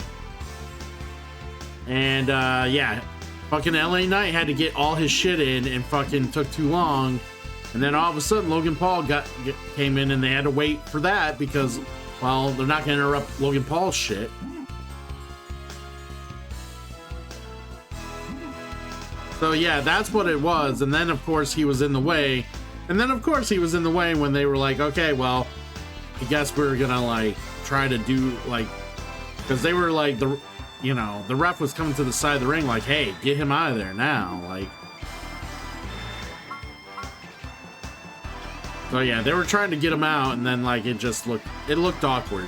And yeah, fucking LA Knight had to get all his shit in and fucking took too long, and then all of a sudden Logan Paul came in and they had to wait for that because, well, they're not going to interrupt Logan Paul's shit. So yeah, that's what it was. And then of course he was in the way. And then of course he was in the way when they were like, okay, well, I guess we're gonna like try to do like, because they were like, the ref was coming to the side of the ring like, hey, get him out of there now. Like, so yeah, they were trying to get him out, and then like it looked awkward.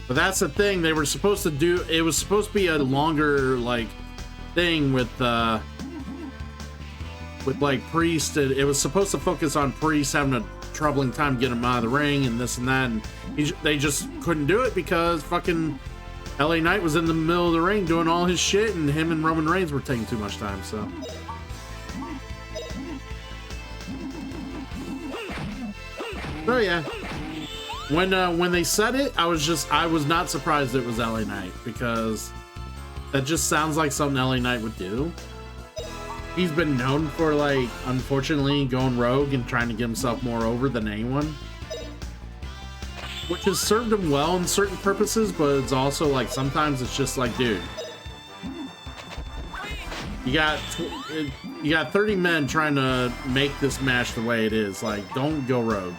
But that's the thing, they were supposed to do, it was supposed to be a longer like thing with like Priest. It was supposed to focus on Priest having a troubling time getting him out of the ring and this and that, and they just couldn't do it because fucking LA Knight was in the middle of the ring doing all his shit, and him and Roman Reigns were taking too much time. So yeah, when they said it, I was not surprised it was LA Knight, because that just sounds like something LA Knight would do. He's been known for, like, unfortunately going rogue and trying to get himself more over than anyone, which has served him well in certain purposes, but it's also like sometimes it's just like, dude, you got 30 men trying to make this match the way it is. Like, don't go rogue.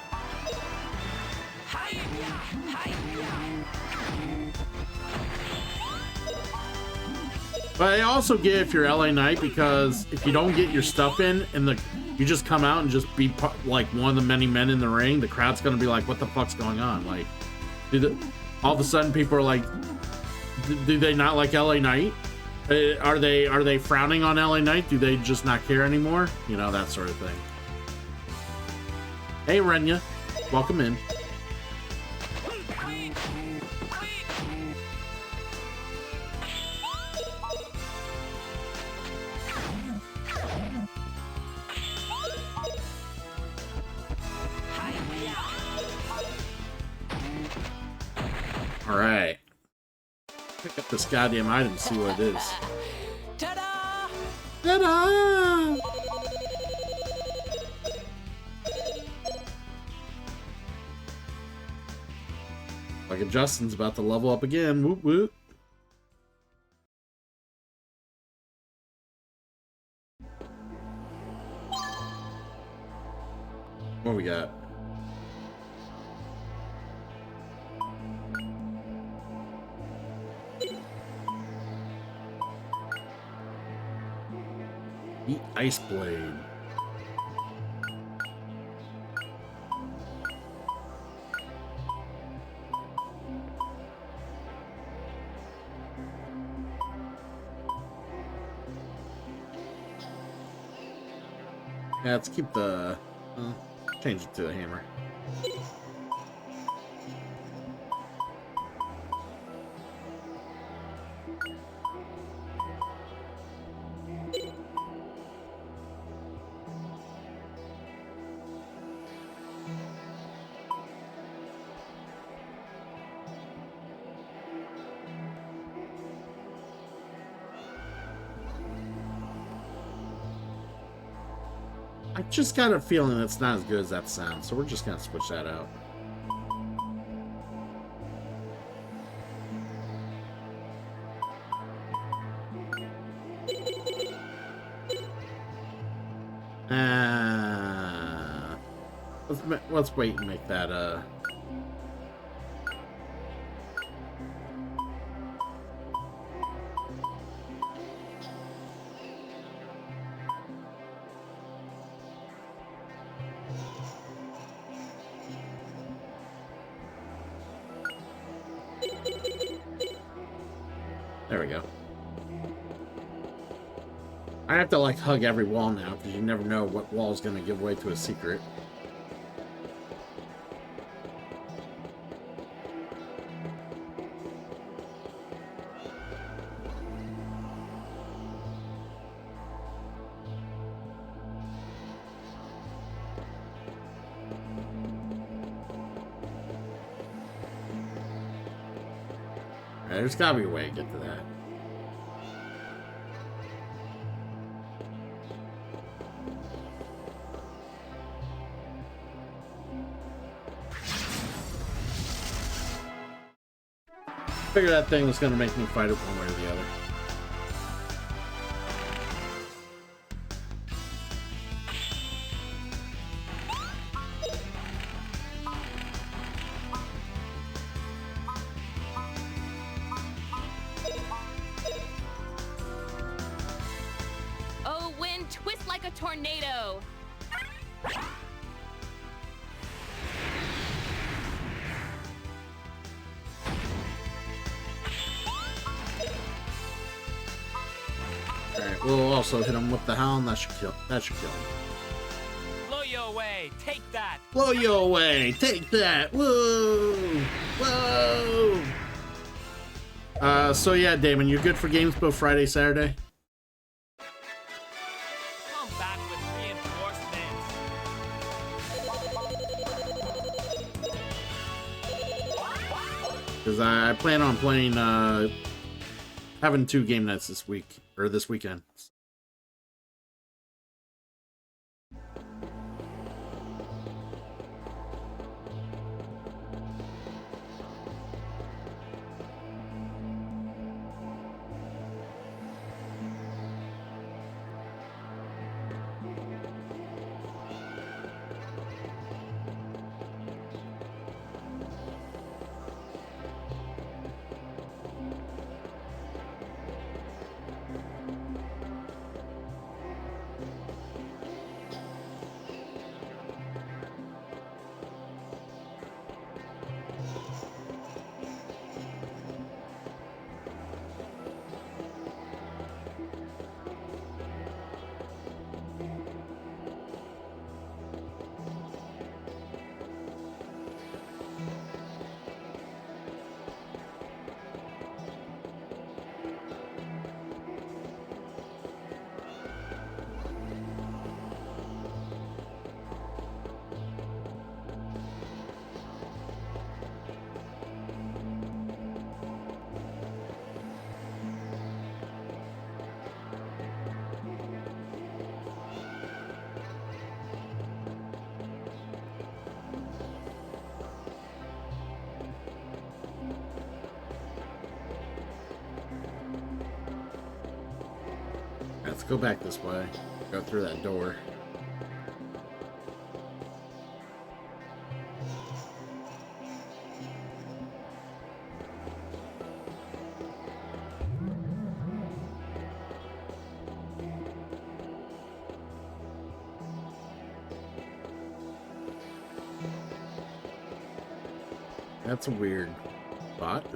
But I also get if you're LA Knight, because if you don't get your stuff in and you just come out and just be like one of the many men in the ring, the crowd's gonna be like, what the fuck's going on? Like, all of a sudden people are like, do they not like LA Knight? Are they frowning on LA Knight? Do they just not care anymore? You know, that sort of thing. Hey Renya, welcome in. All right, pick up this goddamn item and see what it is. Ta-da! Ta-da! Like Justin's about to level up again. Whoop whoop. What we got? Eat Ice Blade. Yeah, let's keep the... change it to the hammer. I just got a feeling it's not as good as that sounds, so we're just gonna switch that out. Let's wait and make that there we go. I have to like hug every wall now because you never know what wall is going to give way to a secret. Alright, there's gotta be a way to get to that. Figure that thing was gonna make me fight it one way or the other. Oh, wind, twist like a tornado. Alright, we'll also hit him with the hound. That should kill him. Blow you away. Take that. Blow you away! Take that! Whoa! Whoa! So yeah, Damon, you're good for games both Friday, Saturday? Come back with reinforcements. Because I plan on playing, having 2 game nights this week, or this weekend. Let's go back this way. Go through that door. That's a weird spot.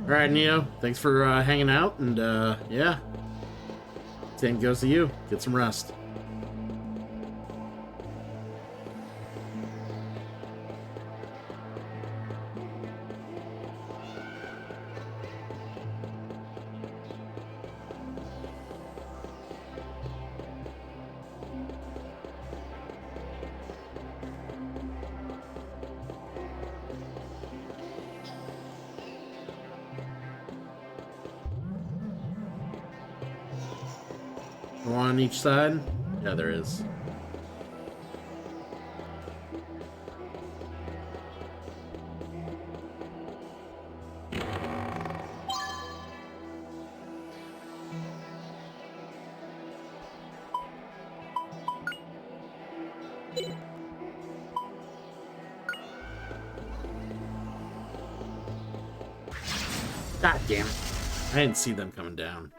All right, Neo. Thanks for hanging out, and yeah. Same goes to you. Get some rest. One on each side? Yeah, there is. God damn it. I didn't see them coming down.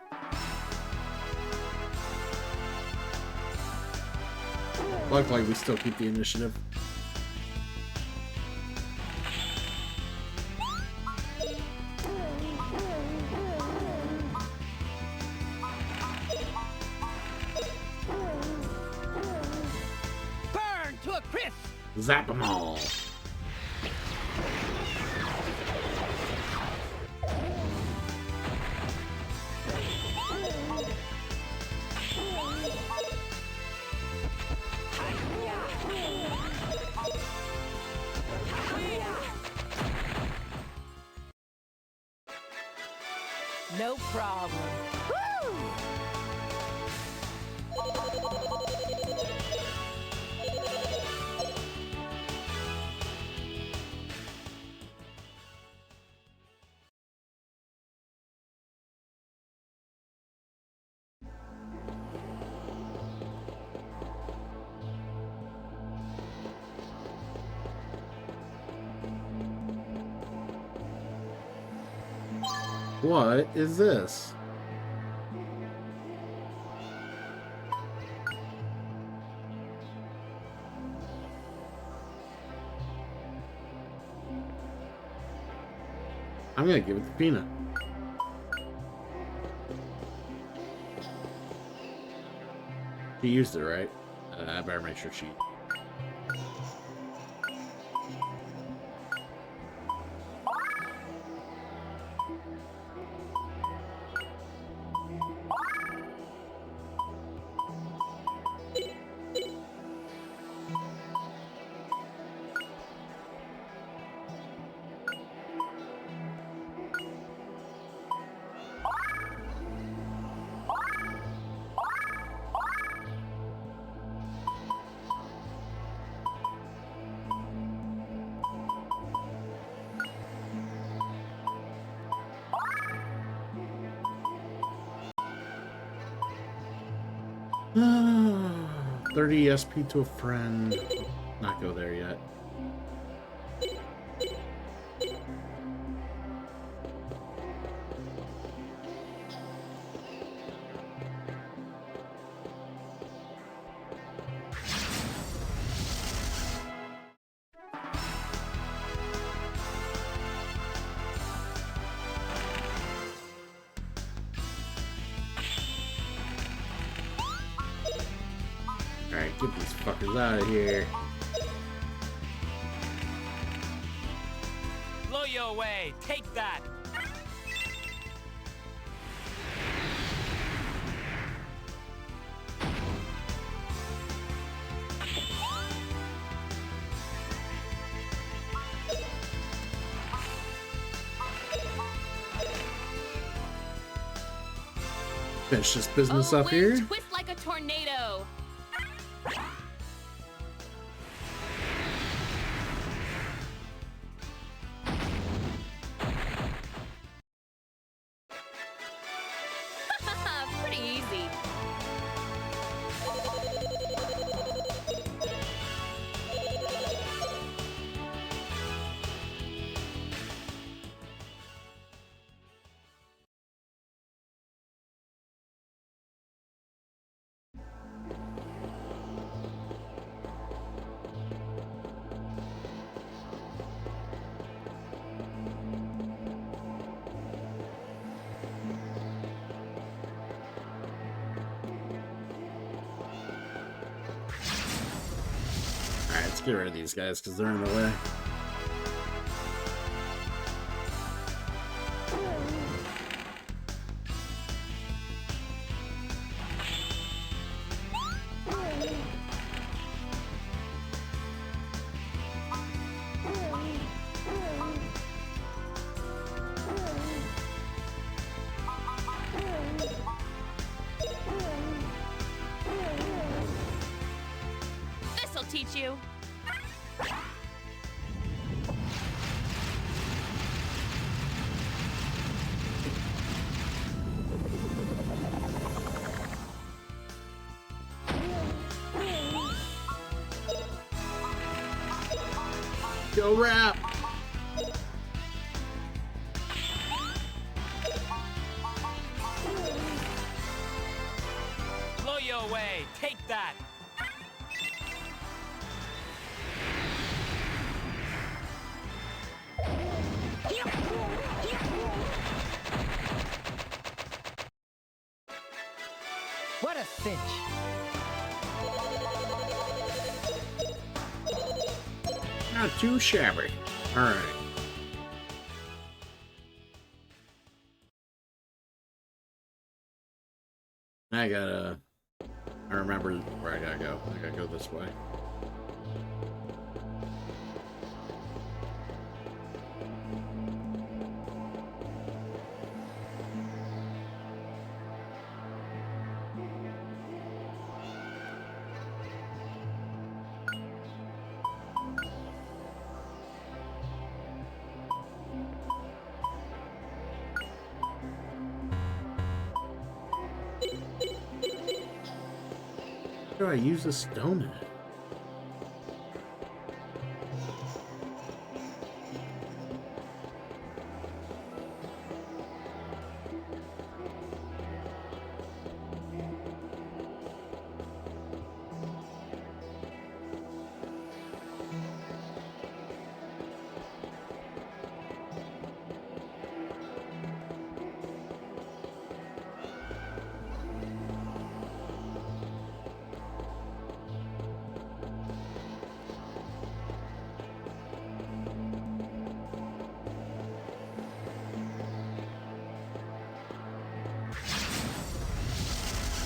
Luckily, we still keep the initiative. a crisp. Zap them all. No problem. Woo! What is this? I'm gonna give it to Peanut. She used it, right? I better make sure she... $30 SP to a friend. Not go there yet. Alright, get these fuckers out of here. Blow you away. Take that. Finish this business Oh, up wind, here. twist like a tornado. Pretty easy. Alright, let's get rid of these guys because they're in the way. This'll teach you. Go rap! Blow you away. Take that. What a cinch. Not too shabby. All right. I remember where I gotta go. I gotta go this way. How do I use the stone in it?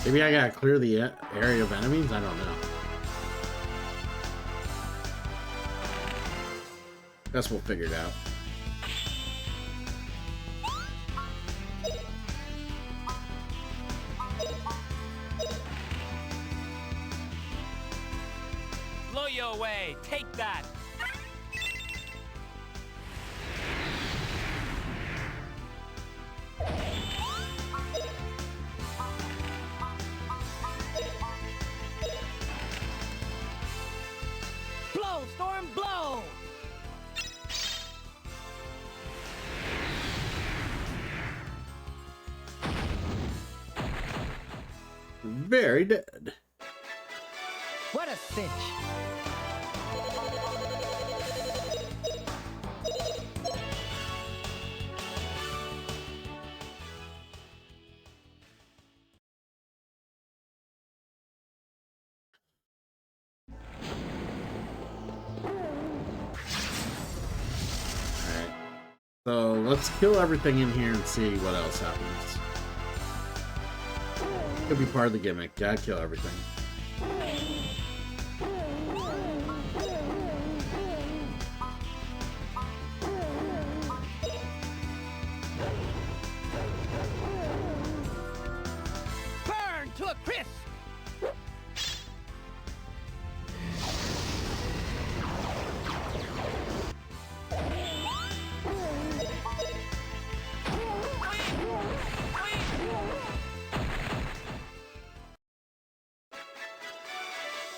Maybe I gotta clear the area of enemies? I don't know. Guess we'll figure it out. Blow you away. Take that. Blow, storm, blow! Very dead. What a cinch! Alright. So let's kill everything in here and see what else happens. Could be part of the gimmick. Gotta kill everything. Burn to a crisp!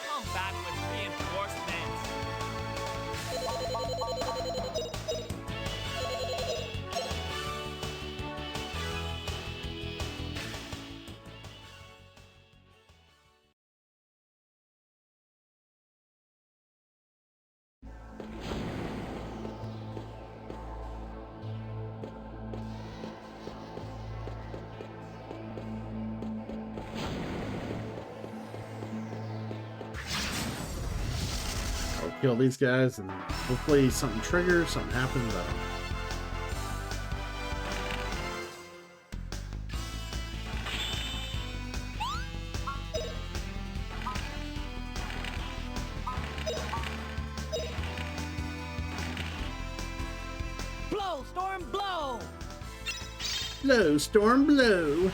Come back with reinforcements. I'll kill these guys and hopefully something triggers, something happens. I don't know. Blow, storm, blow! Blow, storm, blow.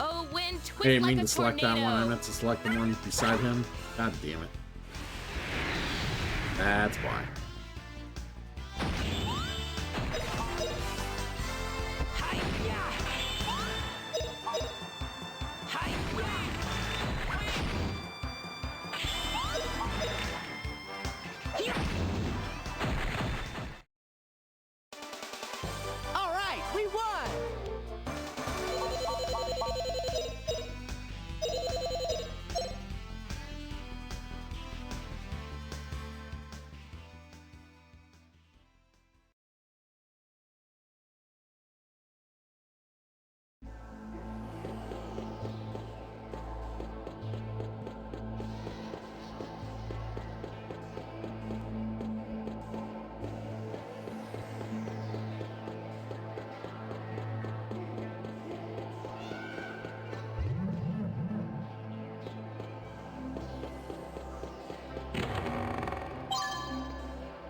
Oh, wind, twist Hey, I like mean a to select that one. I tornado. meant to select the one beside him. God damn it. That's why. Hi-ya! Hi-ya! All right, we won!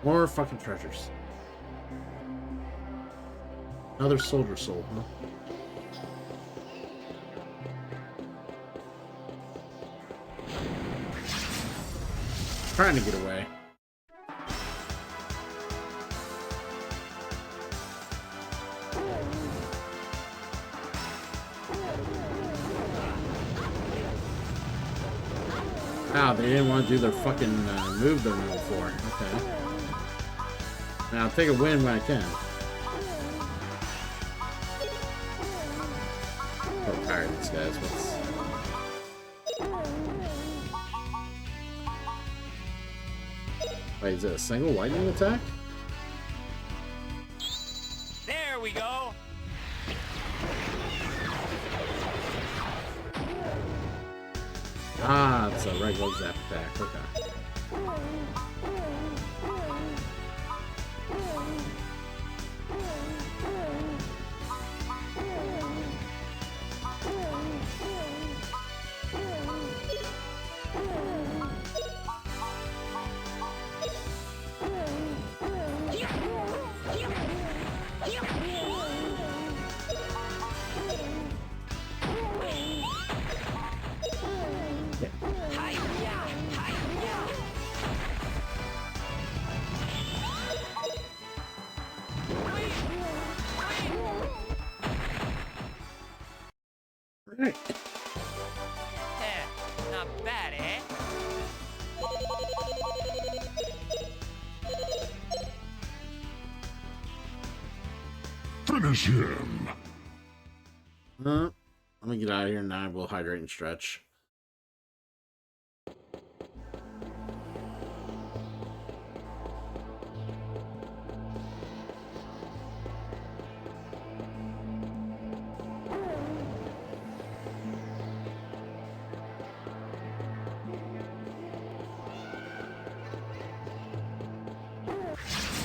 More fucking treasures. Another soldier soul, huh? Trying to get away. Ah, they didn't want to do their fucking move they're known for. Okay. Now I'll take a win when I can. I'm tired of these guys. Wait, is it a single lightning attack? There we go. Ah, it's a regular zap attack. Okay. Right. Not bad, eh? Finish him. Let me get out of here now. We'll hydrate and stretch.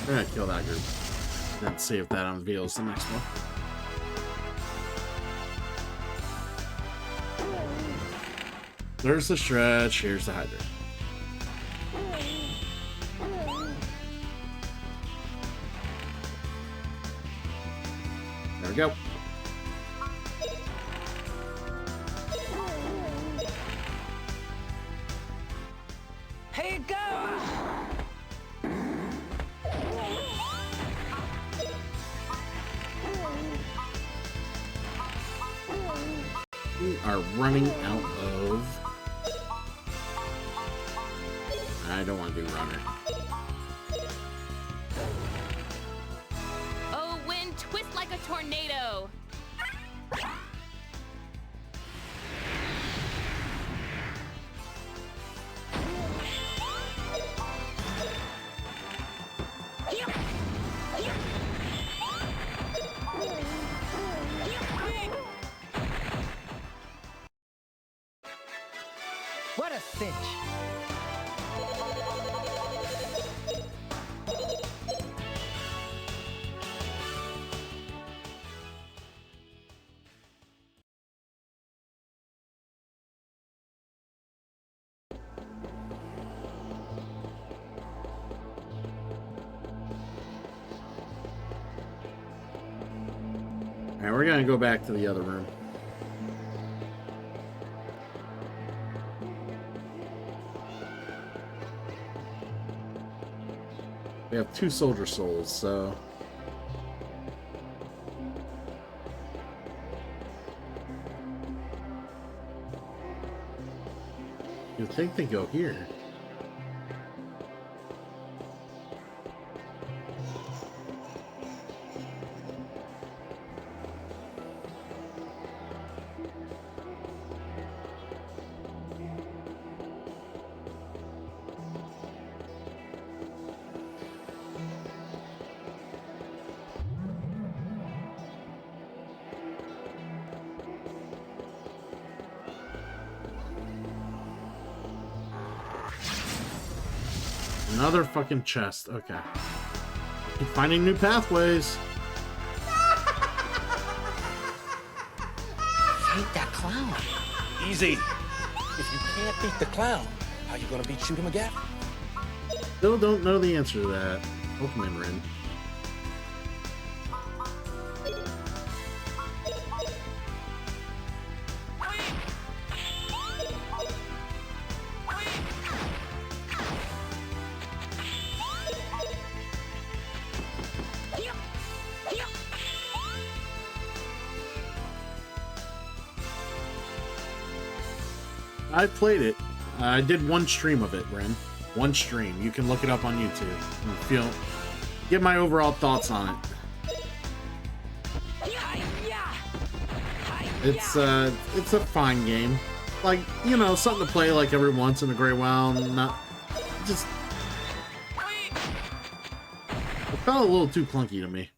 I'm gonna kill that group. Then see if that unveils the next one. There's the stretch, here's the hydrate. There we go. Here you go. We are running out of... I don't want to do runner. Oh, wind, twist like a tornado. What a cinch. Alright, we're gonna go back to the other room. We have 2 soldier souls, so... You'd think they go here. Another fucking chest. Okay. Keep finding new pathways. Fight that clown. Easy. If you can't beat the clown, how you gonna beat Shoot him again? Still don't know the answer to that. Pokemon Rin. I played it. I did one stream of it, Ren. One stream. You can look it up on YouTube and get my overall thoughts on it. It's a fine game. Like, you know, something to play like every once in a great while. Not just. It felt a little too clunky to me.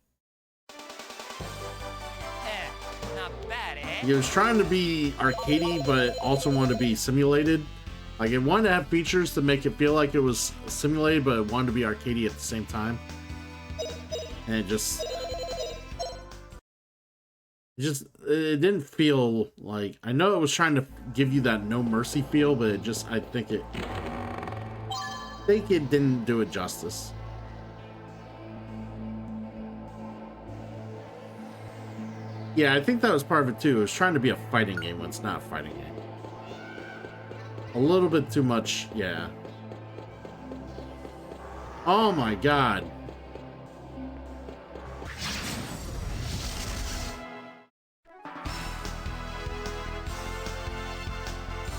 Not bad, eh? It was trying to be arcadey, but also wanted to be simulated. Like, it wanted to have features to make it feel like it was simulated, but it wanted to be arcadey at the same time. And it didn't feel like... I know it was trying to give you that No Mercy feel, but I think it didn't do it justice. Yeah, I think that was part of it too. It was trying to be a fighting game when it's not a fighting game. A little bit too much, yeah. Oh my god.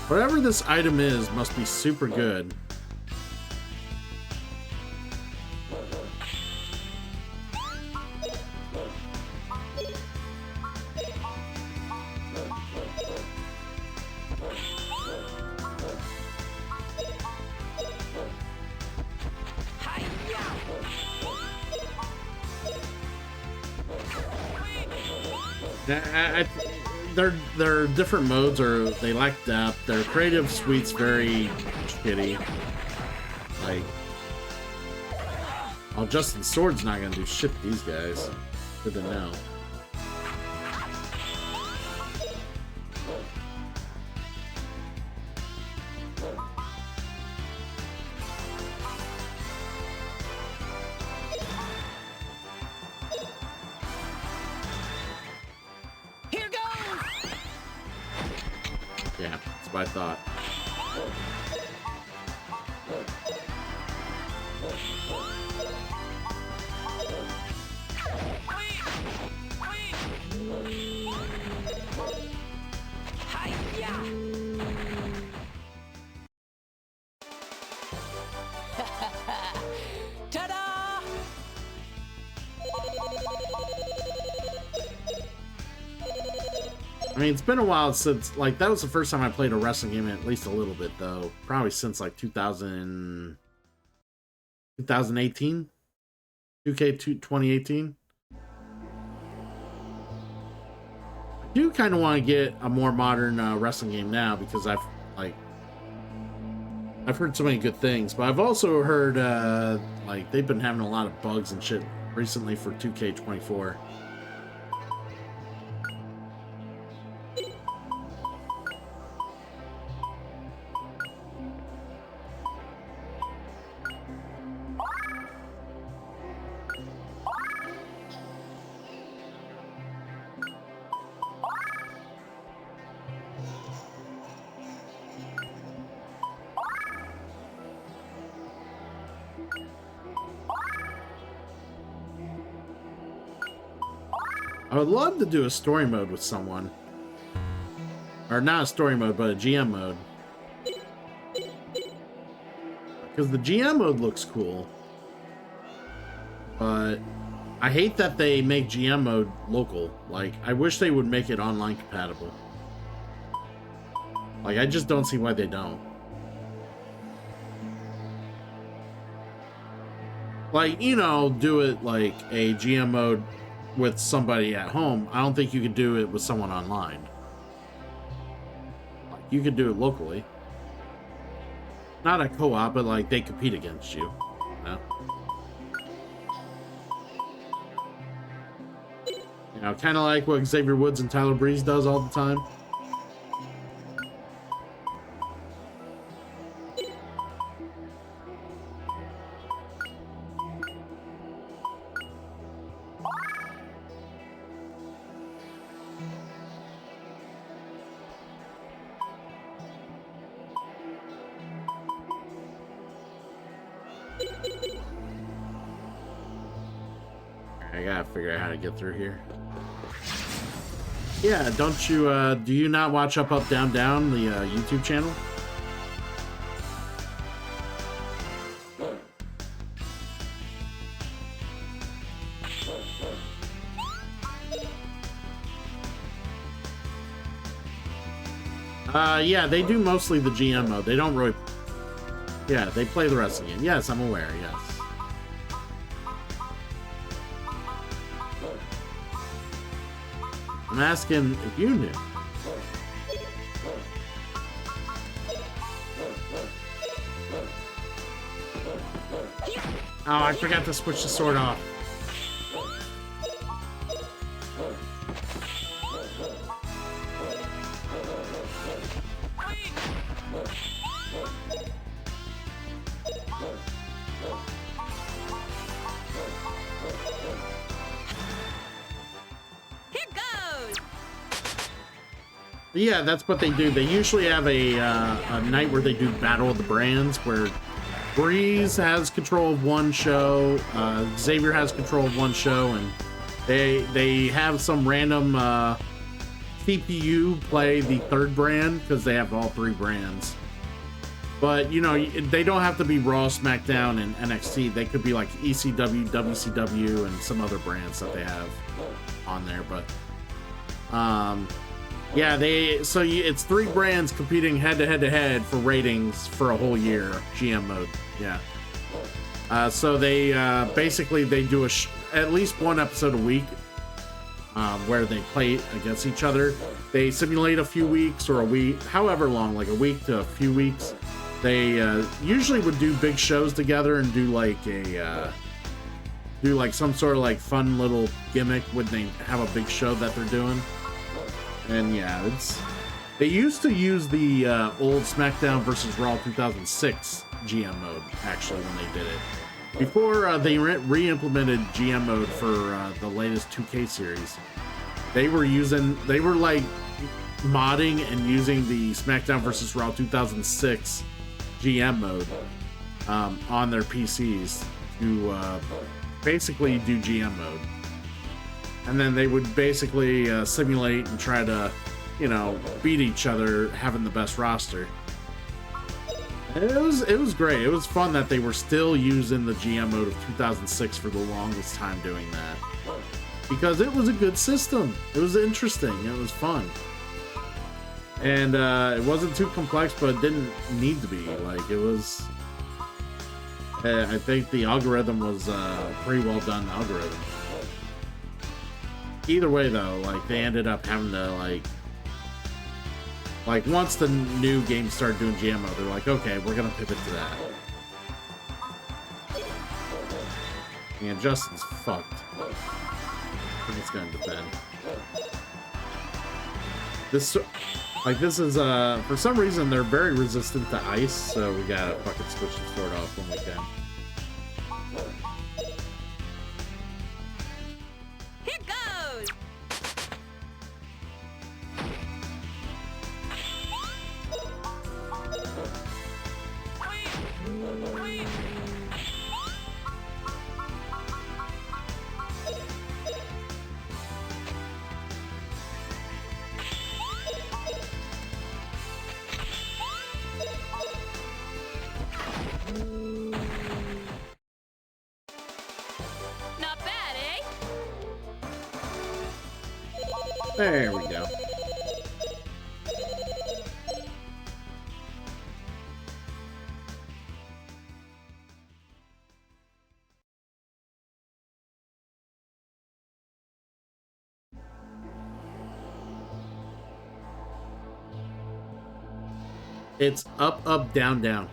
Whatever this item is must be super good. Their different modes they lack depth. Their creative suite's very shitty. Like, oh, Justin's sword's not gonna do shit to these guys. Good to know. I thought. Ta-da! I mean, it's been a while since, like, that was the first time I played a wrestling game, at least a little bit, though. Probably since, like, 2018? 2018? I do kind of want to get a more modern wrestling game now, because I've heard so many good things, but I've also heard, like, they've been having a lot of bugs and shit recently for 2K24. I would love to do a story mode with someone. Or not a story mode, but a GM mode. Because the GM mode looks cool. But I hate that they make GM mode local. Like, I wish they would make it online compatible. Like, I just don't see why they don't. Like, you know, do it like a GM mode with somebody at home. I don't think you could do it with someone online. Like, you could do it locally. Not a co-op, but like they compete against you. You know? You know, kind of like what Xavier Woods and Tyler Breeze does all the time. I gotta figure out how to get through here. Yeah, don't you, do you not watch Up, Up, Down, Down, the YouTube channel? Yeah, they do mostly the GM mode. They don't really... Yeah, they play the rest of the game. Yes, I'm aware, yes. I'm asking if you knew. Oh, I forgot to switch the sword off. Here goes. Yeah, that's what they do. They usually have a night where they do Battle of the Brands, where Breeze has control of one show, Xavier has control of one show, and they have some random CPU play the third brand, because they have all three brands. But, you know, they don't have to be Raw, SmackDown, and NXT. They could be like ECW, WCW, and some other brands that they have on there. But, yeah, it's three brands competing head-to-head for ratings for a whole year, GM mode. Yeah. So they, basically, they do at least one episode a week, where they play against each other. They simulate a few weeks or a week, however long, like a week to a few weeks. They usually would do big shows together and do like some sort of like fun little gimmick when they have a big show that they're doing. And yeah, they used to use the old SmackDown versus Raw 2006 GM mode actually when they did it. Before they re-implemented GM mode for the latest 2K series, they were like modding and using the SmackDown versus Raw 2006 GM mode on their PCs to basically do GM mode. And then they would basically simulate and try to, you know, beat each other having the best roster. And it was great. It was fun that they were still using the GM mode of 2006 for the longest time doing that. Because it was a good system. It was interesting. It was fun. And it wasn't too complex, but it didn't need to be. Like, it was... I think the algorithm was a pretty well done algorithm. Either way, though, like, they ended up having to, like, once the new game started doing GMO, they're like, okay, we're gonna pivot to that. And Justin's fucked. I think he's gonna defend. This is, for some reason, they're very resistant to ice, so we gotta fucking switch the sword off when we can. Here goes. Not bad, eh? There we go. It's up, up, down, down.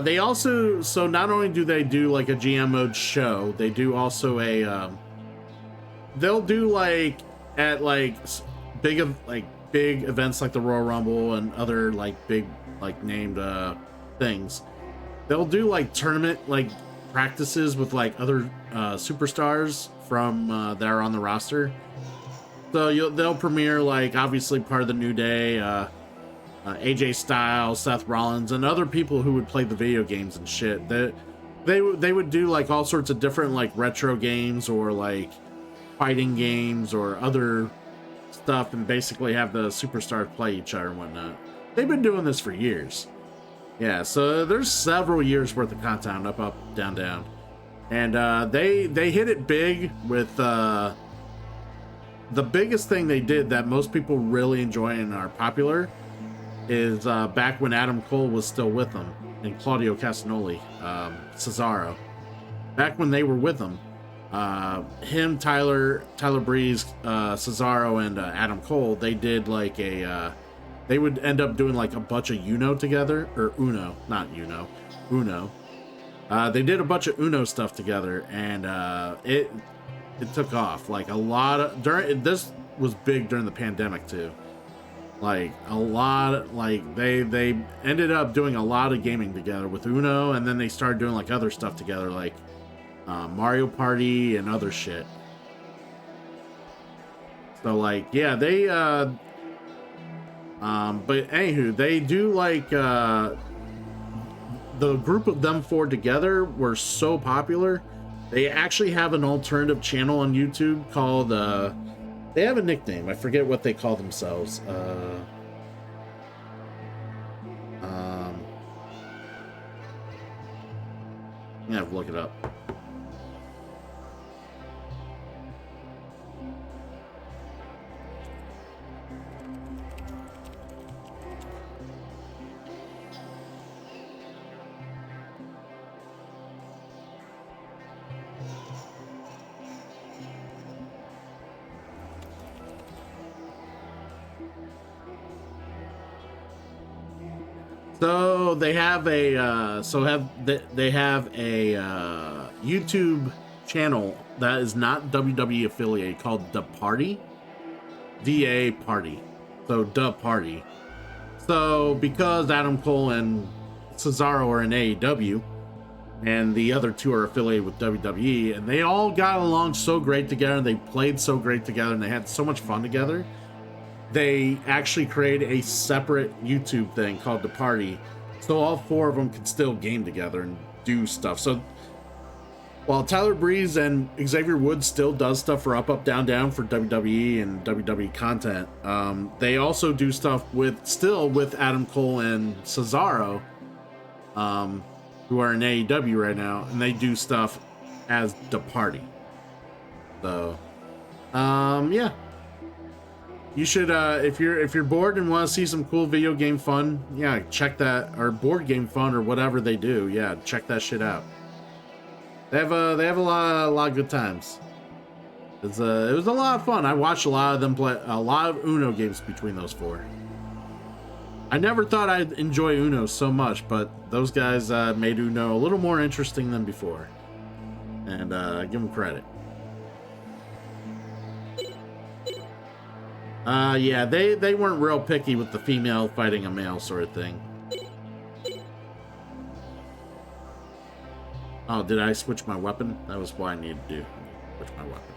They also, so not only do they do like a GM mode show, they do also a, they'll do like, at like big events like the Royal Rumble and other like big, like named, things. They'll do like tournament, like practices with like other, superstars from, that are on the roster. So they'll premiere like obviously part of the New Day, AJ Styles, Seth Rollins, and other people who would play the video games and shit. They would do like all sorts of different like retro games or like fighting games or other stuff, and basically have the superstars play each other and whatnot. They've been doing this for years. Yeah, so there's several years worth of content, up, up, down, down. And they hit it big with the biggest thing they did that most people really enjoy and are popular is back when Adam Cole was still with them and Claudio Castagnoli, Cesaro. Back when they were with them, him, Tyler Breeze, Cesaro, and Adam Cole, they did like a they would end up doing like a bunch of Uno together, or Uno, not Uno, Uno. They did a bunch of Uno stuff together, and it took off. Like a lot of this was big during the pandemic too. Like a lot, like they ended up doing a lot of gaming together with Uno, and then they started doing like other stuff together, like Mario Party and other shit. So like, yeah, they but anywho, they do like the group of them four together were so popular, they actually have an alternative channel on YouTube called they have a nickname, I forget what they call themselves. I'm gonna have to look it up. So they have a they have a YouTube channel that is not WWE affiliated called The Party, DA Party. So The Party. So because Adam Cole and Cesaro are in AEW, and the other two are affiliated with WWE, and they all got along so great together, and they played so great together, and they had so much fun together, they actually created a separate YouTube thing called The Party, so all four of them could still game together and do stuff. So while Tyler Breeze and Xavier Woods still does stuff for Up, Up, Down, Down for WWE and WWE content, they also do stuff with Adam Cole and Cesaro, who are in AEW right now, and they do stuff as The Party. So, yeah. You should, if you're bored and want to see some cool video game fun, yeah, check that, or board game fun, or whatever they do. Yeah, check that shit out. They have a lot of good times. It was a lot of fun. I watched a lot of them play a lot of Uno games between those four. I never thought I'd enjoy Uno so much, but those guys made Uno a little more interesting than before, and give them credit. Yeah, they weren't real picky with the female fighting a male sort of thing. Oh, did I switch my weapon? That was what I needed to do. Switch my weapon.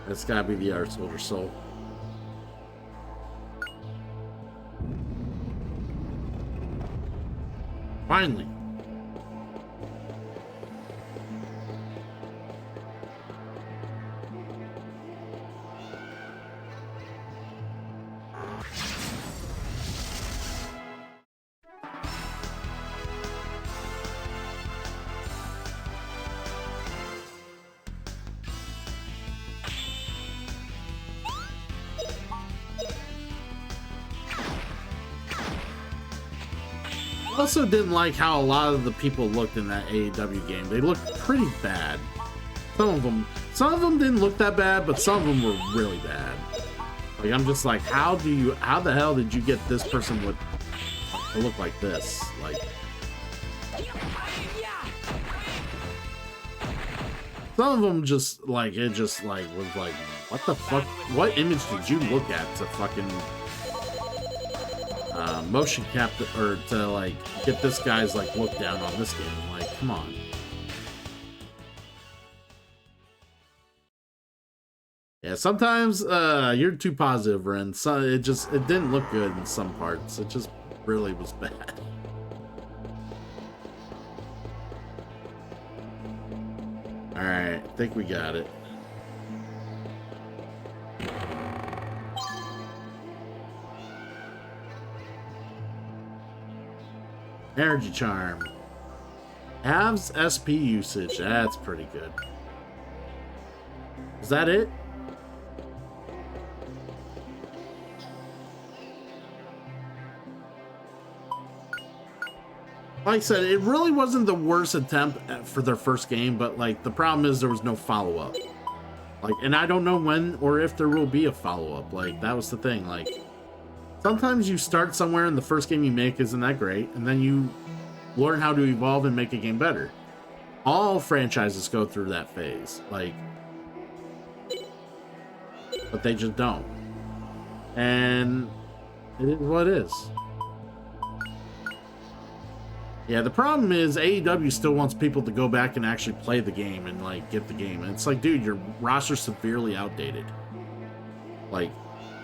It's gotta be the Art Soldier Soul. Finally. I also didn't like how a lot of the people looked in that AEW game. They looked pretty bad. Some of them didn't look that bad, but some of them were really bad. Like, I'm just like, how the hell did you get this person to look like this? Like, some of them just like, it just like was like, what the fuck? What image did you look at to fucking motion capture or to like get this guy's like look down on this game? Like, come on. Yeah, sometimes you're too positive, Ren. So it didn't look good in some parts. It just really was bad. All right, I think we got it. Energy charm. Halves SP usage. That's pretty good. Is that it? Like I said, it really wasn't the worst attempt for their first game, but like the problem is there was no follow-up. Like, and I don't know when or if there will be a follow-up. Like, that was the thing. Like, sometimes you start somewhere and the first game you make isn't that great, and then you learn how to evolve and make a game better. All franchises go through that phase. Like, but they just don't. And it is what it is. Yeah, the problem is AEW still wants people to go back and actually play the game and like get the game. And it's like, dude, your roster's severely outdated. Like,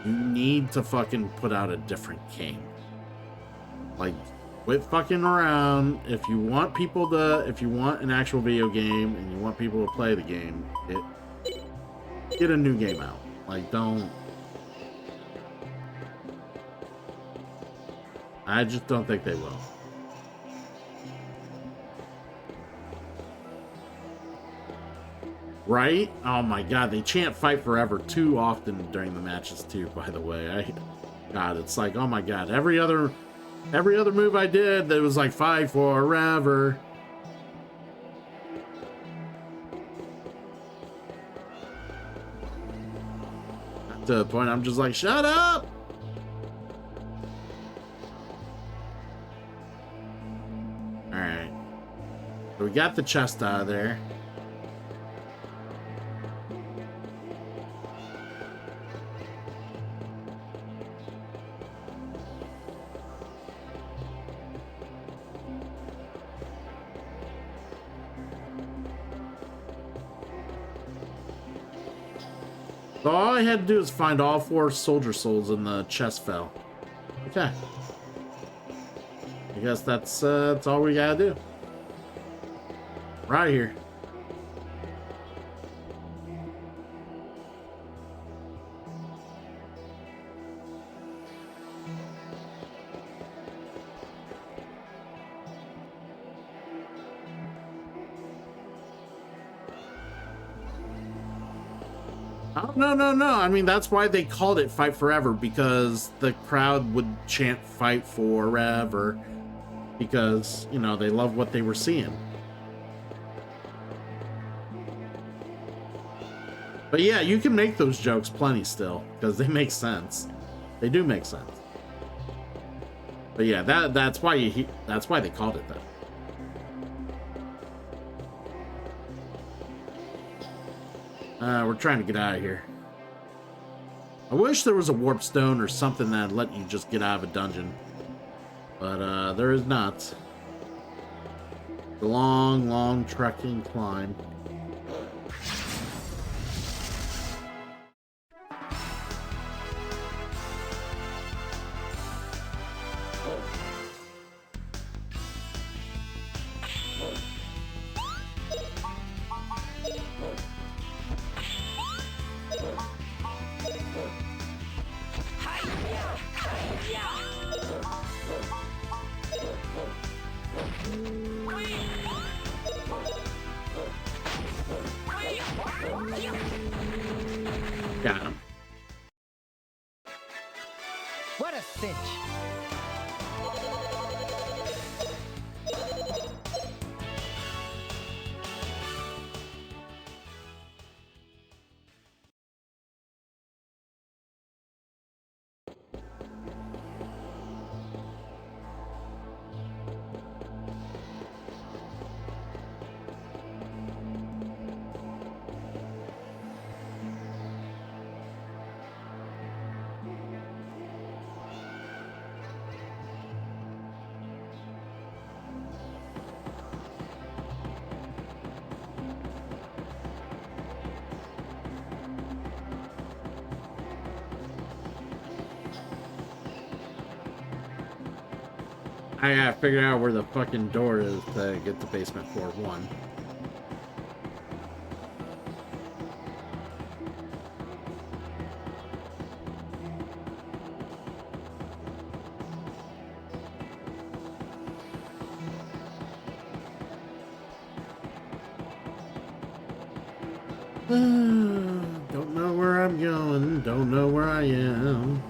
you need to fucking put out a different game. Like, quit fucking around. If you want an actual video game and you want people to play the game, get a new game out. Like, don't. I just don't think they will. Right? Oh my god, they chant fight forever too often during the matches too, by the way. God, it's like, oh my god, every other move I did, that was like fight forever. To the point I'm just like, shut up! Alright. So we got the chest out of there. So all I had to do is find all 4 soldier souls and the chest fell. Okay. I guess that's all we gotta do. Right here. Oh, no. I mean, that's why they called it Fight Forever, because the crowd would chant Fight Forever because, you know, they love what they were seeing. But yeah, you can make those jokes plenty still, because they make sense. They do make sense. But yeah, that's why they called it that. We're trying to get out of here. I wish there was a warp stone or something that'd let you just get out of a dungeon. But there is not. The long trekking climb. Got him. What a cinch. I gotta figure out where the fucking door is to get to basement floor 1. Don't know where I'm going, don't know where I am.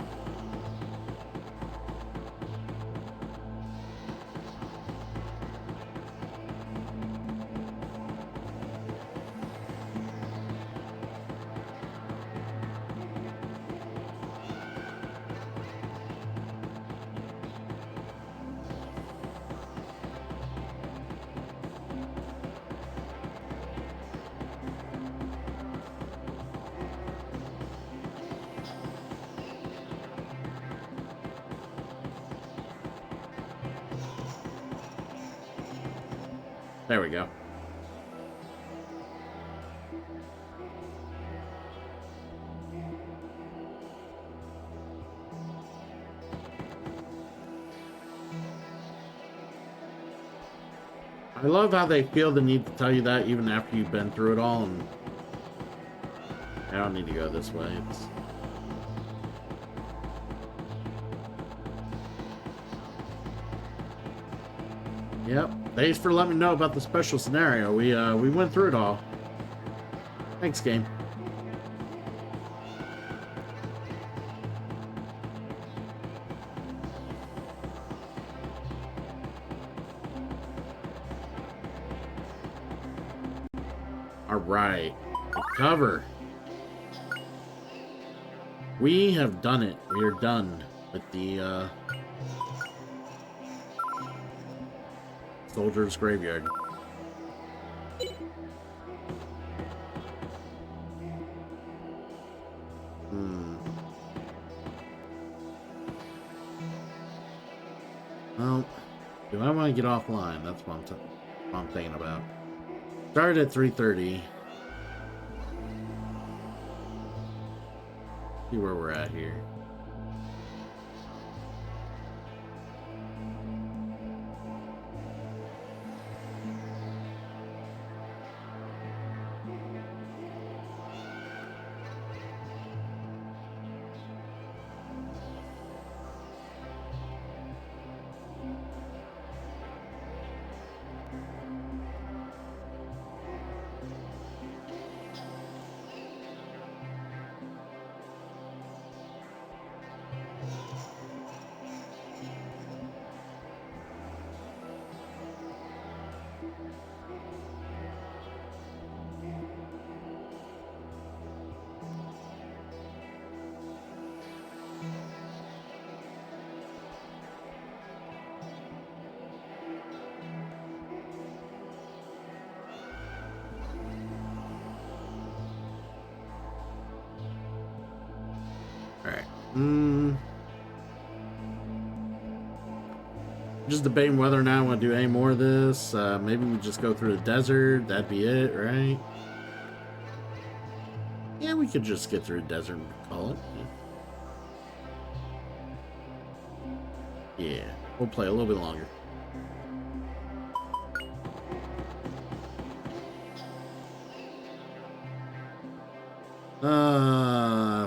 There we go. I love how they feel the need to tell you that even after you've been through it all, and I don't need to go this way. It's... Yep. Thanks for letting me know about the special scenario. We went through it all. Thanks, game. All right. Recover. We have done it. We are done with the Soldier's Graveyard. Well, do I want to get offline? That's what I'm thinking about. Started at 3:30. See where we're at here. Just debating whether or not I want to do any more of this. Maybe we just go through the desert. That'd be it, right? Yeah, we could just get through the desert and call it. Yeah, we'll play a little bit longer.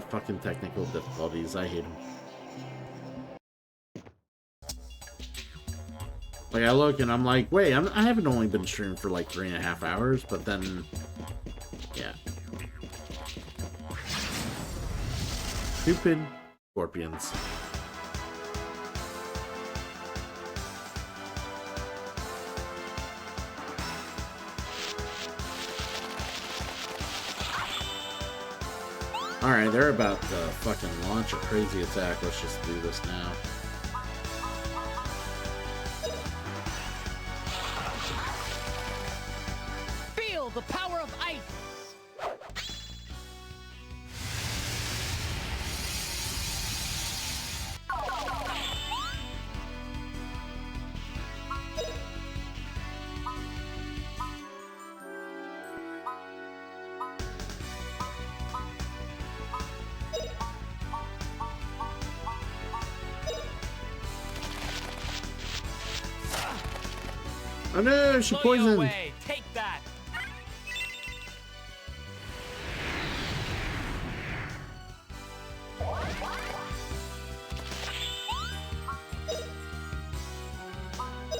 Fucking technical difficulties. I hate them. Like, I look and I'm like, wait, I haven't only been streaming for like 3.5 hours, but then, yeah. Stupid scorpions. Alright, they're about to fucking launch a crazy attack. Let's just do this now. Feel the power of ice. Oh no, she Blow you poisoned. away. Take that.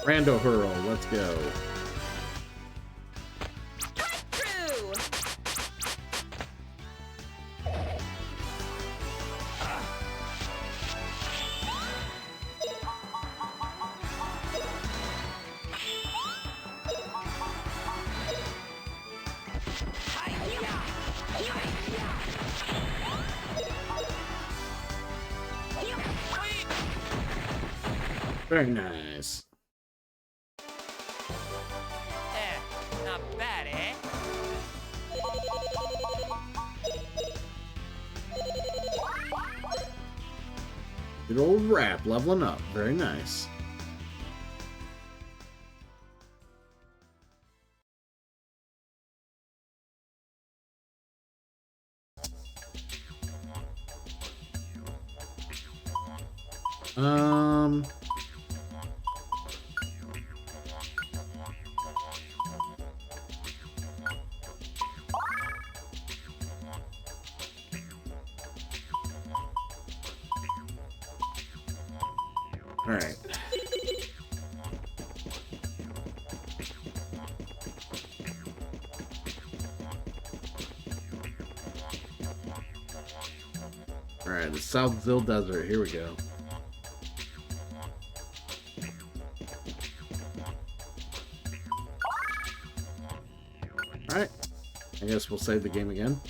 Rando hurl, let's go. Through. Very nice. Not bad, eh? Good old rap, leveling up. Very nice. Um... Alright. Alright, the South Zill Desert. Here we go. Alright. I guess we'll save the game again.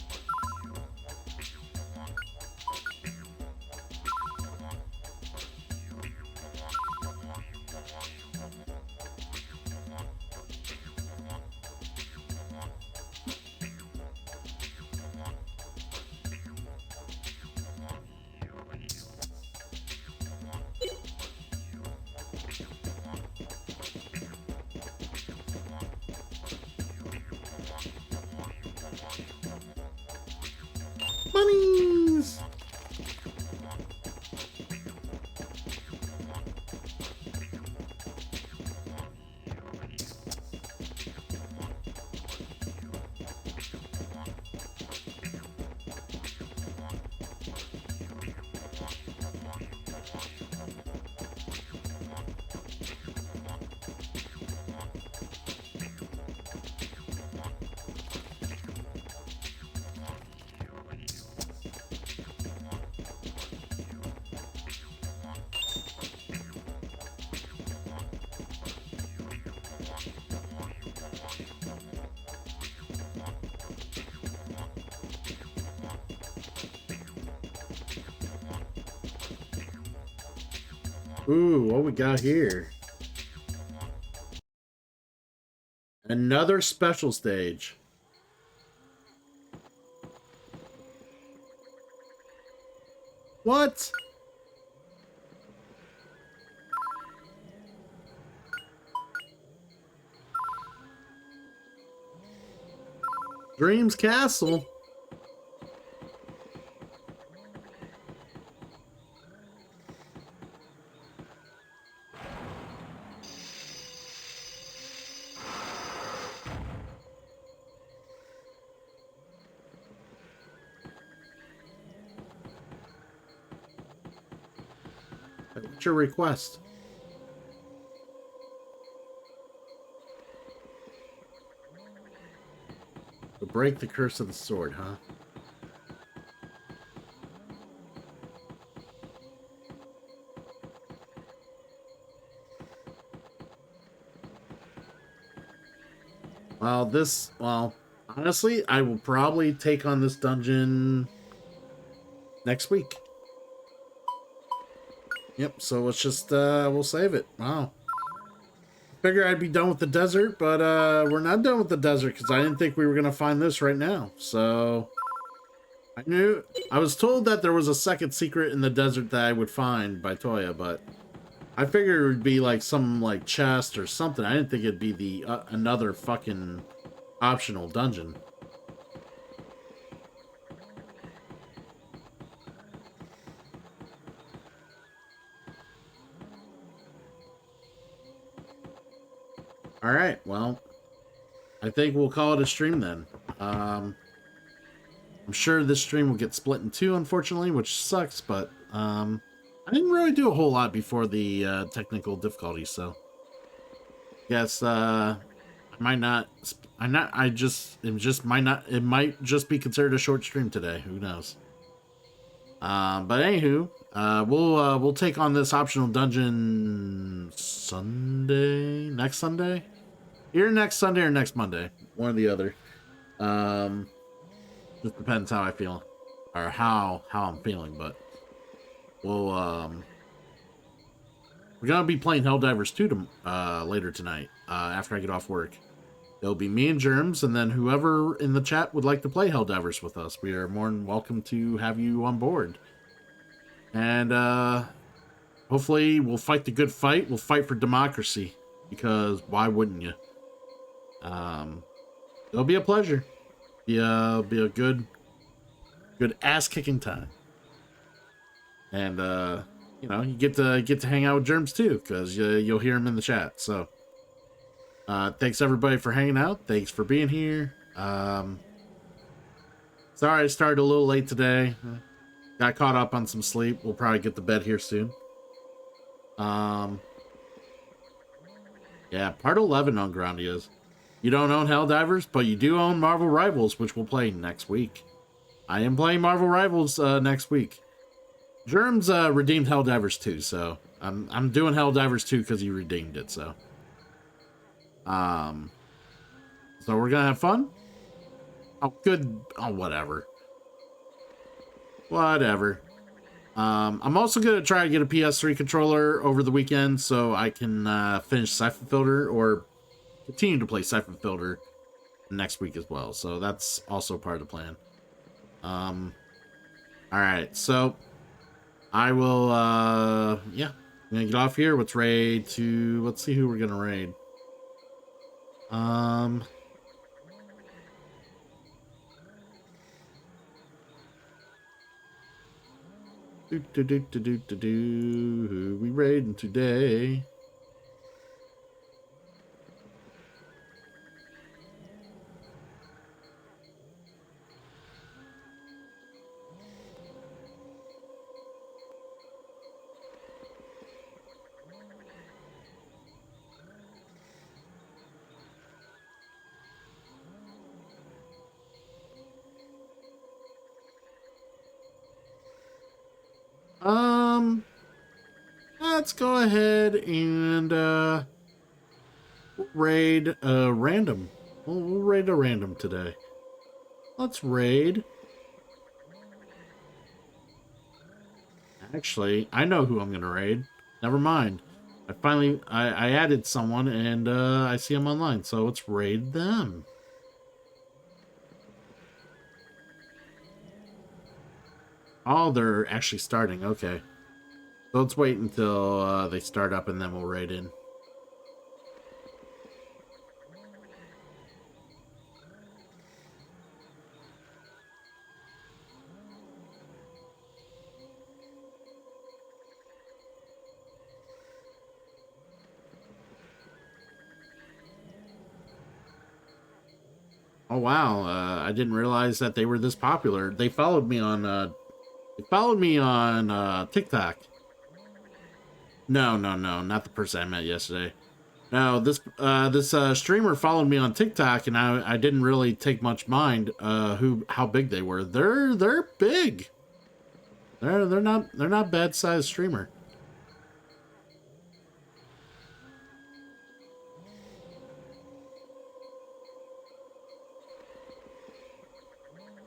Monies! Ooh, what we got here? Another special stage. What? Dreams Castle? What's your request? To break the curse of the sword, huh? Well, honestly, I will probably take on this dungeon next week. Yep, so let's just, we'll save it. Wow. Figure I'd be done with the desert, but we're not done with the desert because I didn't think we were going to find this right now. So I was told that there was a second secret in the desert that I would find by Toya, but I figured it would be like some like chest or something. I didn't think it'd be the another fucking optional dungeon. All right, well, I think we'll call it a stream then. I'm sure this stream will get split in two, unfortunately, which sucks, but I didn't really do a whole lot before the technical difficulties, so yes, it might just be considered a short stream today. Who knows? But anywho, we'll take on this optional dungeon next Sunday. Either next Sunday or next Monday. One or the other. Just depends how I feel. Or how I'm feeling, but we'll we're gonna be playing Helldivers 2 later tonight, after I get off work. It'll be me and Germs, and then whoever in the chat would like to play Helldivers with us, we are more than welcome to have you on board. And hopefully we'll fight the good fight. We'll fight for democracy, because why wouldn't you? It'll be a pleasure. Be a good ass kicking time. And you know, you get to hang out with Germs too, because you'll hear him in the chat. So thanks everybody for hanging out. Thanks for being here. Sorry I started a little late today. Got caught up on some sleep. We'll probably get to bed here soon. Yeah, part 11 on Grandia's. You don't own Helldivers, but you do own Marvel Rivals, which we'll play next week. I am playing Marvel Rivals next week. Germs redeemed Helldivers 2, so I'm doing Helldivers 2 because he redeemed it. So we're gonna have fun. Oh, good. Oh, whatever. I'm also gonna try to get a PS3 controller over the weekend so I can finish Siphon Filter, or continue to play Siphon Filter next week as well. So that's also part of the plan. All right, so I will yeah, I'm gonna get off here. Let's see who we're gonna raid. Who we raiding today? Let's go ahead and raid a random. We'll raid a random today. Let's raid. Actually, I know who I'm gonna raid. Never mind. I added someone and I see them online, so let's raid them. Oh, they're actually starting. Okay. So let's wait until they start up and then we'll raid in. Oh wow, I didn't realize that they were this popular. They followed me on TikTok. No, not the person I met yesterday. No, this streamer followed me on TikTok, and I didn't really take much mind how big they were. They're big. They're not bad sized streamer.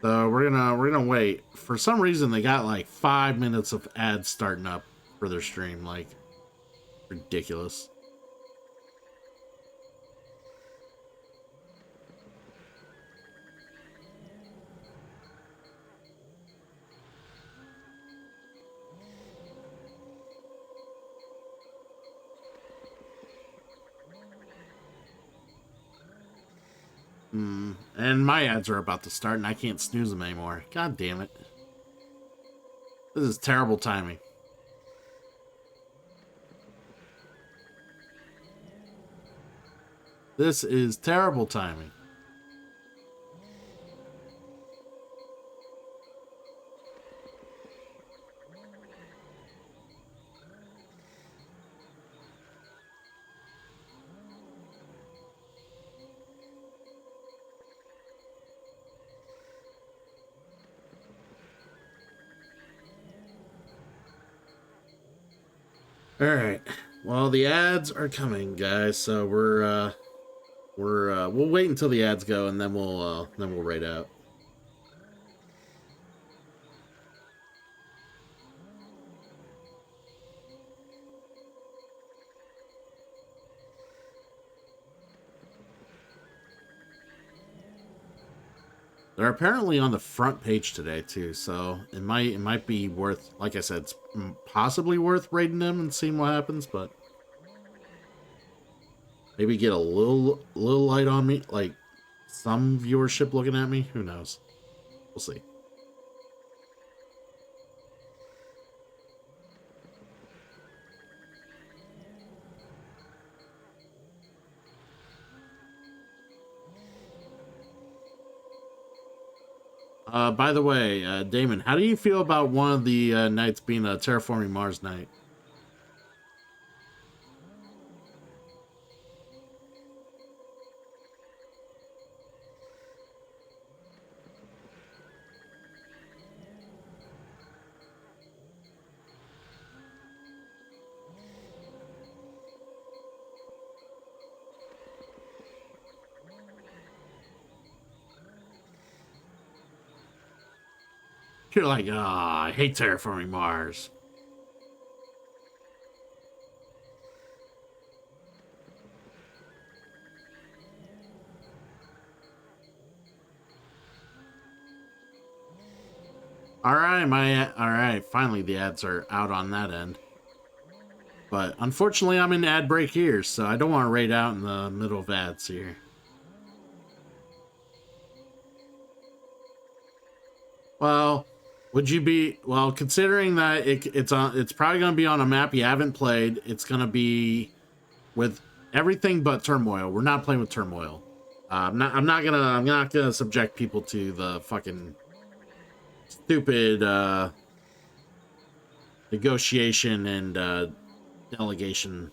So we're gonna wait. For some reason, they got like 5 minutes of ads starting up for their stream. Like, ridiculous. And my ads are about to start, and I can't snooze them anymore. God damn it. This is terrible timing. This is terrible timing. All right. Well, the ads are coming, guys. So we'll wait until the ads go, and then we'll rate out. They're apparently on the front page today too, so it might be worth, like I said, it's possibly worth rating them and seeing what happens, but maybe get a little light on me, like some viewership looking at me. Who knows? We'll see. By the way, Damon, how do you feel about one of the nights being a Terraforming Mars night? You're like, ah, I hate Terraforming Mars. All right, finally the ads are out on that end. But unfortunately, I'm in ad break here, so I don't want to raid out in the middle of ads here. Well, would you be, well, considering that it's probably going to be on a map you haven't played. It's going to be with everything but turmoil. We're not playing with turmoil. I'm not gonna subject people to the fucking stupid negotiation and delegation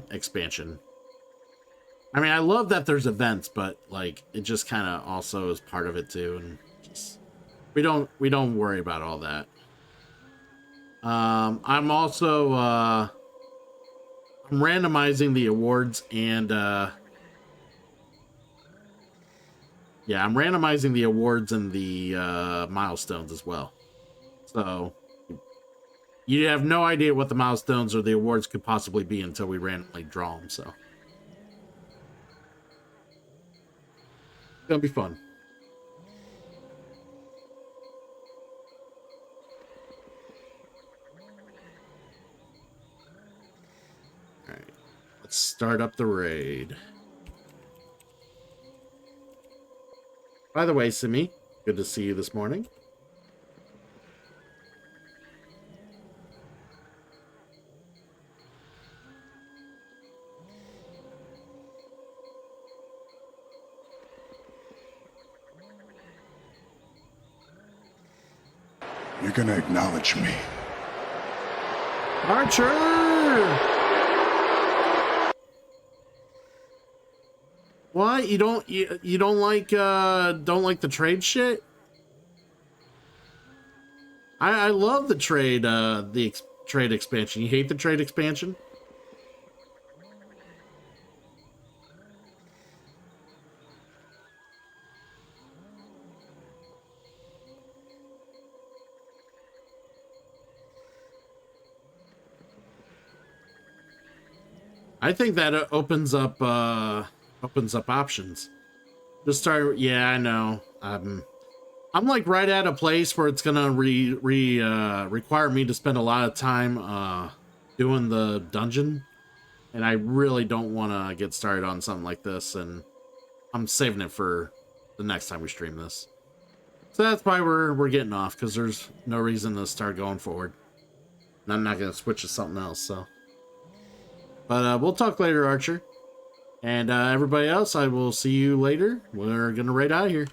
expansion. I mean, I love that there's events, but like it just kind of also is part of it too, and just we don't worry about all that. I'm also I'm randomizing the awards and yeah, I'm randomizing the awards and the milestones as well. So you have no idea what the milestones or the awards could possibly be until we randomly draw them. So it's gonna be fun. All right, let's start up the raid. By the way, Simi, good to see you this morning. You're gonna acknowledge me. Archer! What? You don't like the trade shit? I love the trade trade expansion. You hate the trade expansion? I think that opens up options. Just start. Yeah, I know. I'm like right at a place where it's gonna require me to spend a lot of time doing the dungeon, and I really don't want to get started on something like this, and I'm saving it for the next time we stream this. So that's why we're getting off, because there's no reason to start going forward. And I'm not gonna switch to something else. So, but we'll talk later, Archer, and everybody else. I will see you later. We're gonna raid out of here.